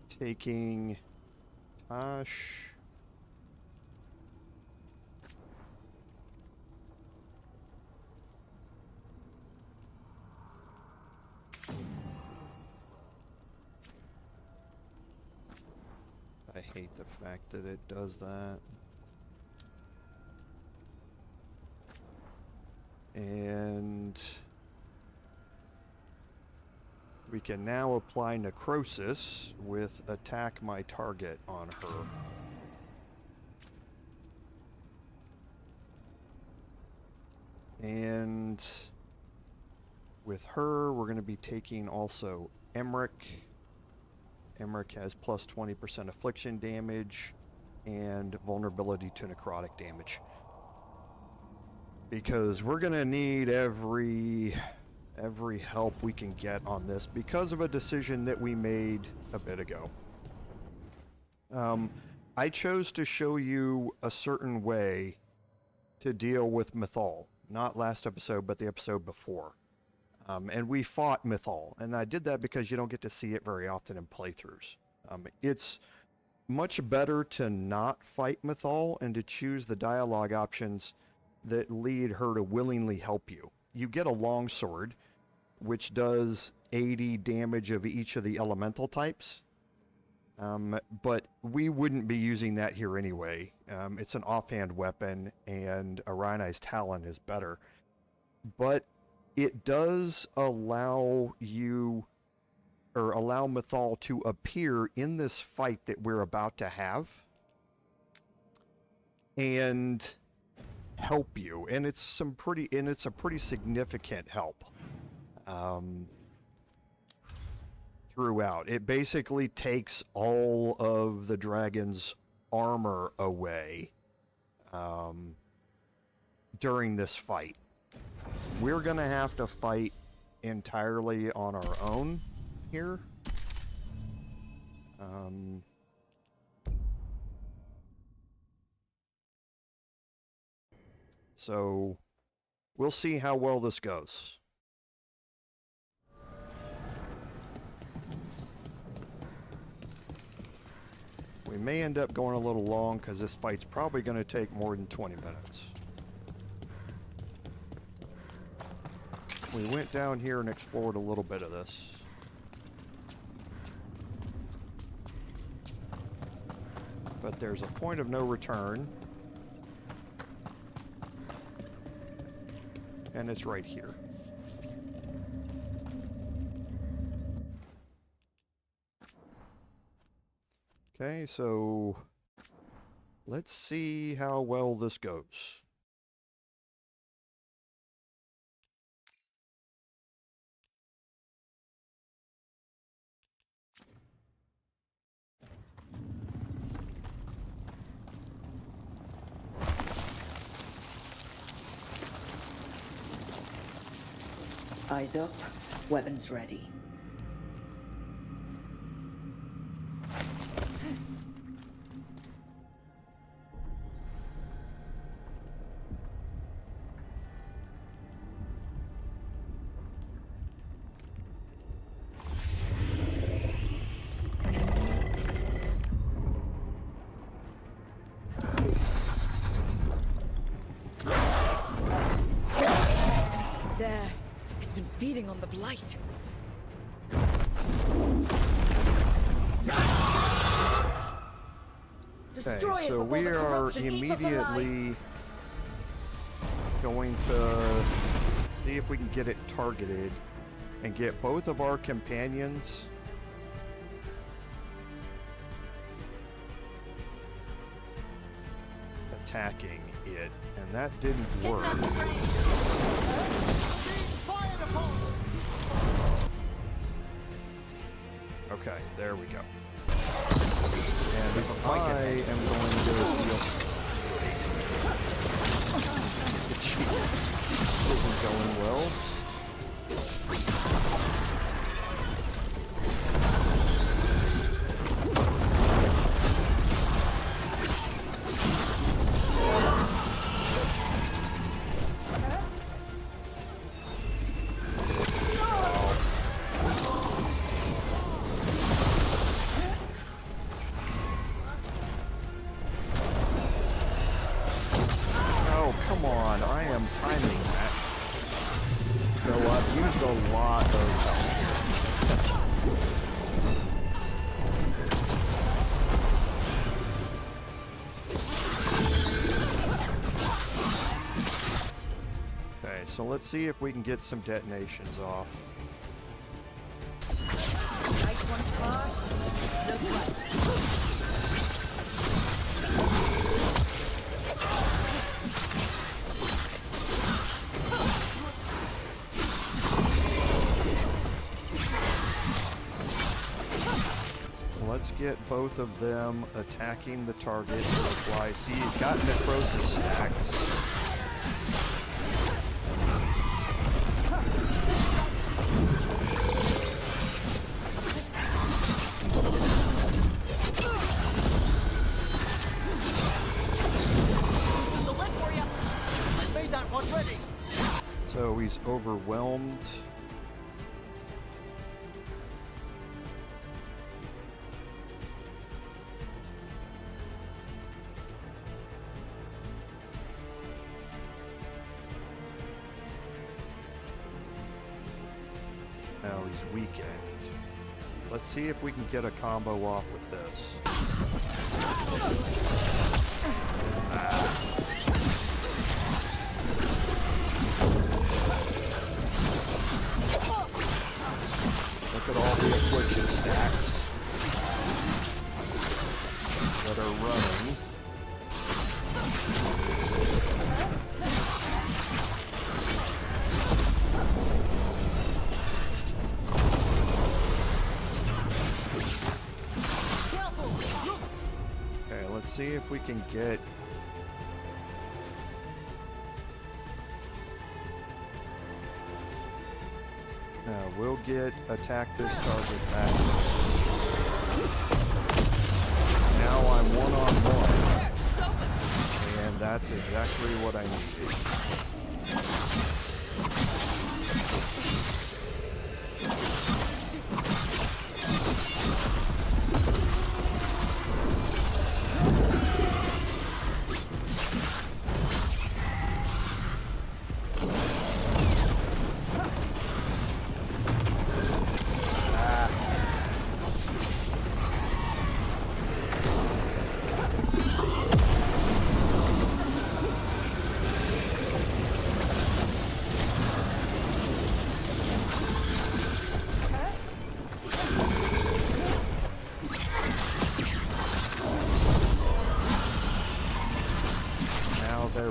taking Tosh. I hate the fact that it does that. And we can now apply necrosis with attack my target on her. And with her, we're going to be taking also Emmerich. Emmerich has plus 20% affliction damage and vulnerability to necrotic damage. Because we're gonna need every help we can get on this because of a decision that we made a bit ago. I chose to show you a certain way to deal with Mythal. Not last episode, but the episode before. And we fought Mythal, and I did that because you don't get to see it very often in playthroughs. It's much better to not fight Mythal and to choose the dialogue options that lead her to willingly help you. You get a longsword, which does 80 damage of each of the elemental types, but we wouldn't be using that here anyway. It's an offhand weapon, and a Rhini's Talon is better. But it does allow you, or allow Mythal to appear in this fight that we're about to have, and help you, and it's a pretty significant help. throughout. It basically takes all of the dragon's armor away during this fight. We're going to have to fight entirely on our own here. So we'll see how well this goes. We may end up going a little long because this fight's probably going to take more than 20 minutes. We went down here and explored a little bit of this. But there's a point of no return. And it's right here. Okay, so let's see how well this goes. Eyes up, weapons ready. There, it's been feeding on the blight. Okay, so we are immediately going to see if we can get it targeted and get both of our companions attacking it, and that didn't work. Okay, there we go. And if I am going to deal... The cheat isn't going well. So let's see if we can get some detonations off. Let's get both of them attacking the target. Why? See, he's got necrosis stacks. So he's overwhelmed. Now he's weakened. Let's see if we can get a combo off with this. Look at all the affliction stacks that are running. see if we can get... we'll get attack this target back. Now I'm one-on-one. And that's exactly what I needed.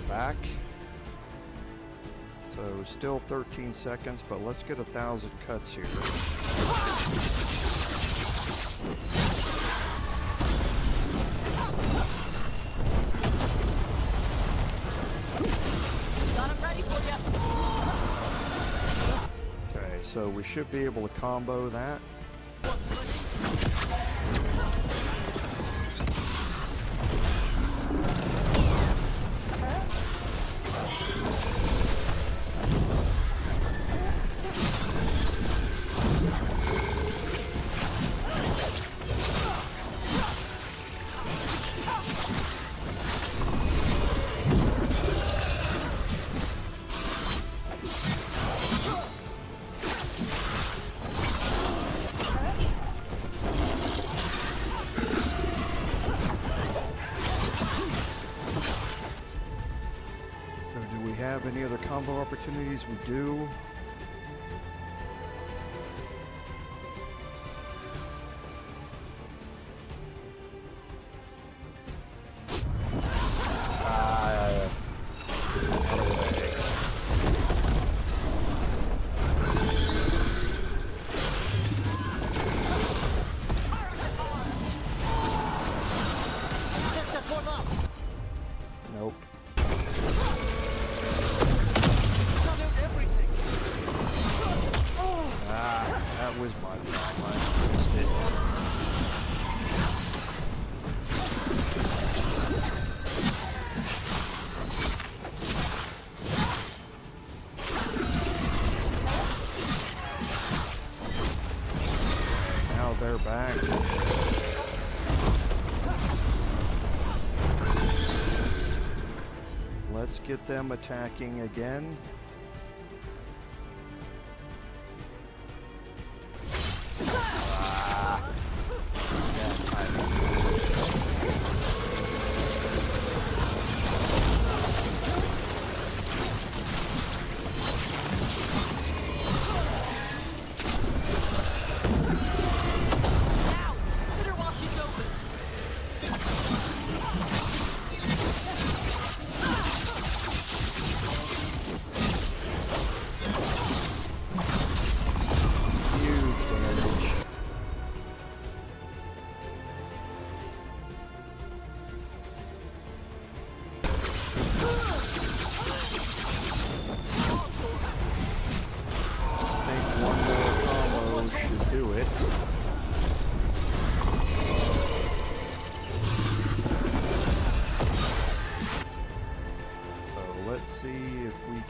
Back. So still 13 seconds, but let's get 1,000 cuts here. Got him ready for you. Okay, so we should be able to combo that. Any other combo opportunities? We do. Nope. That was my problem. I missed it. Now they're back. Let's get them attacking again.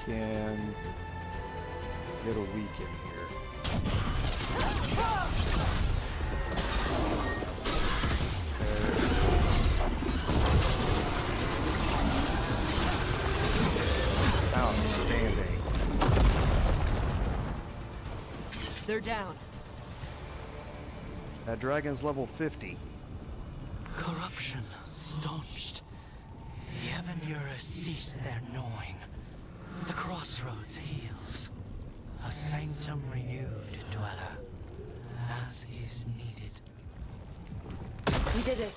Can get a week in here. Outstanding. They're down. That dragon's level 50. Corruption staunched. The Avenura cease their gnawing. The crossroads heals. A sanctum renewed, dweller, as is needed. We did it.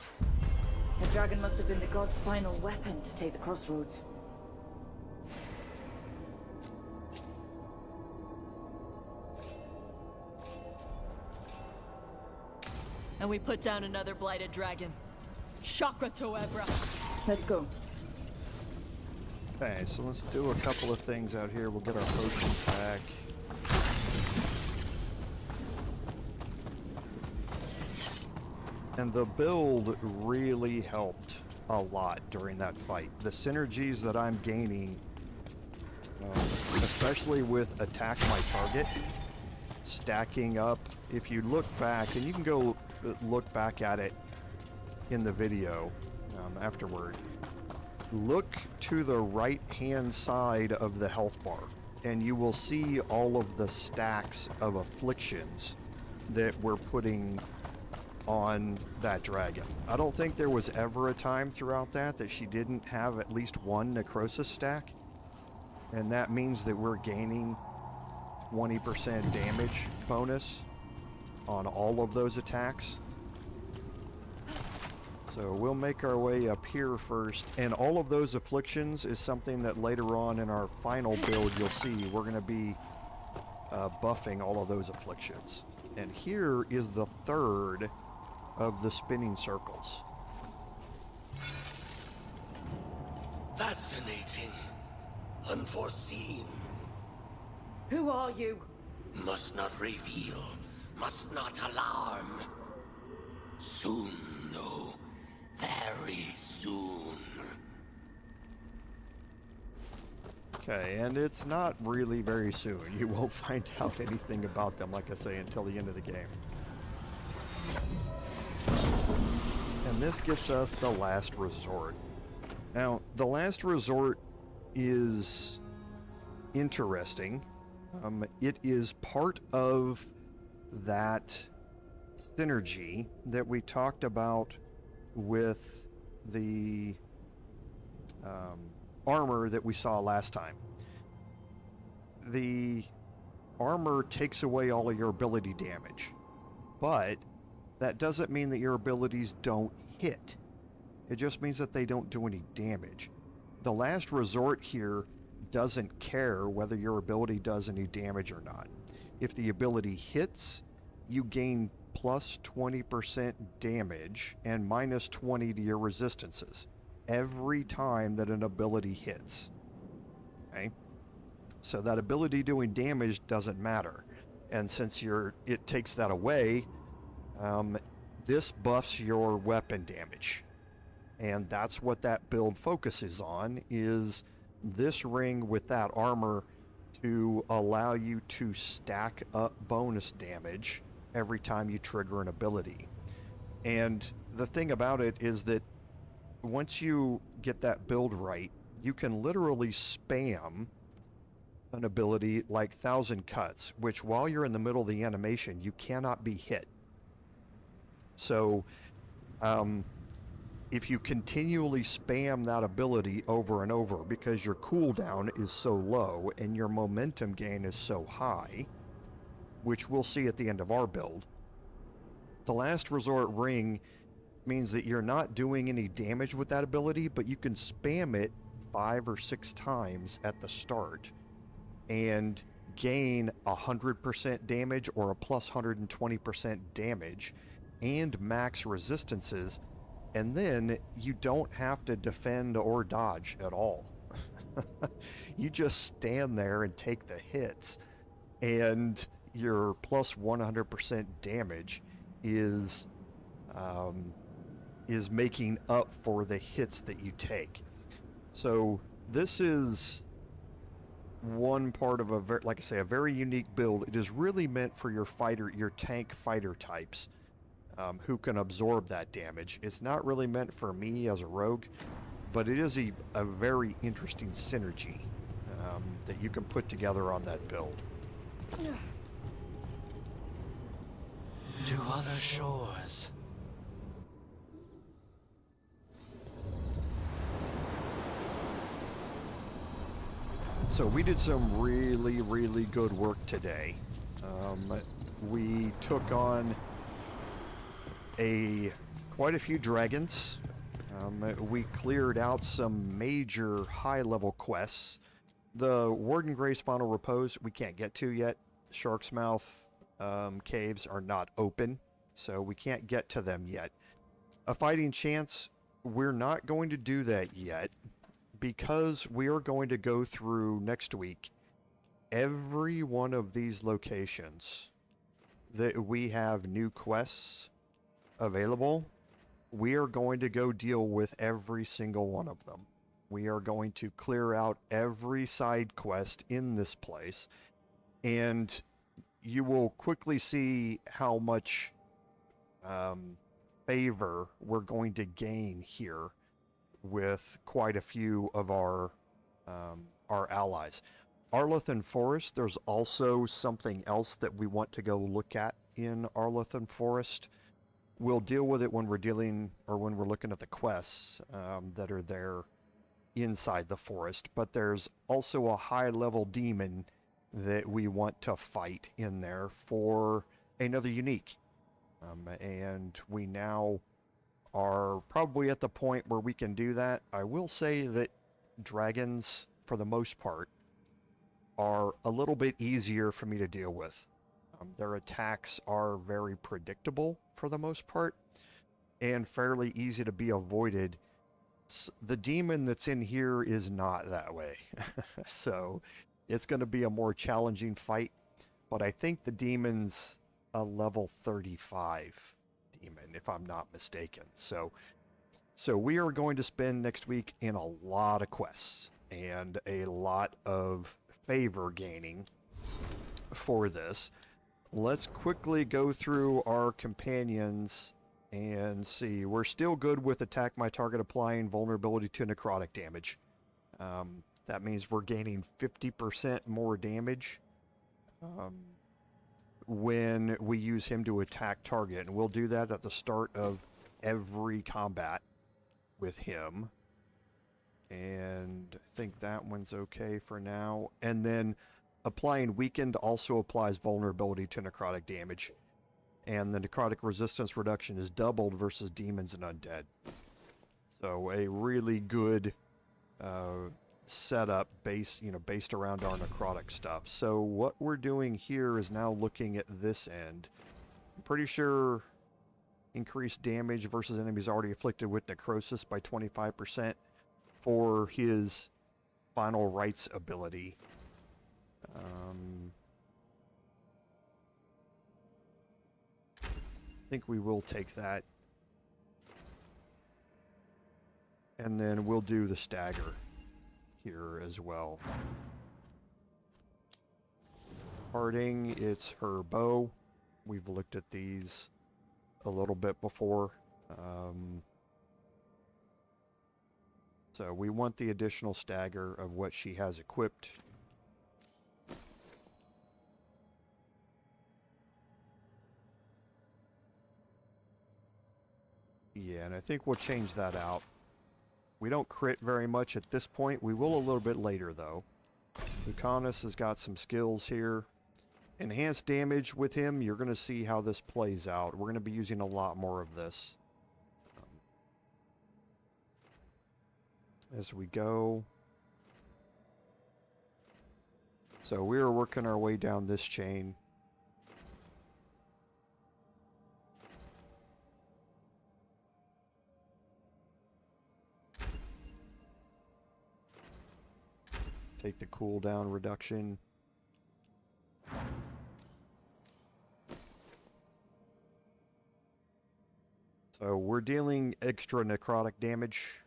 The dragon must have been the god's final weapon to take the crossroads. And we put down another blighted dragon. Chakra Toebra. Let's go. Okay, so let's do a couple of things out here. We'll get our potion back. And the build really helped a lot during that fight. The synergies that I'm gaining, especially with attack my target, stacking up. If you look back, and you can go look back at it in the video afterward, look to the right hand side of the health bar and you will see all of the stacks of afflictions that we're putting on that dragon. I don't think there was ever a time throughout that she didn't have at least one necrosis stack, and that means that we're gaining 20% damage bonus on all of those attacks. So we'll make our way up here first, and all of those afflictions is something that later on in our final build you'll see we're going to be buffing all of those afflictions. And here is the third of the spinning circles. Fascinating. Unforeseen. Who are you? Must not reveal. Must not alarm. Soon, though. Very soon. Okay, and it's not really very soon. You won't find out anything about them, like I say, until the end of the game. And this gets us the last resort. Now, the last resort is interesting. It is part of that synergy that we talked about with the armor that we saw last time. The armor takes away all of your ability damage, but that doesn't mean that your abilities don't hit. It just means that they don't do any damage. The last resort here doesn't care whether your ability does any damage or not. If the ability hits, you gain plus 20% damage and minus 20 to your resistances every time that an ability hits. Okay? So that ability doing damage doesn't matter. And since it takes that away, this buffs your weapon damage. And that's what that build focuses on, is this ring with that armor to allow you to stack up bonus damage every time you trigger an ability. And the thing about it is that once you get that build right, you can literally spam an ability like 1,000 Cuts, which while you're in the middle of the animation, you cannot be hit. So, if you continually spam that ability over and over because your cooldown is so low and your momentum gain is so high, which we'll see at the end of our build, the last resort ring means that you're not doing any damage with that ability, but you can spam it 5 or 6 times at the start and gain 100% damage or a plus 120% damage and max resistances, and then you don't have to defend or dodge at all. You just stand there and take the hits, and your plus 100% damage is making up for the hits that you take. So this is one part of like I say, a very unique build. It is really meant for your tank fighter types who can absorb that damage. It's not really meant for me as a rogue, but it is a very interesting synergy that you can put together on that build. To other shores. So we did some really, really good work today. We took on quite a few dragons. We cleared out some major high-level quests. The Warden Gray's Final Repose we can't get to yet. Shark's Mouth caves are not open, so we can't get to them yet. A Fighting Chance we're not going to do that yet because we are going to go through next week every one of these locations that we have new quests available. We are going to go deal with every single one of them. We are going to clear out every side quest in this place, and you will quickly see how much favor we're going to gain here with quite a few of our allies. Arlothan Forest, there's also something else that we want to go look at in Arlothan Forest. We'll deal with it when we're looking at the quests that are there inside the forest, but there's also a high-level demon that we want to fight in there for another unique. And we now are probably at the point where we can do that. I will say that dragons, for the most part, are a little bit easier for me to deal with. Their attacks are very predictable for the most part and fairly easy to be avoided. The demon that's in here is not that way. So it's going to be a more challenging fight, but I think the demon's a level 35 demon, if I'm not mistaken. So we are going to spend next week in a lot of quests and a lot of favor gaining for this. Let's quickly go through our companions and see. We're still good with attack my target applying vulnerability to necrotic damage. That means we're gaining 50% more damage when we use him to attack target, and we'll do that at the start of every combat with him. And I think that one's okay for now. And then applying weakened also applies vulnerability to necrotic damage, and the necrotic resistance reduction is doubled versus demons and undead. So a really good setup based around our necrotic stuff. So what we're doing here is now looking at this end. I'm pretty sure increased damage versus enemies already afflicted with necrosis by 25% for his final rites ability. I think we will take that. And then we'll do the stagger here as well. Parting, it's her bow. We've looked at these a little bit before. So we want the additional stagger of what she has equipped. Yeah, and I think we'll change that out. We don't crit very much at this point. We will a little bit later, though. Lucanis has got some skills here. Enhanced damage with him, you're going to see how this plays out. We're going to be using a lot more of this as we go. So we are working our way down this chain. Take the cooldown reduction. So we're dealing extra necrotic damage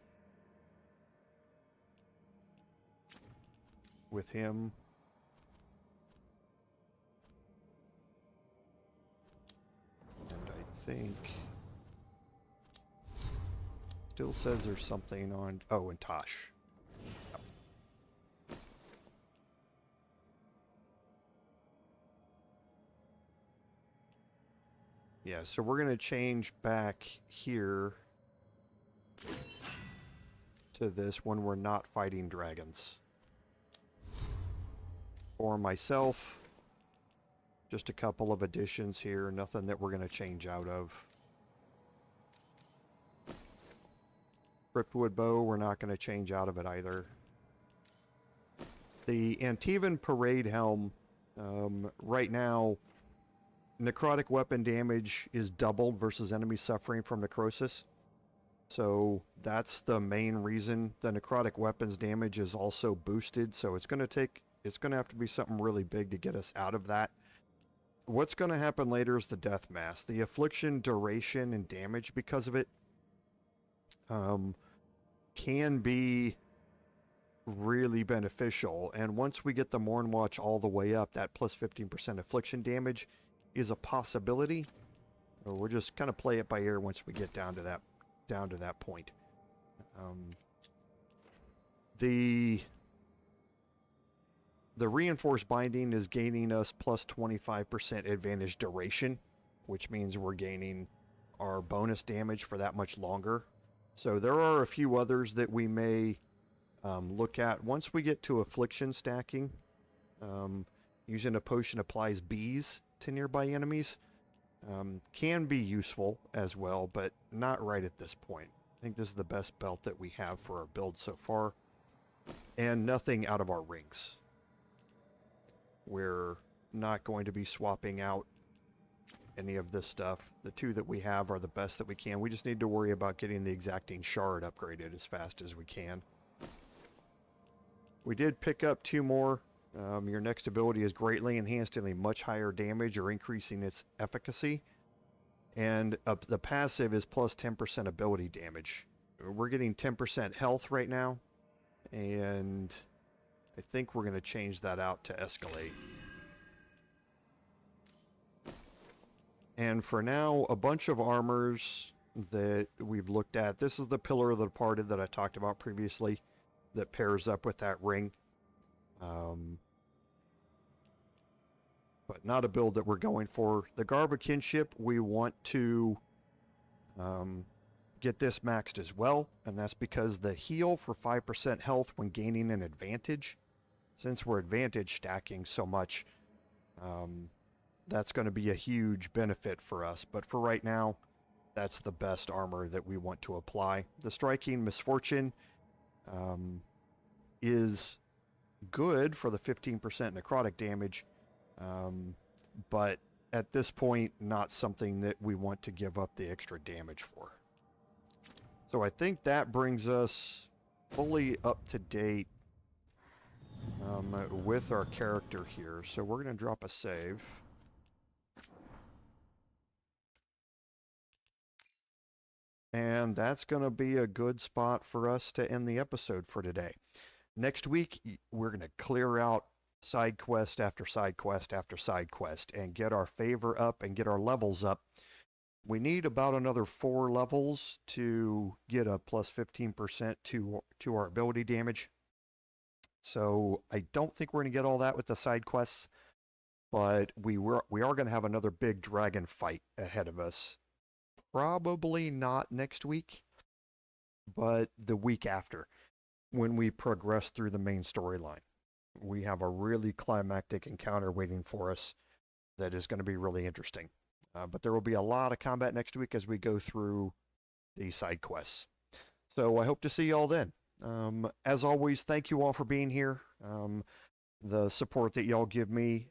with him. And I think still says there's something on, oh, and Tosh. Yeah, so we're going to change back here to this when we're not fighting dragons. For myself, just a couple of additions here, nothing that we're going to change out of. Cryptwood bow, we're not going to change out of it either. The Antivan Parade Helm, right now, necrotic weapon damage is doubled versus enemies suffering from necrosis. So that's the main reason. The necrotic weapons damage is also boosted, so it's going to have to be something really big to get us out of that. What's going to happen later is the death mass. The affliction duration and damage because of it can be really beneficial, and once we get the Morn Watch all the way up, that plus 15% affliction damage is a possibility. We'll just kind of play it by ear once we get down to that point. The reinforced binding is gaining us plus 25% advantage duration, which means we're gaining our bonus damage for that much longer. So there are a few others that we may look at. Once we get to affliction stacking, using a potion applies bees to nearby enemies. Can be useful as well, but not right at this point. I think this is the best belt that we have for our build so far, and nothing out of our rings. We're not going to be swapping out any of this stuff. The two that we have are the best that we can. We just need to worry about getting the exacting shard upgraded as fast as we can. We did pick up 2 more. Your next ability is greatly enhanced in a much higher damage or increasing its efficacy. And the passive is plus 10% ability damage. We're getting 10% health right now, and I think we're going to change that out to escalate. And for now, a bunch of armors that we've looked at. This is the Pillar of the Departed that I talked about previously that pairs up with that ring. But not a build that we're going for. The Garb of Kinship, we want to get this maxed as well, and that's because the heal for 5% health when gaining an advantage, since we're advantage stacking so much, that's going to be a huge benefit for us. But for right now, that's the best armor that we want to apply. The Striking Misfortune is good for the 15% necrotic damage, but at this point, not something that we want to give up the extra damage for. So I think that brings us fully up to date with our character here. So we're going to drop a save. And that's going to be a good spot for us to end the episode for today. Next week, we're going to clear out side quest after side quest after side quest and get our favor up and get our levels up. We need about another 4 levels to get a plus 15% to our ability damage. So I don't think we're going to get all that with the side quests, but we are going to have another big dragon fight ahead of us. Probably not next week, but the week after, when we progress through the main storyline. We have a really climactic encounter waiting for us that is going to be really interesting. But there will be a lot of combat next week as we go through the side quests. So I hope to see you all then. As always, thank you all for being here. The support that y'all give me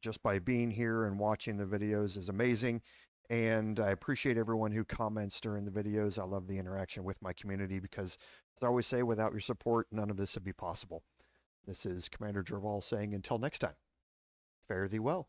just by being here and watching the videos is amazing. And I appreciate everyone who comments during the videos. I love the interaction with my community because, as I always say, without your support, none of this would be possible. This is Commander Jerval saying until next time, fare thee well.